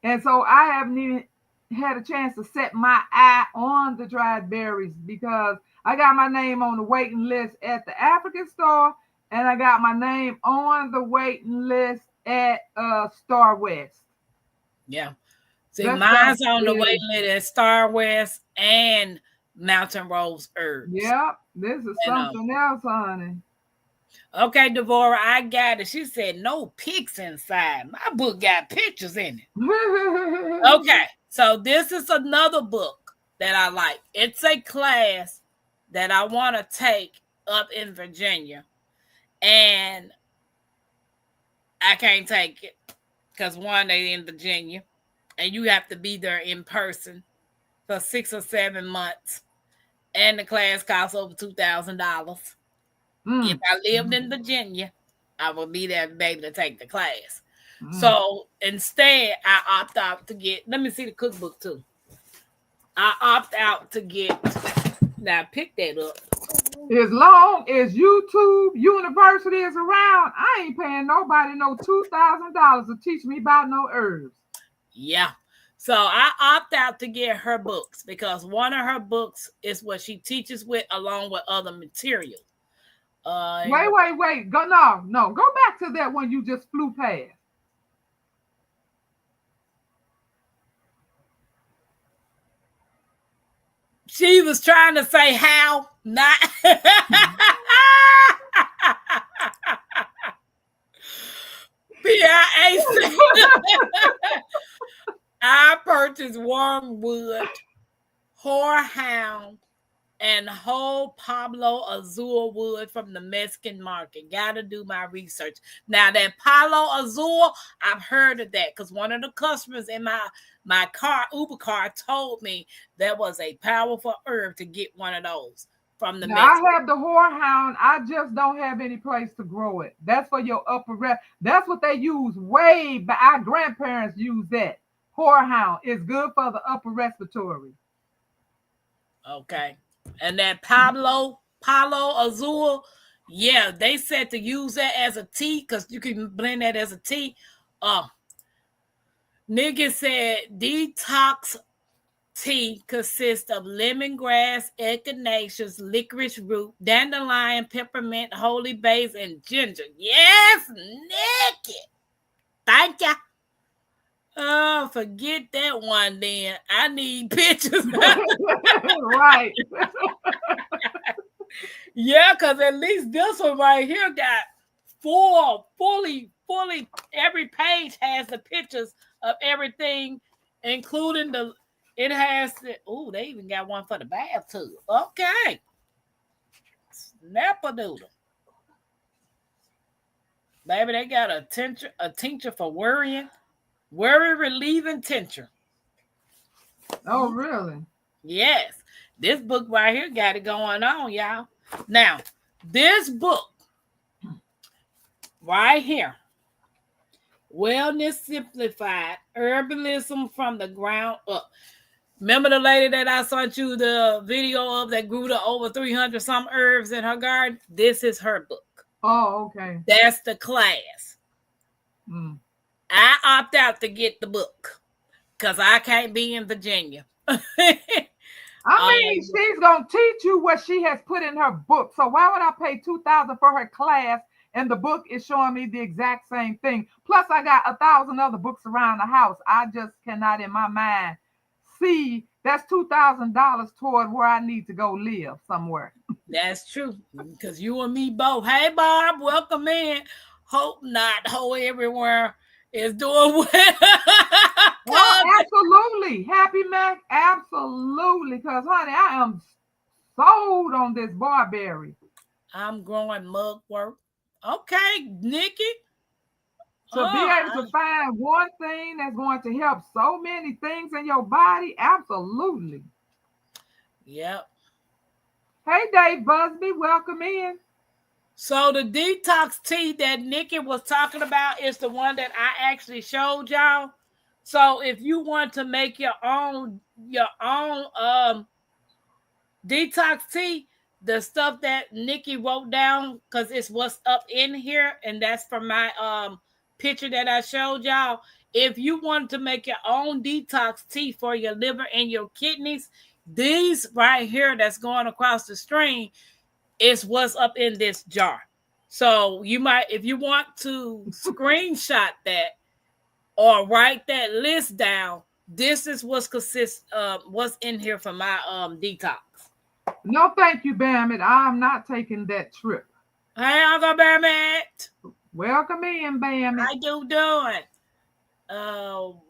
And so I haven't even had a chance to set my eye on the dried berries because I got my name on the waiting list at the African store, and I got my name on the waiting list at Star West. Yeah. See, That stuff mine's on the is, waiting list at Star West and Mountain Rose Herbs. yep, this is You know. something else, honey. Okay, Devorah, I got it. She said no pics inside. My book got pictures in it. Okay, so this is another book that I like. It's a class that I want to take up in Virginia, and I can't take it because one, they in Virginia, and you have to be there in person for 6 or 7 months, and the class costs over $2,000. If Mm, I lived in Virginia, I would be there to be able to take the class. mm. So instead, I opt out to get. Let me see the cookbook too. I opt out to get. Now pick that up. As long as YouTube University is around, I ain't paying nobody no $2,000 to teach me about no herbs. Yeah. So I opt out to get her books because one of her books is what she teaches with, along with other material. Wait. No. Go back to that one you just flew past. She was trying to say how, not. PIA. I purchased wormwood, horehound, and whole Pablo Azul wood from the Mexican market. Gotta do my research. Now that Palo Azul, I've heard of that because one of the customers in my car, Uber car, told me there was a powerful herb to get one of those from the Now Mexican. I have the horehound. I just don't have any place to grow it. That's for your upper rep. That's what they use way back. Our grandparents used that. Horehound is good for the upper respiratory. Okay. And that Palo Azul, yeah, they said to use that as a tea because you can blend that as a tea. Nigga said detox tea consists of lemongrass, echinacea, licorice root, dandelion, peppermint, holy basil, and ginger. Yes, Nikki. Thank you. Oh, forget that one then. I need pictures. Right. Yeah, because at least this one right here got fully, every page has the pictures of everything, including it has they even got one for the bathtub. Okay. Snap-a-doodle. Baby, they got a tincture for worry relieving tincture. Oh, really? Yes. This book right here got it going on, y'all. Now, this book right here. Wellness Simplified, Herbalism from the Ground Up. Remember the lady that I sent you the video of that grew to over 300 some herbs in her garden? This is her book. Oh, okay. That's the class. Mm. I opt out to get the book because I can't be in Virginia. I mean, she's gonna teach you what she has put in her book. So why would I pay $2,000 for her class and the book is showing me the exact same thing? Plus, I got 1,000 other books around the house. I just cannot, in my mind, see that's $2,000 toward where I need to go live somewhere. That's true. Because you and me both. Hey, Barb, welcome in. Hope not. Hope everywhere is doing well. Oh, absolutely. Happy Mac, absolutely. Because, honey, I am sold on this barberry. I'm growing mugwort. Okay, Nikki. To be able to find one thing that's going to help so many things in your body, absolutely. Yep. Hey, Dave Busby, welcome in. So the detox tea that Nikki was talking about is the one that I actually showed y'all. So if you want to make your own detox tea, the stuff that Nikki wrote down, because it's what's up in here, and that's from my picture that I showed y'all. If you want to make your own detox tea for your liver and your kidneys, these right here that's going across the screen is what's up in this jar. So you might, if you want to screenshot that or write that list down, this is what's in here for my detox. No, thank you, Bammit. I'm not taking that trip. Hey, Uncle Bammit. Welcome in, Bammit. How you doing?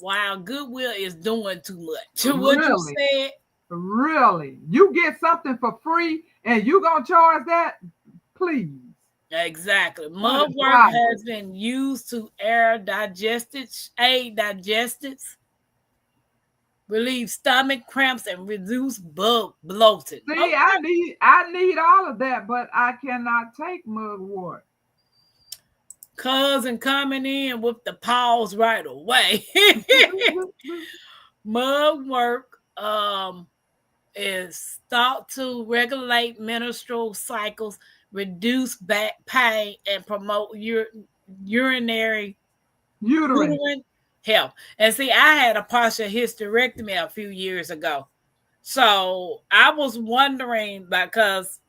Wow, Goodwill is doing too much. Really? What you said? Really? You get something for free and you gonna charge that? Please. Exactly. Mugwort has been used to aid digestives, relieve stomach cramps, and reduce bloating. See, okay. I need all of that, but I cannot take mugwort. Cousin coming in with the pause right away. Mugwort is thought to regulate menstrual cycles, reduce back pain, and promote uterine health. And see, I had a partial hysterectomy a few years ago. So I was wondering, because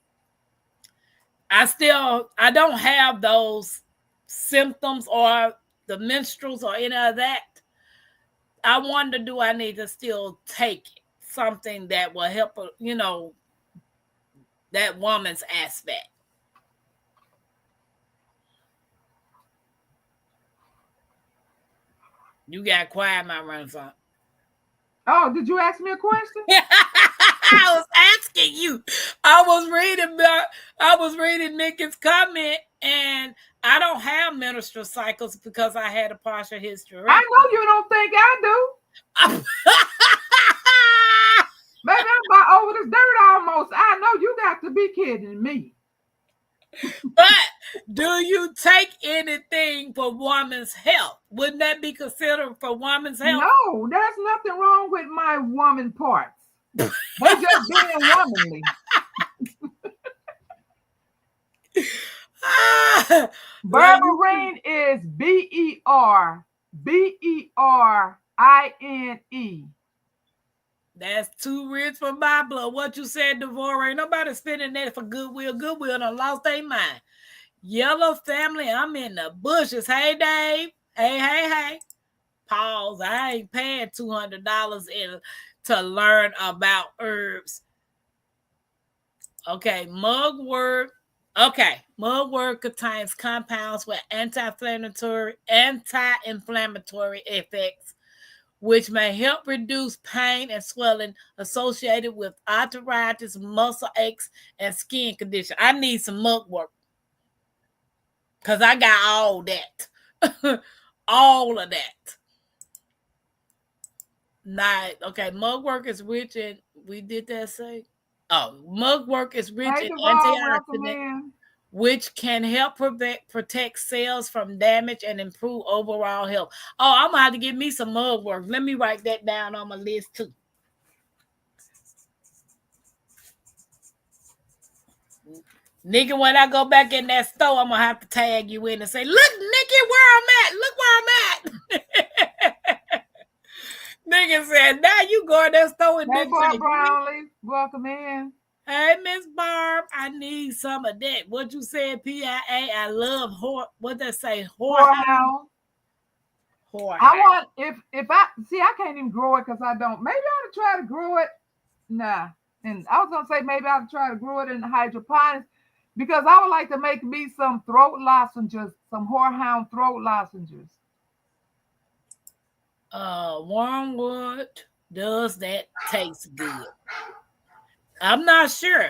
I don't have those symptoms or the menstruals or any of that. I wonder, do I need to still take something that will help, that woman's aspect? You got quiet, my grandson. Oh, did you ask me a question? I was asking you. I was reading Nikki's comment, and I don't have menstrual cycles because I had a partial hysterectomy. I know you don't think I do. Baby, I'm about over this dirt almost. I know you got to be kidding me. But do you take anything for woman's health? Wouldn't that be considered for woman's health? No, there's nothing wrong with my woman parts. They're just being womanly. Berberine is BERBERINE. That's too rich for my blood. What you said, Devora, ain't nobody spending that for Goodwill. Goodwill done lost their mind. Yellow family, I'm in the bushes. Hey, Dave. Hey. Pause. I ain't paying $200 to learn about herbs. Okay, mugwort. Okay, mugwort contains compounds with anti-inflammatory effects, which may help reduce pain and swelling associated with arthritis, muscle aches, and skin conditions. I need some mugwort because I got all that. All of that. Nice. Okay, mugwort is rich in, we did that say? Oh, mugwort is rich in antioxidants. which can help protect cells from damage and improve overall health. Oh, I'm gonna have to get me some mugwort. Let me write that down on my list too. Nikki, when I go back in that store, I'm gonna have to tag you in and say, "Look, Nikki, where I'm at. Look where I'm at." Nikki said, "Now you go in that store and Hey, then Bob say, Brownlee, welcome in. hey, Miss Barb, I need some of that." What you said, PIA? I love what they say, Whorehound. I want if I see I can't even grow it because I don't. Maybe I ought to try to grow it. Nah. And I was gonna say maybe I ought to try to grow it in hydroponics because I would like to make me some throat lozenges, some whorehound throat lozenges. Wormwood, does that taste good? I'm not sure.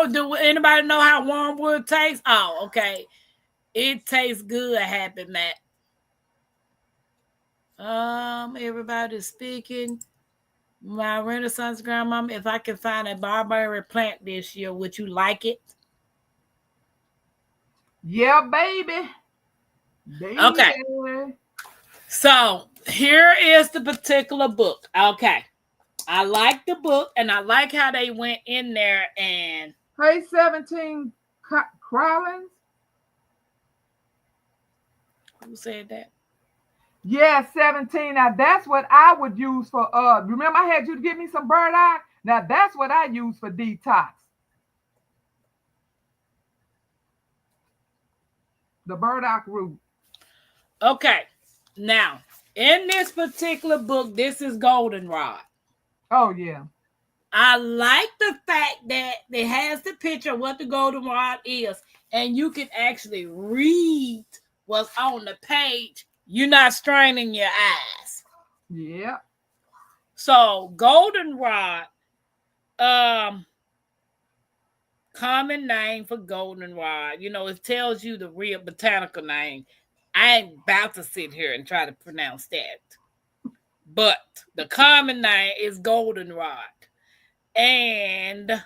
Do anybody know how wormwood tastes? Oh, okay. It tastes good, Happy Matt. Everybody's speaking. My Renaissance grandmama, if I can find a barberry plant this year, would you like it? Yeah, baby. Okay. So here is the particular book. Okay. I like the book and I like how they went in there and. Hey, 17 Crowlins. Who said that? Yeah, 17. Now that's what I would use for remember I had you to give me some burdock? Now that's what I use for detox. The burdock root. Okay. Now, in this particular book, this is goldenrod. Oh yeah. I like the fact that it has the picture of what the goldenrod is, and you can actually read what's on the page. You're not straining your eyes. Yeah. So goldenrod, common name for goldenrod. You know, it tells you the real botanical name. I ain't about to sit here and try to pronounce that. But the common name is goldenrod. And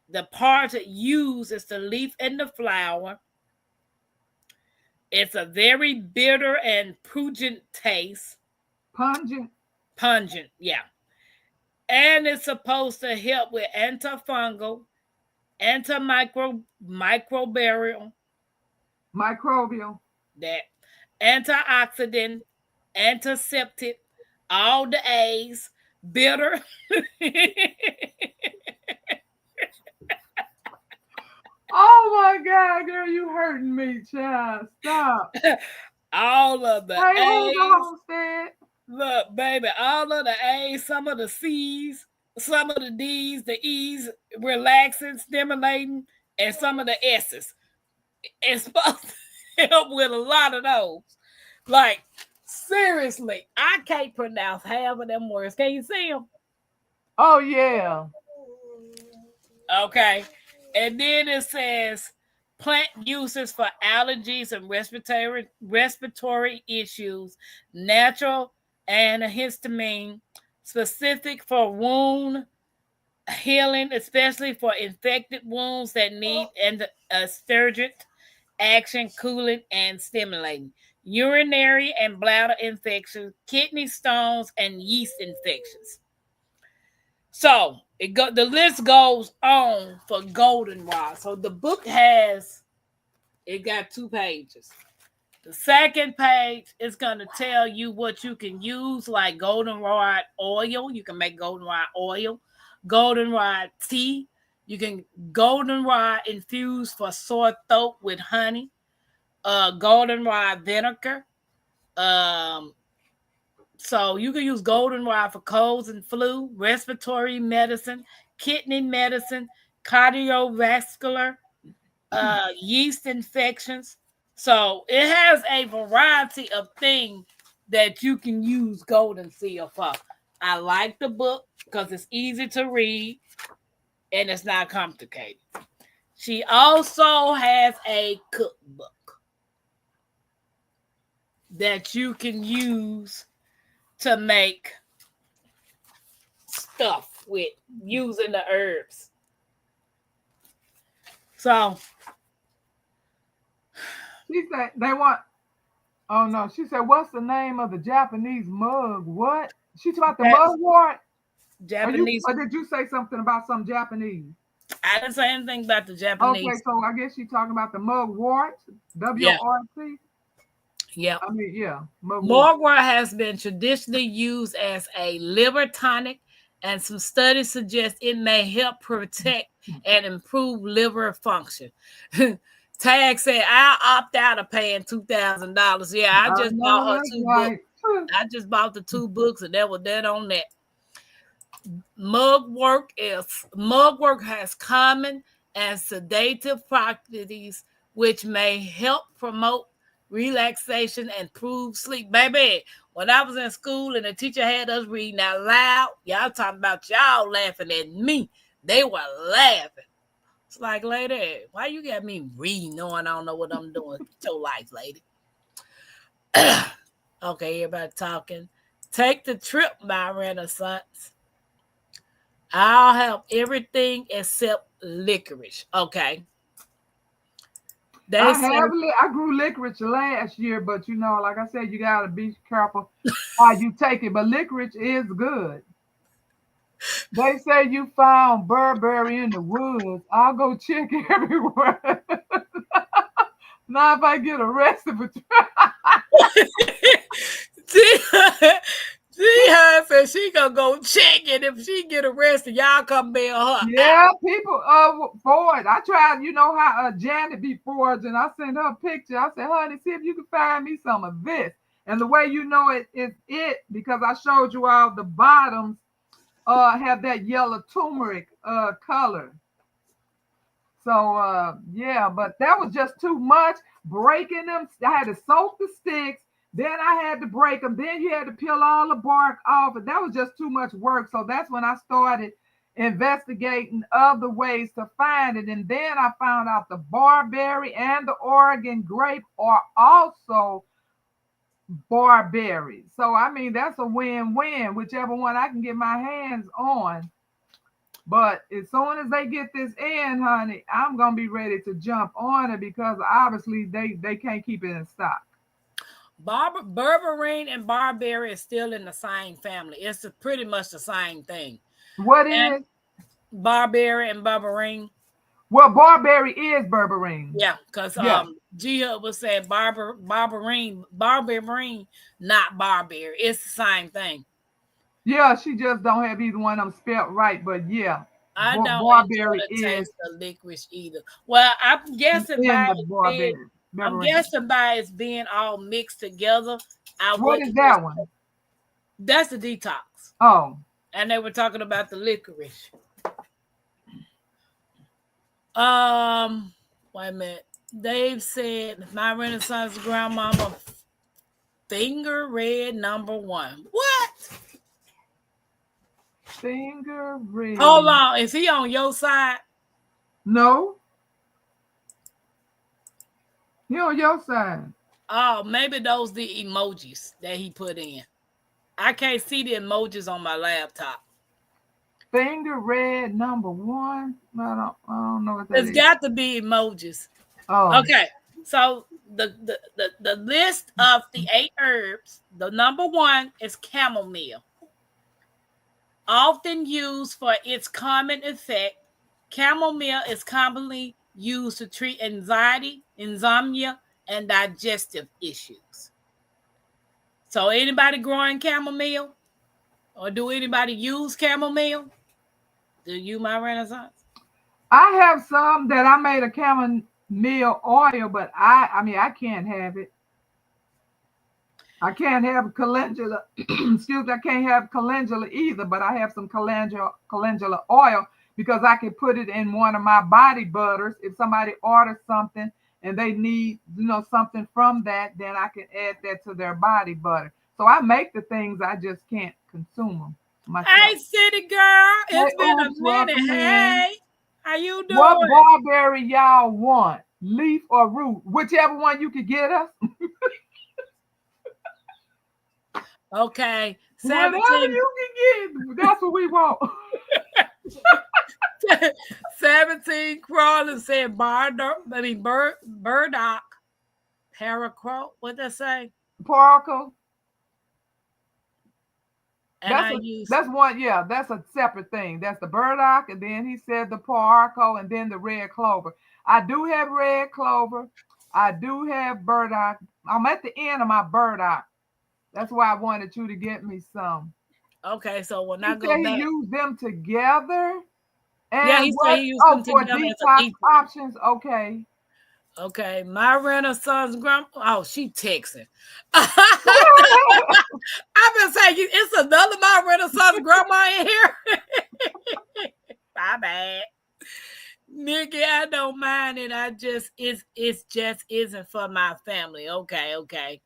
the part it used is the leaf and the flower. It's a very bitter and pungent taste. Pungent, yeah. And it's supposed to help with antifungal, microbial, that antioxidant, antiseptic, all the A's, bitter. Oh my God, girl, you hurting me, child. Stop. All of the A's. Homestead. Look, baby, all of the A's, some of the C's, some of the D's, the E's, relaxing, stimulating, and some of the S's. It's supposed to help with a lot of those. Like, seriously, I can't pronounce half of them words. Can you see them? Oh, yeah. Okay. And then it says plant uses for allergies and respiratory issues, natural antihistamine, specific for wound healing, especially for infected wounds that need astringent action, cooling, and stimulating, urinary and bladder infections, kidney stones, and yeast infections. So the list goes on for goldenrod. So the book got 2 pages. The second page is going to tell you what you can use, like goldenrod oil. You can make goldenrod oil, goldenrod tea. You can goldenrod infused for sore throat with honey, goldenrod vinegar. So you can use goldenrod for colds and flu, respiratory medicine, kidney medicine, cardiovascular, yeast infections. So it has a variety of things that you can use golden seal for. I like the book because it's easy to read and it's not complicated. She also has a cookbook that you can use to make stuff with using the herbs. So She said they want. Oh no, she said, "What's the name of the Japanese mug?" What? She talking about the That's mugwort? Japanese. Or did you say something about some Japanese? I didn't say anything about the Okay, Japanese. so I guess she's talking about the mugwort, Yeah, WRT. yeah. I mean, yeah, mugwort. Mugwort has been traditionally used as a liver tonic, and some studies suggest it may help protect and improve liver function. Tag said, "I'll opt out of paying $2,000." Yeah, I I just bought know her that's 2 books. right. I just bought the 2 books, and that was that on that. Mugwort has common and sedative properties which may help promote relaxation and improve sleep. Baby, when I was in school and the teacher had us reading out loud, y'all talking about y'all laughing at me. They were laughing. It's like, lady, why you got me reading knowing I don't know what I'm doing? Get your life, lady. Okay, everybody talking. Take the trip, my Renaissance. I'll have everything except licorice. Okay. They say I grew licorice last year, but like I said, you gotta be careful how you take it. But licorice is good. They say you found Burberry in the woods. I'll go check everywhere. Now if I get arrested for she, she said she gonna go check it. If she get arrested, y'all come bail her out. yeah, people forward. I tried, how Janet be forged, and I sent her a picture. I said, honey, see if you can find me some of this. And the way you know it is it because I showed you all the bottoms have that yellow turmeric color. So yeah, but that was just too much. Breaking them, I had to soak the sticks, then I had to break them, then you had to peel all the bark off, and that was just too much work. So that's when I started investigating other ways to find it. And then I found out the barberry and the Oregon grape are also barberries. So I mean that's a win-win, whichever one I can get my hands on. But as soon as they get this in, honey, I'm gonna be ready to jump on it because obviously they can't keep it in stock. Berberine and barberry is still in the same family. It's pretty much the same thing. What And is? barberry and berberine. Well, barberry is berberine. Yeah, because Yeah. G Hub was saying barberine, not barberry. It's the same thing. Yeah, she just don't have either one of them spelled right, but yeah, I don't enjoy barberry the is taste of licorice either. Well, I'm guessing in by the it being, barberry. I'm Berberine. guessing by it's being all mixed together. I What is wouldn't just. that one? That's the detox, Oh, and they were talking about the licorice. Wait a minute. Dave said my Renaissance grandmama finger red #1. What? finger red. Hold on. Is he on your side? No, he on your side. Oh, maybe those the emojis that he put in. I can't see the emojis on my laptop. Finger red #1. I don't know what that There's is. got to be emojis. Oh, Okay. So the list of the 8 herbs, the #1 is chamomile. Often used for its common effect, chamomile is commonly used to treat anxiety, insomnia, and digestive issues. So anybody growing chamomile? Or do anybody use chamomile? Do you, my Renaissance? I have some that I made a chamomile oil, but I mean I can't have it. I can't have calendula. Excuse me, I can't have calendula either, but I have some calendula oil because I can put it in one of my body butters. If somebody orders something and they need, something from that, then I can add that to their body butter. So I make the things, I just can't consume them myself. Hey, city girl, Hey, it's been a oops, minute. welcome in. Hey, how you What doing? barberry y'all want? Leaf or root? Whichever one you could get us. Okay, Whatever 17, you can get, that's what we want. 17 crawling said burdock. Paracro, what they say? Paraco. And I use That's one, yeah, that's a separate thing. That's the burdock, and then he said the paraco, and then the red clover. I do have red clover. I do have burdock. I'm at the end of my burdock. That's why I wanted you to get me some. okay. So when I He go said he back, used them together. yeah, And he said what? he used Oh, them for together as detox a ether. options. Okay. Okay, my Renaissance grandma. Oh, she texting. I've been saying it's another my Renaissance grandma in here. My bad. Nikki, I don't mind it. I just it's just isn't for my family. Okay, okay.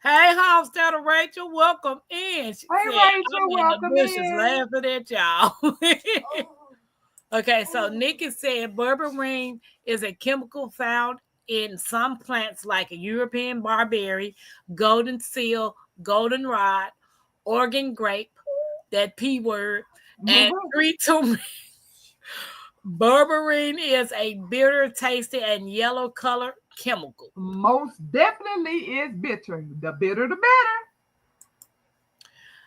Hey, Homesteader Rachel, welcome in. She Hey, said, Rachel, I'm in the welcome bushes in. laughing at y'all. Okay, so Nikki said berberine is a chemical found in some plants like a European barberry, golden seal, goldenrod, Oregon grape, that P word, and three turmeric. Berberine is a bitter, tasty, and yellow colored chemical. Most definitely is bitter. The bitter, the better.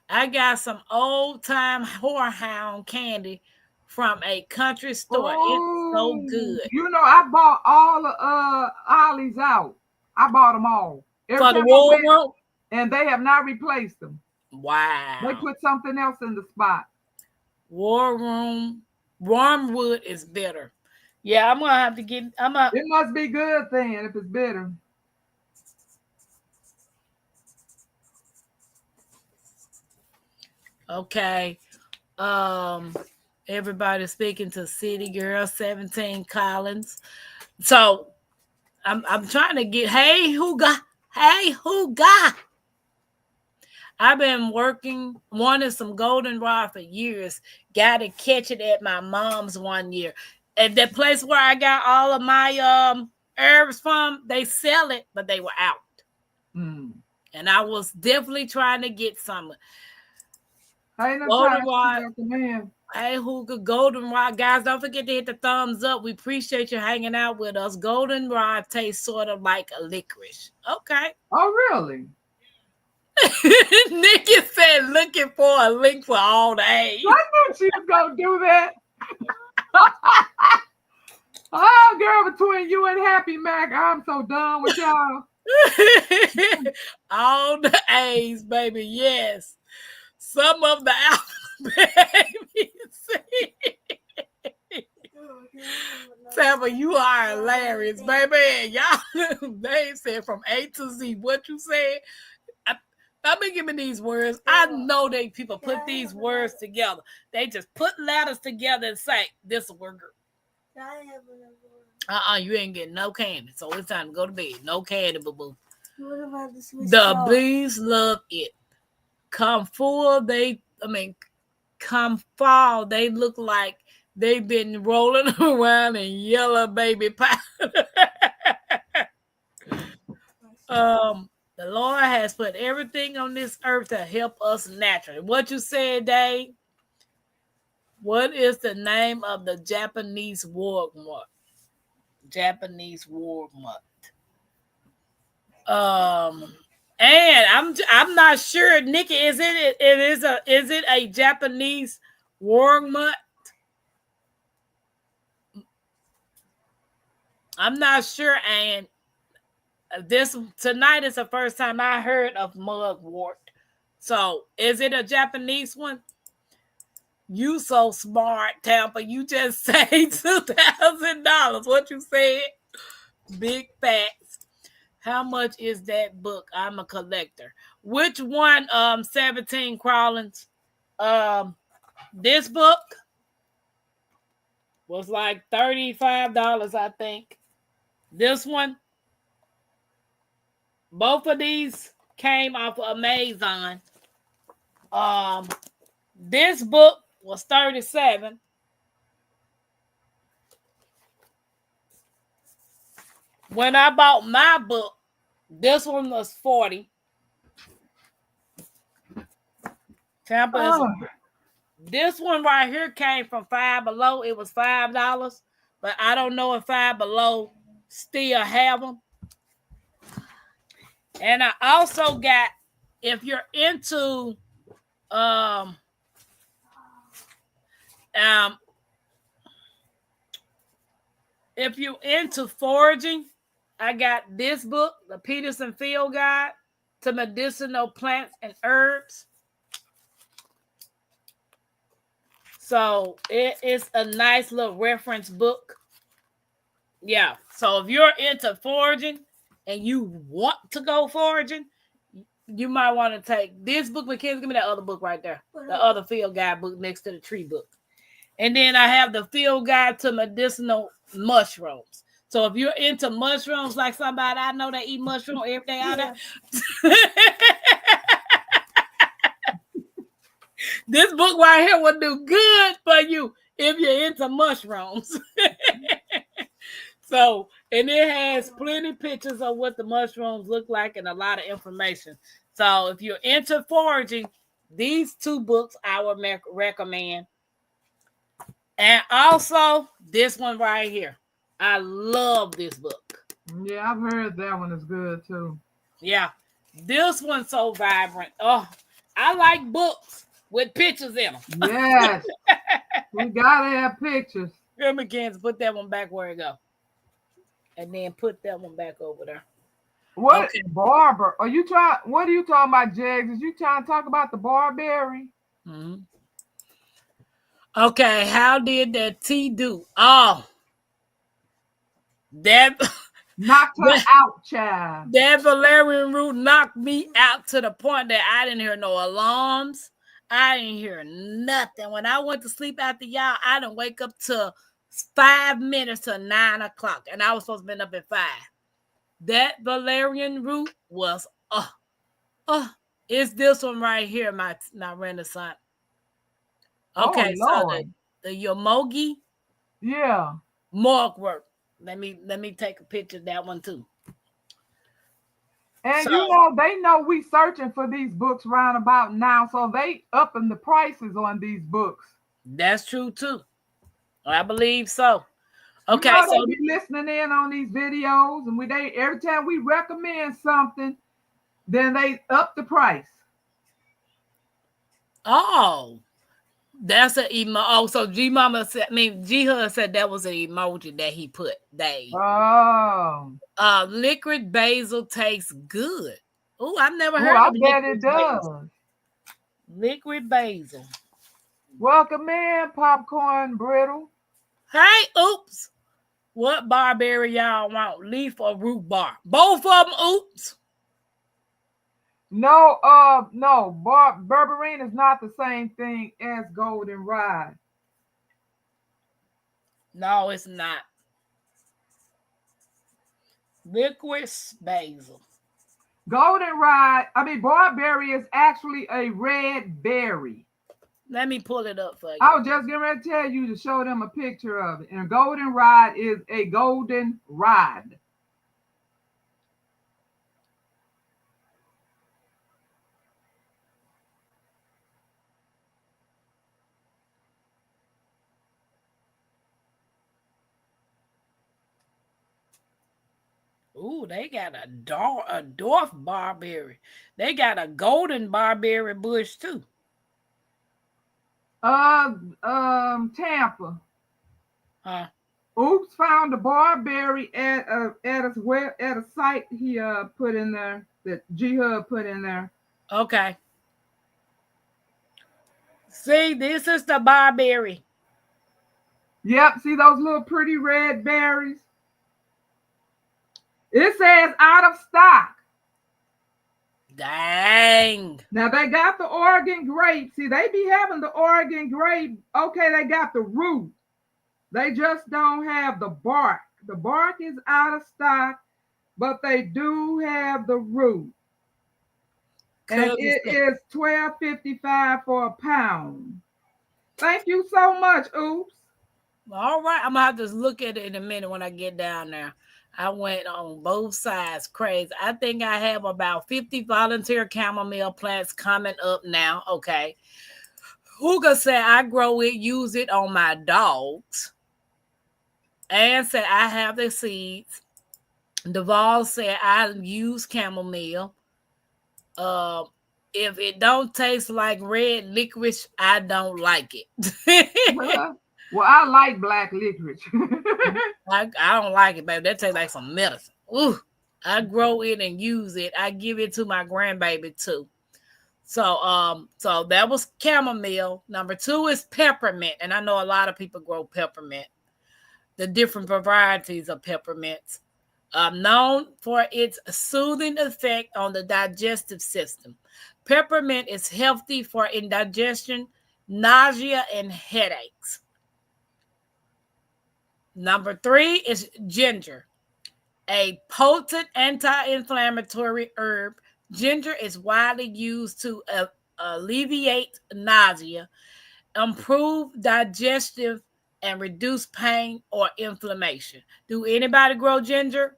I got some old time whorehound candy from a country store. It's so Oh, good. I bought all the ollies out. I bought them all. Every For the time I war went, room? and they have not replaced them. They Wow. put something else in the spot. War room. Wormwood is bitter. Yeah, I'm gonna have to get. It must be good then if it's bitter. Okay. Um, everybody speaking to City Girl 17 Collins. So I'm trying to get. Hey, who got? Hey, who got? I've been working, wanting some goldenrod for years. Got to catch it at my mom's one year. At that place where I got all of my herbs from, they sell it, but they were out. Mm. And I was definitely trying to get some. Hey, Natasha, Goldenrod. welcome in. Hey, Hookah, Goldenrod. Guys, don't forget to hit the thumbs up. We appreciate you hanging out with us. Goldenrod tastes sort of like a licorice. Okay. Oh, really? Nikki said looking for a link for all the A's. I knew she was going to do that. Oh, girl, between you and Happy Mac, I'm so done with y'all. All the A's, baby. Yes. Some of the alphabet. Tampa, you are hilarious, baby. Y'all, they said from A to Z. What you said? I've been giving these words. I know they people put these words together. They just put letters together and say, this a word. You ain't getting no candy. So it's time to go to bed. No candy, boo-boo. What about the Swiss The chard? bees love it. Come fall, come fall, they look like they've been rolling around in yellow baby powder. The Lord has put everything on this earth to help us naturally. What you said, Dave? What is the name of the Japanese war month? Japanese war month. And I'm not sure, Nikki. Is it a Japanese war month? I'm not sure, and this tonight is the first time I heard of mugwort. So, is it a Japanese one? You so smart, Tampa. You just say $2,000. What you said? Big facts. How much is that book? I'm a collector. Which one? 17 Crawlings. This book was like $35, I think. This one, both of these came off of Amazon. This book was $37. When I bought my book, this one was $40. Tampa is this one right here came from Five Below. It was $5, but I don't know if Five Below still have them. And I also got, if you're into um um if you're into foraging, I got this book, the Peterson Field Guide to Medicinal Plants and Herbs. So it is a nice little reference book. Yeah. So if you're into foraging and you want to go foraging, you might want to take this book. McKenzie, give me that other book right there. The other field guide book next to the tree book. And then I have the field guide to medicinal mushrooms. So if you're into mushrooms, like somebody I know that eat mushroom every day out there, this book right here will do good for you if you're into mushrooms. So, and it has plenty pictures of what the mushrooms look like and a lot of information. So if you're into foraging, these two books I would recommend. And also this one right here. I love this book. Yeah, I've heard that one is good too. Yeah. This one's so vibrant. Oh, I like books with pictures in them. Yes. We gotta have pictures. Here, McKenzie, put that one back where it go. And then put that one back over there. What Okay. barber? Are you trying? What are you talking about, Jags? Is you trying to talk about the barberry? Mm-hmm. Okay, how did that tea do? Oh, that Knocked her out, child. that valerian root knocked me out to the point that I didn't hear no alarms. I didn't hear nothing. When I went to sleep after y'all, I didn't wake up till 5 minutes to 9 o'clock, and I was supposed to be up at 5. That valerian root was it's this one right here, my Renaissance. Okay, Oh, so Lord. the yomogi Yeah. mugwort. Let me take a picture of that one too. And So you know, they know we searching for these books round about now, so they upping the prices on these books. that's true too. I believe so. You Okay, know, so they be listening in on these videos, and they every time we recommend something, then they up the price. oh, that's an emo. Oh, so G Mama said. I mean, G Hud said that was an emoji that he put. They Oh. liquid basil tastes good. Oh, I've never Oh, heard I of bet it liquid basil. does. Liquid basil. Welcome in, popcorn brittle. Hey, oops. What barberry y'all want? Leaf or root bar? Both of them. Oops. No, berberine is not the same thing as goldenrod. No, it's not. Liquid basil. Barberry is actually a red berry. Let me pull it up for you. I was just getting ready to tell you to show them a picture of it. And goldenrod is a golden rod. Ooh, they got a dwarf barberry. They got a golden barberry bush too. Tampa. Huh? Oops, found a barberry at a site he put in there that G Hub put in there. Okay. See, this is the barberry. Yep, see those little pretty red berries? It says out of stock. Dang. Now they got the Oregon grape. See, they be having the Oregon grape. Okay, they got the root. They just don't have the bark. The bark is out of stock, but they do have the root. And it is $12.55 for a pound. Thank you so much, Oops. All right, I'm gonna have to look at it in a minute when I get down there. I went on both sides crazy. I think I have about 50 volunteer chamomile plants coming up now. Okay. Huga said I grow it, use it on my dogs. And said I have the seeds. Duval said, I use chamomile. Uh, if it don't taste like red licorice, I don't like it. Well, I like black licorice. I don't like it, baby. That tastes like some medicine. Ooh, I grow it and use it. I give it to my grandbaby too. So that was chamomile. Number two is peppermint, and I know a lot of people grow peppermint. The different varieties of peppermints, known for its soothing effect on the digestive system. Peppermint is healthy for indigestion, nausea, and headaches. Number three is ginger, a potent anti-inflammatory herb. Ginger is widely used to alleviate nausea, improve digestive, and reduce pain or inflammation. Do anybody grow ginger?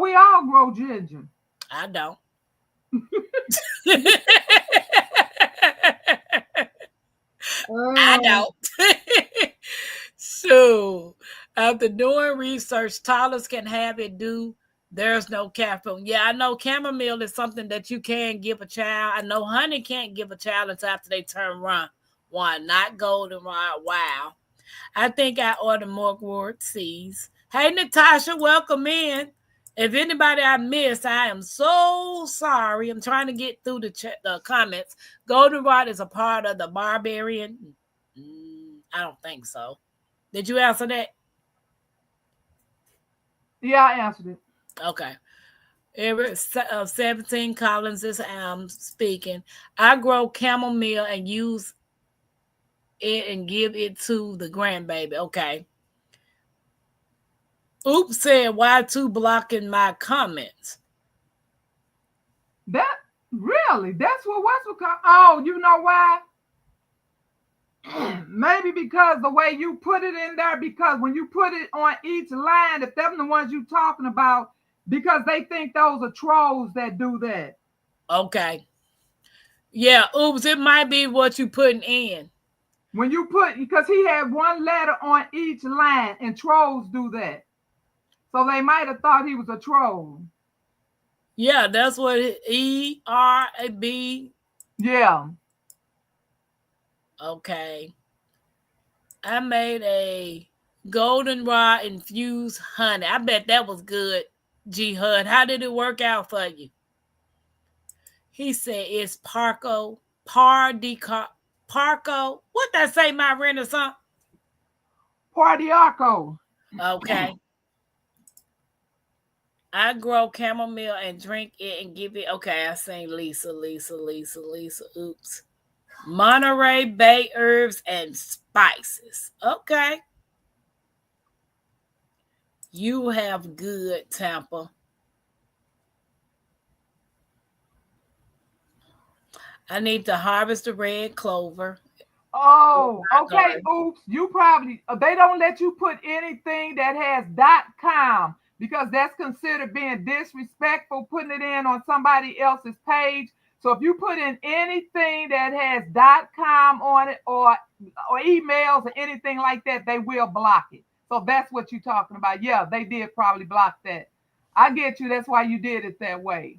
We all grow ginger. I don't. I Uh, don't. So, after doing research, toddlers can have it do. There's no caffeine. Yeah, I know chamomile is something that you can give a child. I know honey can't give a child until after they turn one, not goldenrod. Wow. I think I ordered Morgward seeds. Hey, Natasha, welcome in. If anybody I missed, I am so sorry. I'm trying to get through the comments. Goldenrod is a part of the barbarian. I don't think so. Did you answer that? yeah, I answered it. Okay. Every 17 Collins is speaking. I grow chamomile and use it and give it to the grandbaby. Okay. Oops said, why two blocking my comments? That really, that's what what's called. Oh, you know why? Maybe because the way you put it in there, because when you put it on each line, if them the ones you talking about, because they think those are trolls that do that. Okay. Yeah, oops, it might be what you putting in. When you put, because he had one letter on each line, and trolls do that. So they might have thought he was a troll. Yeah, that's what ERAB. Yeah. Okay. I made a goldenrod infused honey. I bet that was good, G Hud. How did it work out for you? He said it's Parco. What that say, my Renaissance? Partiaco. Okay. I grow chamomile and drink it and give it. Okay, I seen Lisa. Oops. Monterey Bay herbs and spices. Okay. You have good, Tampa. I need to harvest the red clover. Oh, okay. Oops. You probably they don't let you put anything that has .com because that's considered being disrespectful, putting it in on somebody else's page. So if you put in anything that has .com on it or emails or anything like that, they will block it. So that's what you're talking about. Yeah, they did probably block that. I get you. That's why you did it that way.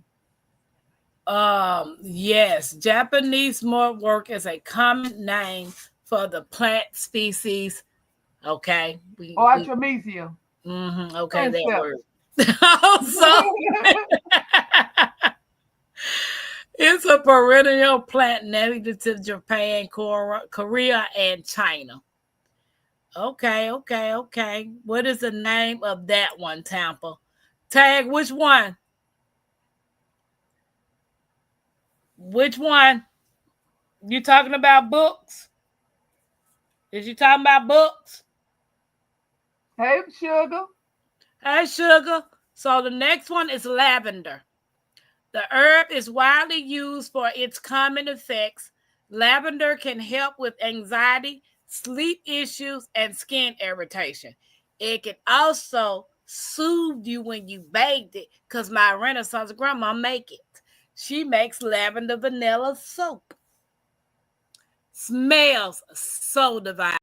Yes, Japanese mugwort is a common name for the plant species. Okay, Artemisia. Okay, that Princess. word. Also, it's a perennial plant native to Japan, Korea, and China. Okay. What is the name of that one, Tampa? Tag, which one? Which one? You talking about books? Is you talking about books? Hey, sugar. Hey, sugar. So the next one is lavender. The herb is widely used for its calming effects. Lavender can help with anxiety, sleep issues, and skin irritation. It can also soothe you when you bathe it, because my Renaissance grandma make it. She makes lavender vanilla soap. Smells so divine.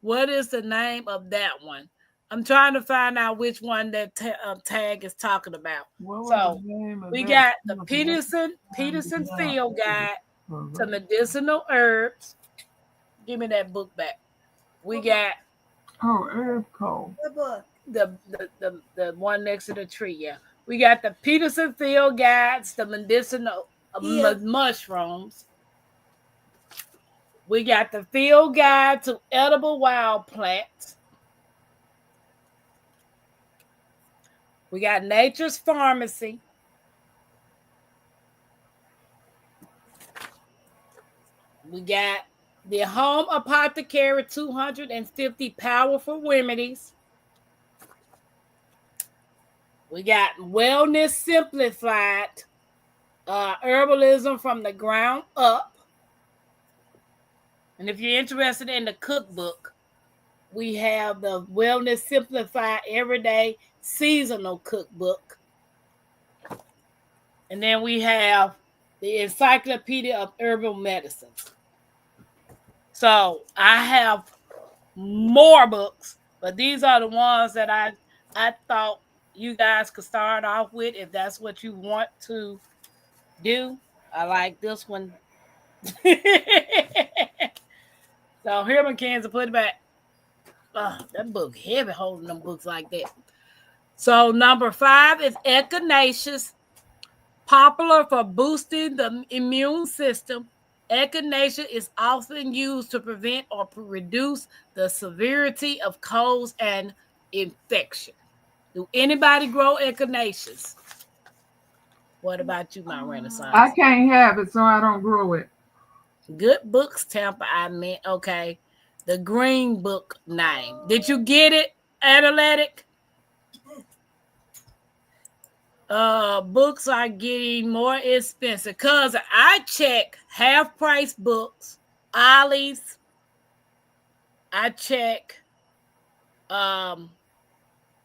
What is the name of that one? I'm trying to find out which one that tag is talking about. What was So the name of we that? got the Peterson Field Guide to Medicinal Herbs. Give me that book back. We got Oh, Herb Cole. the one next to the tree. Yeah, we got the Peterson Field Guides to Medicinal Mushrooms. We got the Field Guide to Edible Wild Plants. We got Nature's Pharmacy. We got the Home Apothecary 250 Powerful Remedies. We got Wellness Simplified, Herbalism from the Ground Up. And if you're interested in the cookbook, we have the Wellness Simplified Everyday Seasonal Cookbook. And then we have the Encyclopedia of Herbal Medicines. So I have more books, but these are the ones that I thought you guys could start off with if that's what you want to do. I like this one. So here my cans to put it back. That book heavy holding them books like that. So number 5 is echinacea, popular for boosting the immune system. Echinacea is often used to prevent or reduce the severity of colds and infection. Do anybody grow echinaceas? What about you, my Renaissance? I can't have it, so I don't grow it. Good books, Tampa. I meant, okay. The Green Book name. Did you get it, Analytic? Books are getting more expensive because I check half price books, Ollie's. I check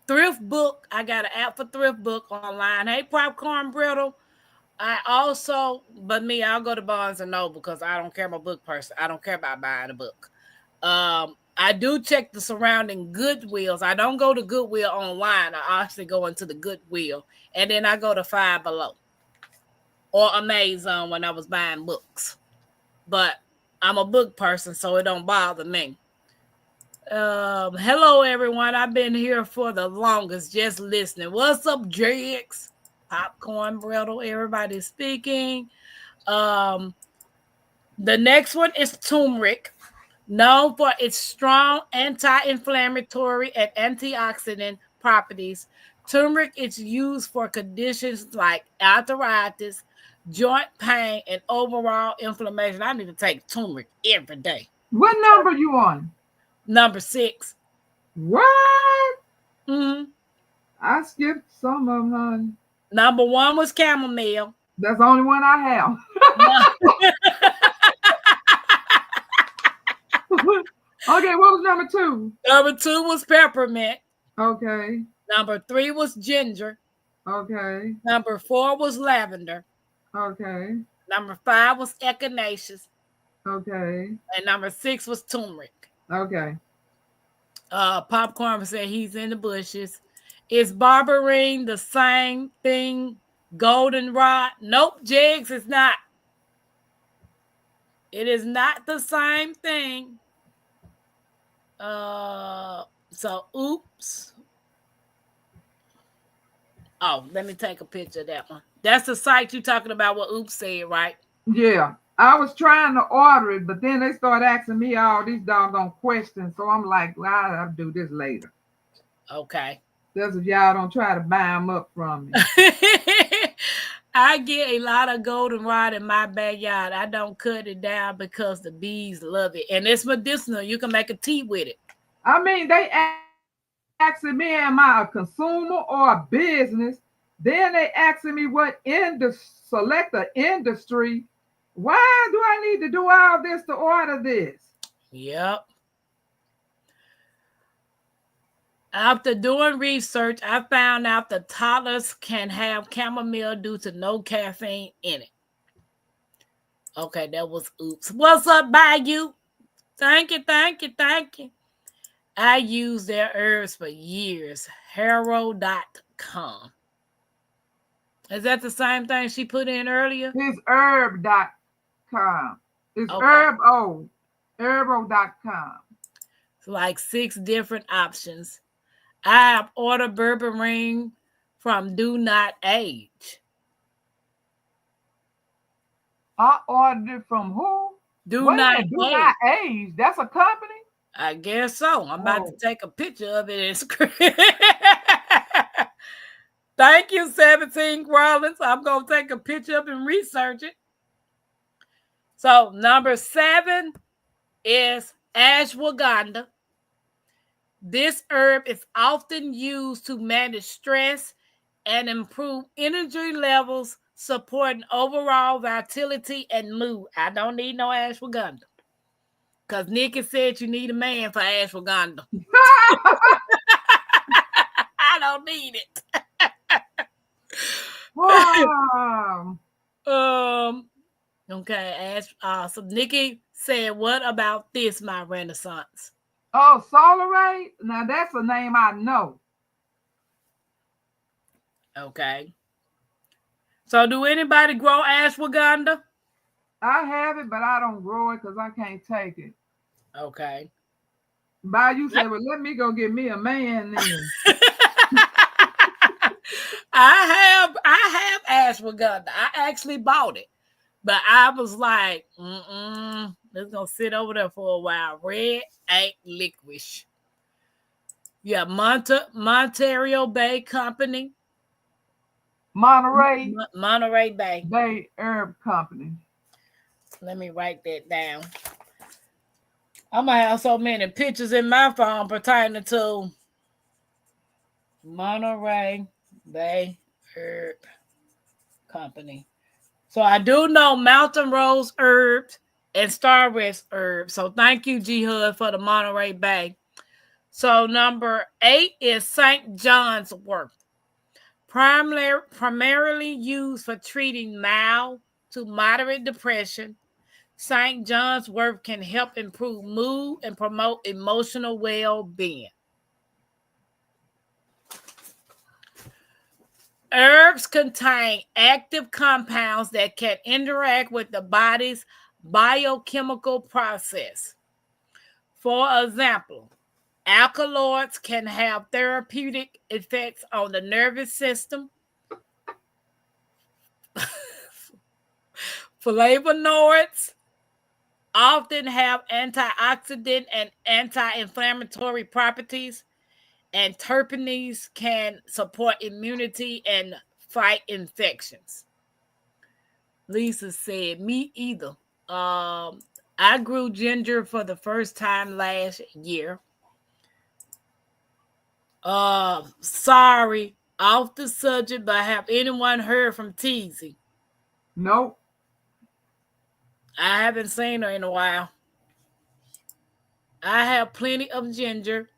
Thrift Book. I got an app for Thrift Book online. Hey, Popcorn Brittle. I also, but me, I'll go to Barnes and Noble because I don't care. I'm a book person. I don't care about buying a book. I do check the surrounding Goodwills. I don't go to Goodwill online. I actually go into the Goodwill. And then I go to Five Below or Amazon when I was buying books. But I'm a book person, so it don't bother me. Hello, everyone. I've been here for the longest, just listening. What's up, Drex? Popcorn Brittle. Everybody's speaking. The next one is turmeric. Known for its strong anti-inflammatory and antioxidant properties, turmeric is used for conditions like arthritis, joint pain, and overall inflammation. I need to take turmeric every day. What number you on? Number 6. What? Mm-hmm. I skipped some of them. Number 1 was chamomile. That's the only one I have. Okay, what was number 2? Number 2 was peppermint. Okay. Number 3 was ginger. Okay. Number 4 was lavender. Okay. Number 5 was echinacea. Okay. And number 6 was turmeric. Okay. Popcorn said he's in the bushes. Is berberine the same thing? Goldenrod? Nope, Jigs, it's not. It is not the same thing. So oops. Oh, let me take a picture of that one. That's the site you're talking about what Oops said, right? Yeah. I was trying to order it, but then they started asking me all these doggone questions. So I'm like, well, I'll do this later. Okay. That's if y'all don't try to buy them up from me. I get a lot of goldenrod in my backyard. I don't cut it down because the bees love it. And it's medicinal. You can make a tea with it. I mean, they asking me, am I a consumer or a business? Then they asking me what select an industry. Why do I need to do all this to order this? Yep. After doing research, I found out that toddlers can have chamomile due to no caffeine in it. Okay, that was Oops. What's up, Bayou? Thank you. I use their herbs for years. Herbal.com. Is that the same thing she put in earlier? It's herb.com. It's Okay. herbal.com. It's like 6 different options. I have ordered berberine from Do Not Age. I ordered it from who? Do Wait a Not minute, do Age. not age. That's a company? I guess so. I'm about to Oh, take a picture of it and screen. Thank you, 17 Rollins. I'm going to take a picture of it and research it. So, number 7 is ashwagandha. This herb is often used to manage stress and improve energy levels, supporting overall vitality and mood. I don't need no ashwagandha because Nikki said you need a man for ashwagandha. I don't need it. wow. Okay. So Nikki said, "What about this, my Renaissance?" Oh, Solarate? Now that's a name I know. Okay. So, do anybody grow ashwagandha? I have it, but I don't grow it because I can't take it. Okay. By you say, well, let me go get me a man then. I have ashwagandha. I actually bought it, but I was like, it's gonna sit over there for a while. Red ain't licorice. Yeah, Monterey Bay Company. Monterey Monterey Bay. Bay Herb Company. Let me write that down. I'm gonna have so many pictures in my phone pertaining to Monterey Bay Herb Company. So I do know Mountain Rose herbs and Star West herbs. So thank you, G Hud, for the Monterey Bay. So number 8 is St. John's wort. Primarily used for treating mild to moderate depression, St. John's wort can help improve mood and promote emotional well-being. Herbs contain active compounds that can interact with the body's biochemical process. For example, alkaloids can have therapeutic effects on the nervous system. Flavonoids often have antioxidant and anti-inflammatory properties, and terpenes can support immunity and fight infections. Lisa said, me either. I grew ginger for the first time last year. Sorry, off the subject, but have anyone heard from Teasy? Nope. I haven't seen her in a while. I have plenty of ginger.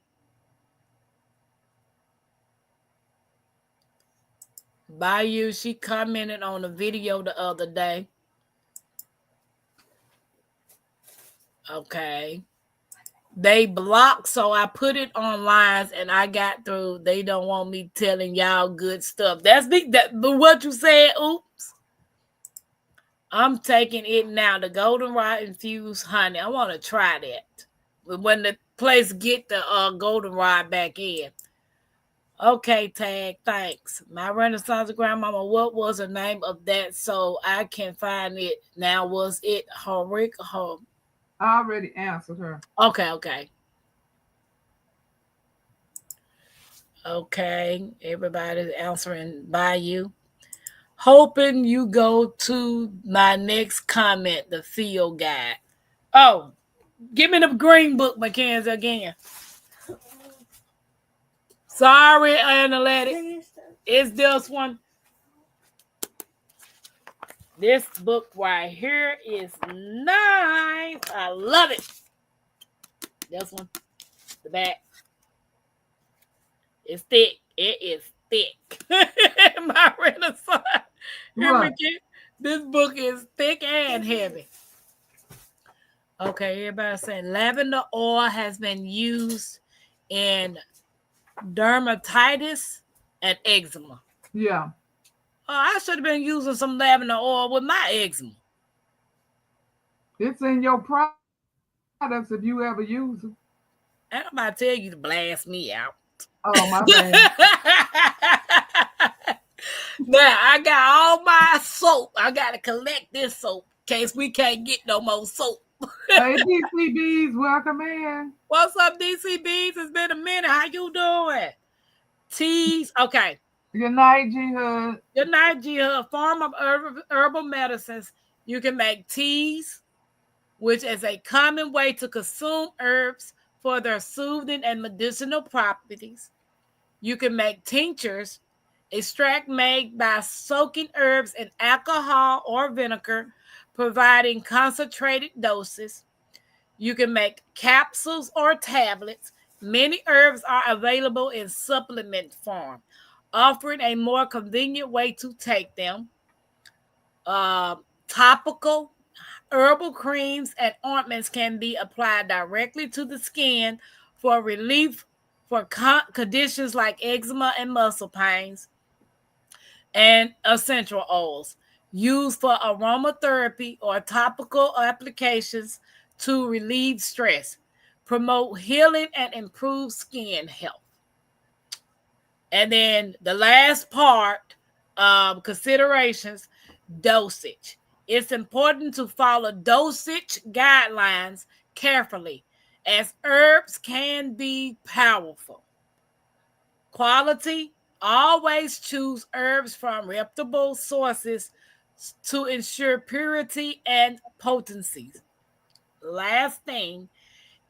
Bayou, she commented on a video the other day. Okay. They blocked, so I put it online and I got through. They don't want me telling y'all good stuff. That's big. But what you said, oops. I'm taking it now. The goldenrod infused honey. I want to try that. But when the place get the goldenrod back in. Okay, Tag, thanks. My Renaissance grandmama, what was the name of that so I can find it? Now, was it Horik? I already answered her. Okay. Okay, everybody's answering by you. Hoping you go to my next comment, the field guide. Oh, give me the green book, Mackenzie, again. Sorry, Analytic. It's this one. This book right here is nice. I love it. This one, the back. It's thick. It is thick. My Renaissance. What? This book is thick and heavy. Okay, everybody saying lavender oil has been used in dermatitis and eczema. Yeah. Oh, I should have been using some lavender oil with my eczema. It's in your products if you ever use them. And I'm about to tell you to blast me out. Oh, my bad. Now I got all my soap. I gotta collect this soap in case we can't get no more soap. Hey, DCBs, welcome in. What's up, DCBs? It's been a minute. How you doing? Teas. Okay. Good night, G Hood. Good night, G. A form of herbal medicines. You can make teas, which is a common way to consume herbs for their soothing and medicinal properties. You can make tinctures, extract made by soaking herbs in alcohol or vinegar, providing concentrated doses. You can make capsules or tablets. Many herbs are available in supplement form, offering a more convenient way to take them. Topical herbal creams and ointments can be applied directly to the skin for relief for conditions like eczema and muscle pains, and essential oils used for aromatherapy or topical applications to relieve stress, promote healing, and improve skin health. And then the last part, considerations, dosage. It's important to follow dosage guidelines carefully, as herbs can be powerful. Quality, always choose herbs from reputable sources to ensure purity and potencies. Last thing,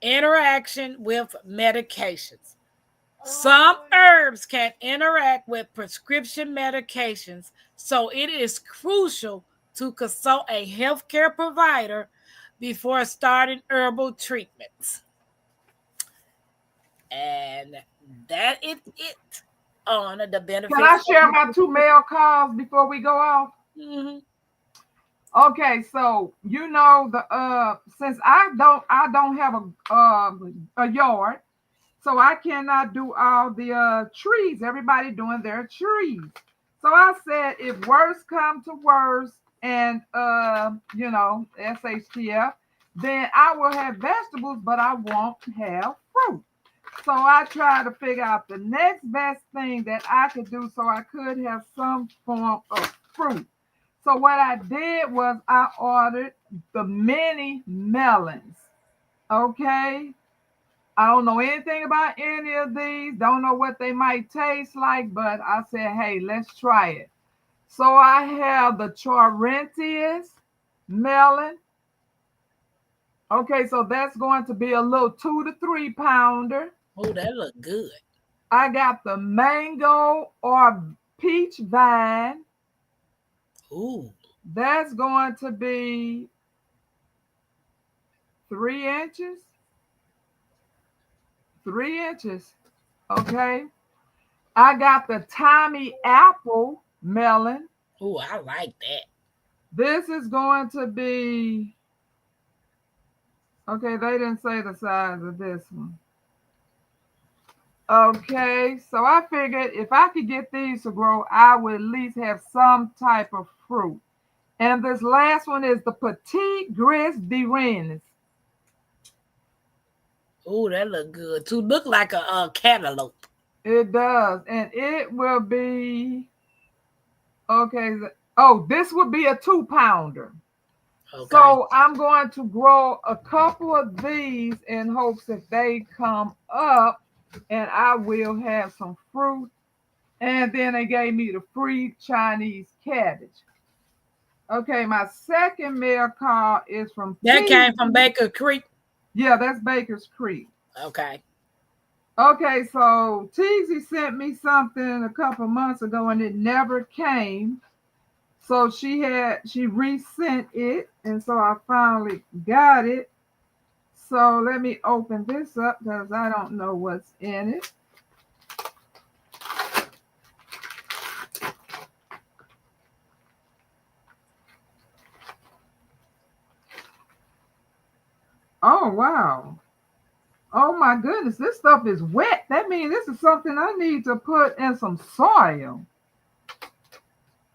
interaction with medications. Some herbs can interact with prescription medications, so it is crucial to consult a healthcare provider before starting herbal treatments. And that is it on the benefits. Can I share my 2 mail calls before we go off? Mm-hmm. Okay, so you know the since I don't have a yard, so I cannot do all the trees. Everybody doing their trees. So I said if worse come to worse and SHTF, then I will have vegetables, but I won't have fruit. So I tried to figure out the next best thing that I could do so I could have some form of fruit. So what I did was I ordered the mini melons. Okay. I don't know anything about any of these. Don't know what they might taste like, but I said, hey, let's try it. So I have the Charentius melon. Okay, so that's going to be a little 2 to 3 pounder. Oh, that look good. I got the mango or peach vine. Ooh. That's going to be 3 inches. 3 inches. Okay. I got the Tommy apple melon. Ooh, I like that. This is going to be, okay, they didn't say the size of this one. Okay, so I figured if I could get these to grow, I would at least have some type of fruit. And this last one is the Petit Gris de Rennes. Ooh, that look good too. Look like a cantaloupe. It does. And it will be, okay. Oh, this would be a 2 pounder. Okay. So I'm going to grow a couple of these in hopes that they come up and I will have some fruit. And then they gave me the free Chinese cabbage. Okay, my second mail call is from that came from Baker Creek. Yeah, that's Baker's Creek. Okay. Okay, so Teasy sent me something a couple months ago and it never came. So she resent it, and so I finally got it. So let me open this up because I don't know what's in it. Oh, wow. Oh my goodness, this stuff is wet. That means this is something I need to put in some soil.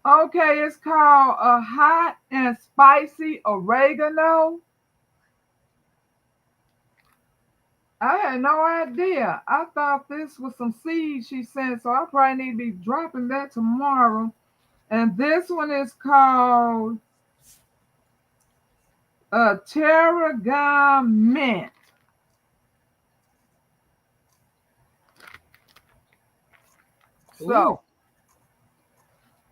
Okay, it's called a hot and spicy oregano. I had no idea. I thought this was some seeds she sent, so I probably need to be dropping that tomorrow. And this one is called a tarragon mint. Ooh. So,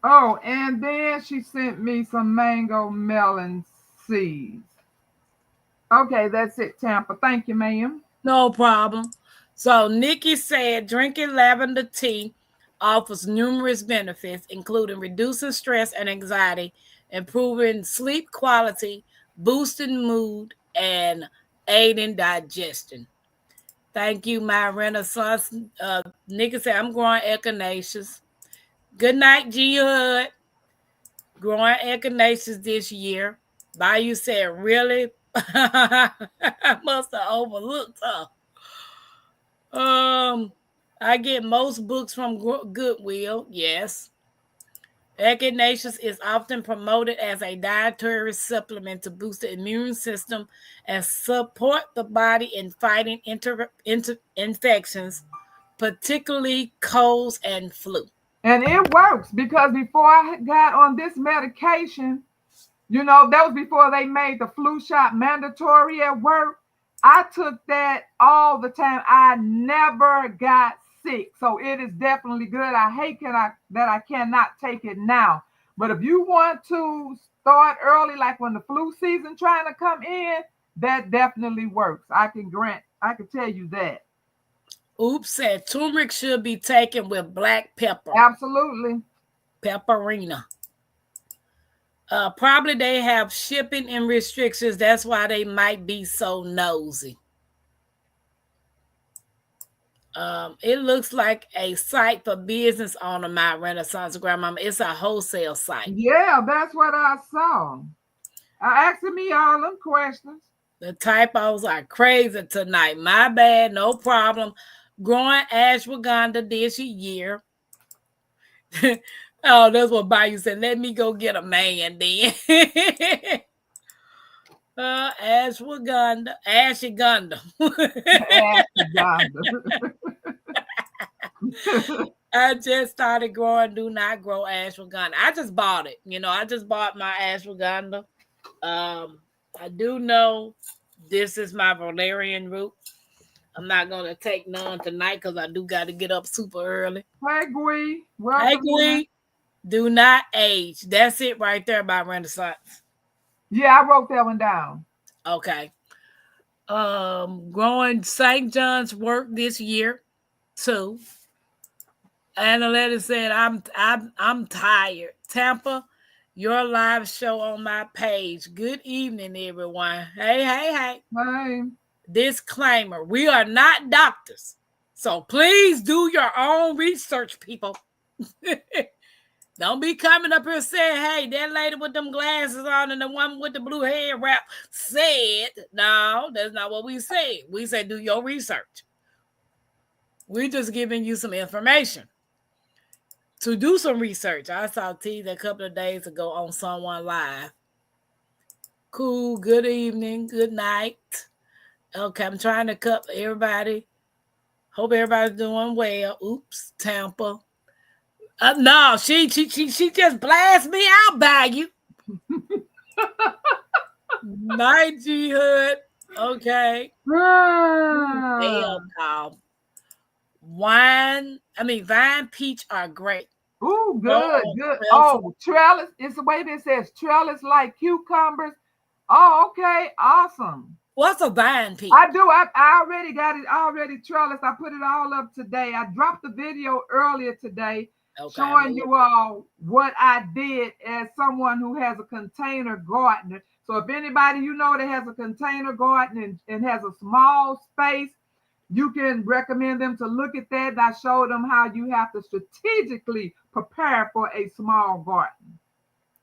oh, and then she sent me some mango melon seeds. Okay, that's it, Tampa. Thank you, ma'am. No problem. So Nikki said drinking lavender tea offers numerous benefits, including reducing stress and anxiety, improving sleep quality, boosting mood, and aiding digestion. Thank you, my Renaissance. Nikki said, I'm growing echinacea. Good night, G Hud. Growing echinacea this year. Bayou said, really? I must have overlooked her. I get most books from Goodwill. Yes. Echinacea is often promoted as a dietary supplement to boost the immune system and support the body in fighting infections, particularly colds and flu. And it works because before I got on this medication, that was before they made the flu shot mandatory at work. I took that all the time. I never got sick. So it is definitely good. I hate that I cannot take it now. But if you want to start early, like when the flu season trying to come in, that definitely works. I can tell you that. Oops said turmeric should be taken with black pepper. Absolutely. Pepperina. Probably they have shipping and restrictions. That's why they might be so nosy. It looks like a site for business owner, my Renaissance grandmama. It's a wholesale site. Yeah, that's what I saw. Asking me all them questions. The typos are crazy tonight. My bad, no problem. Growing ashwagandha this year. Oh, that's what Bayou said. Let me go get a man then. Ashwagandha. I just started growing. Do not grow ashwagandha. I just bought it. I just bought my ashwagandha. I do know this is my valerian root. I'm not gonna take none tonight because I do got to get up super early. Hey, Gwee. Hey, Gwee. Do not age. That's it right there by Renaissance. Yeah, I wrote that one down. Okay. Growing St. John's wort this year too. Annaletta said, I'm tired. Tampa, your live show on my page. Good evening, everyone. Hey. Hey. Disclaimer: we are not doctors, so please do your own research, people. Don't be coming up here saying, hey, that lady with them glasses on and the one with the blue hair wrap said. No, that's not what we said. We said do your research. We're just giving you some information to do some research. I saw T a couple of days ago on Someone Live. Cool. Good evening. Good night. Okay, I'm trying to cut everybody. Hope everybody's doing well. Oops, Tampa. No, she just blasted me out by you. Night, G Hood. Okay. Vine peach are great. Ooh, good. Oh, trellis. It's the way this says trellis like cucumbers. Oh, okay. Awesome. What's a vine peach? I do. I already got it trellis. I put it all up today. I dropped the video earlier today showing you all what I did as someone who has a container gardener. So if anybody that has a container garden and has a small space, you can recommend them to look at that. And I showed them how you have to strategically prepare for a small garden.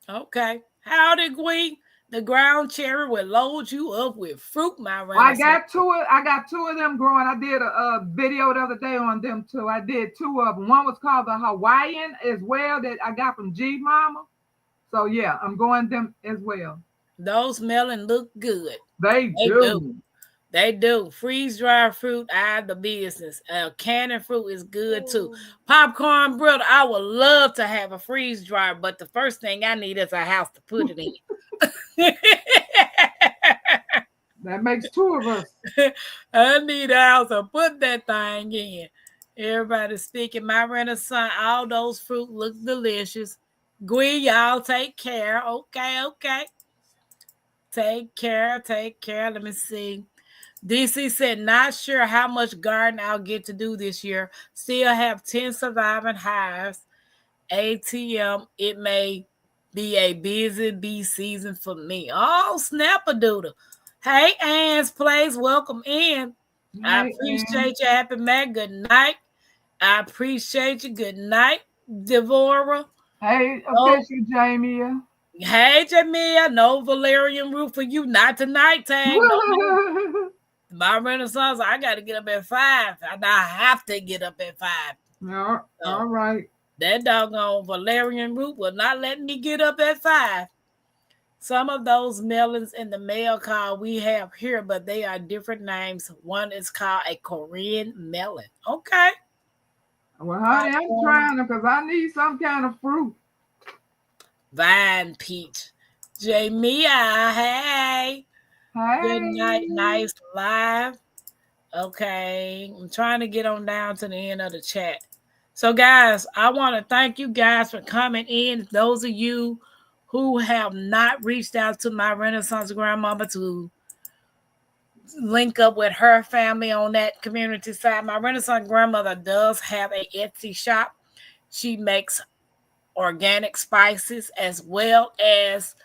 Okay. Howdy, Gwee. The ground cherry will load you up with fruit, my I Renaissance. got two. I got two of them growing. I did a video the other day on them too. I did two of them. One was called the Hawaiian as well that I got from G Mama. So yeah, I'm going them as well. Those melon look good. They They do. do. They do. Freeze dried fruit out of the business. Canning fruit is good too. Popcorn brother, I would love to have a freeze dryer, but the first thing I need is a house to put it in. That makes two of us. I need a house to put that thing in. Everybody speaking my Renaissance. All those fruit look delicious. Gwen, y'all take care. Okay, okay. Take care. Take care. Let me see. DC said, not sure how much garden I'll get to do this year. Still have 10 surviving hives. ATM, it may be a busy bee season for me. Oh, snap-a-doodle. Hey, Ann's Place, welcome in. I Hey, and appreciate you, Happy Mac. Good night. I appreciate you. Good night, Devora. hey, Oh, official Jamie. hey, Jamia. No valerian root for you. Not tonight, Tag. No. My Renaissance, I got to get up at 5. I have to get up at 5. No, So all right. that doggone valerian root will not let me get up at 5. Some of those melons in the mail call we have here, but they are different names. One is called a Korean melon. Okay. Well, honey, I'm trying them because I need some kind of fruit. Vine peach. Jamia, hey. Good night. Hey. Nice live. Okay. I'm trying to get on down to the end of the chat. So, guys, I want to thank you guys for coming in. Those of you who have not reached out to my Renaissance grandmama to link up with her family on that community side, my Renaissance grandmother does have a Etsy shop. She makes organic spices as well as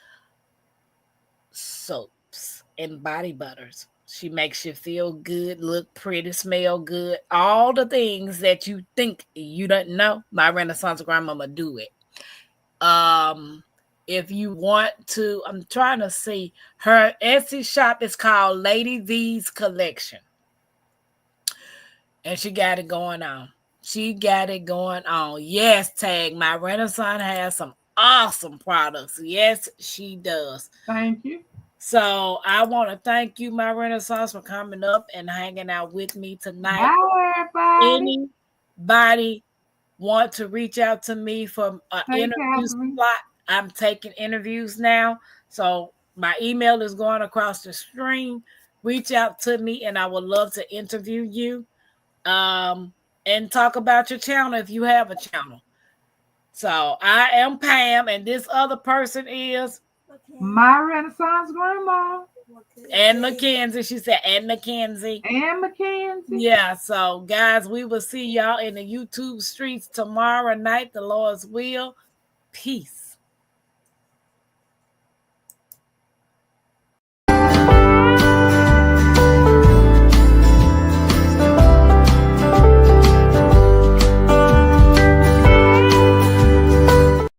soaps and body butters. She makes you feel good, look pretty, smell good. All the things that you think you don't know, my Renaissance grandmama do it. If you want to, I'm trying to see. Her Etsy shop is called Lady V's Collection. And she got it going on. She got it going on. Yes, Tag. My Renaissance has some awesome products. Yes, she does. Thank you. So I want to thank you, my Renaissance, for coming up and hanging out with me tonight. Bye, everybody. Anybody want to reach out to me for an Hey, interview Catherine. slot? I'm taking interviews now. So my email is going across the screen. Reach out to me and I would love to interview you. And talk about your channel if you have a channel. So I am Pam, and this other person is My Renaissance grandma. Ann Mackenzie. She said Ann Mackenzie. And Mackenzie. Yeah, so guys, we will see y'all in the YouTube streets tomorrow night, the Lord's will. Peace.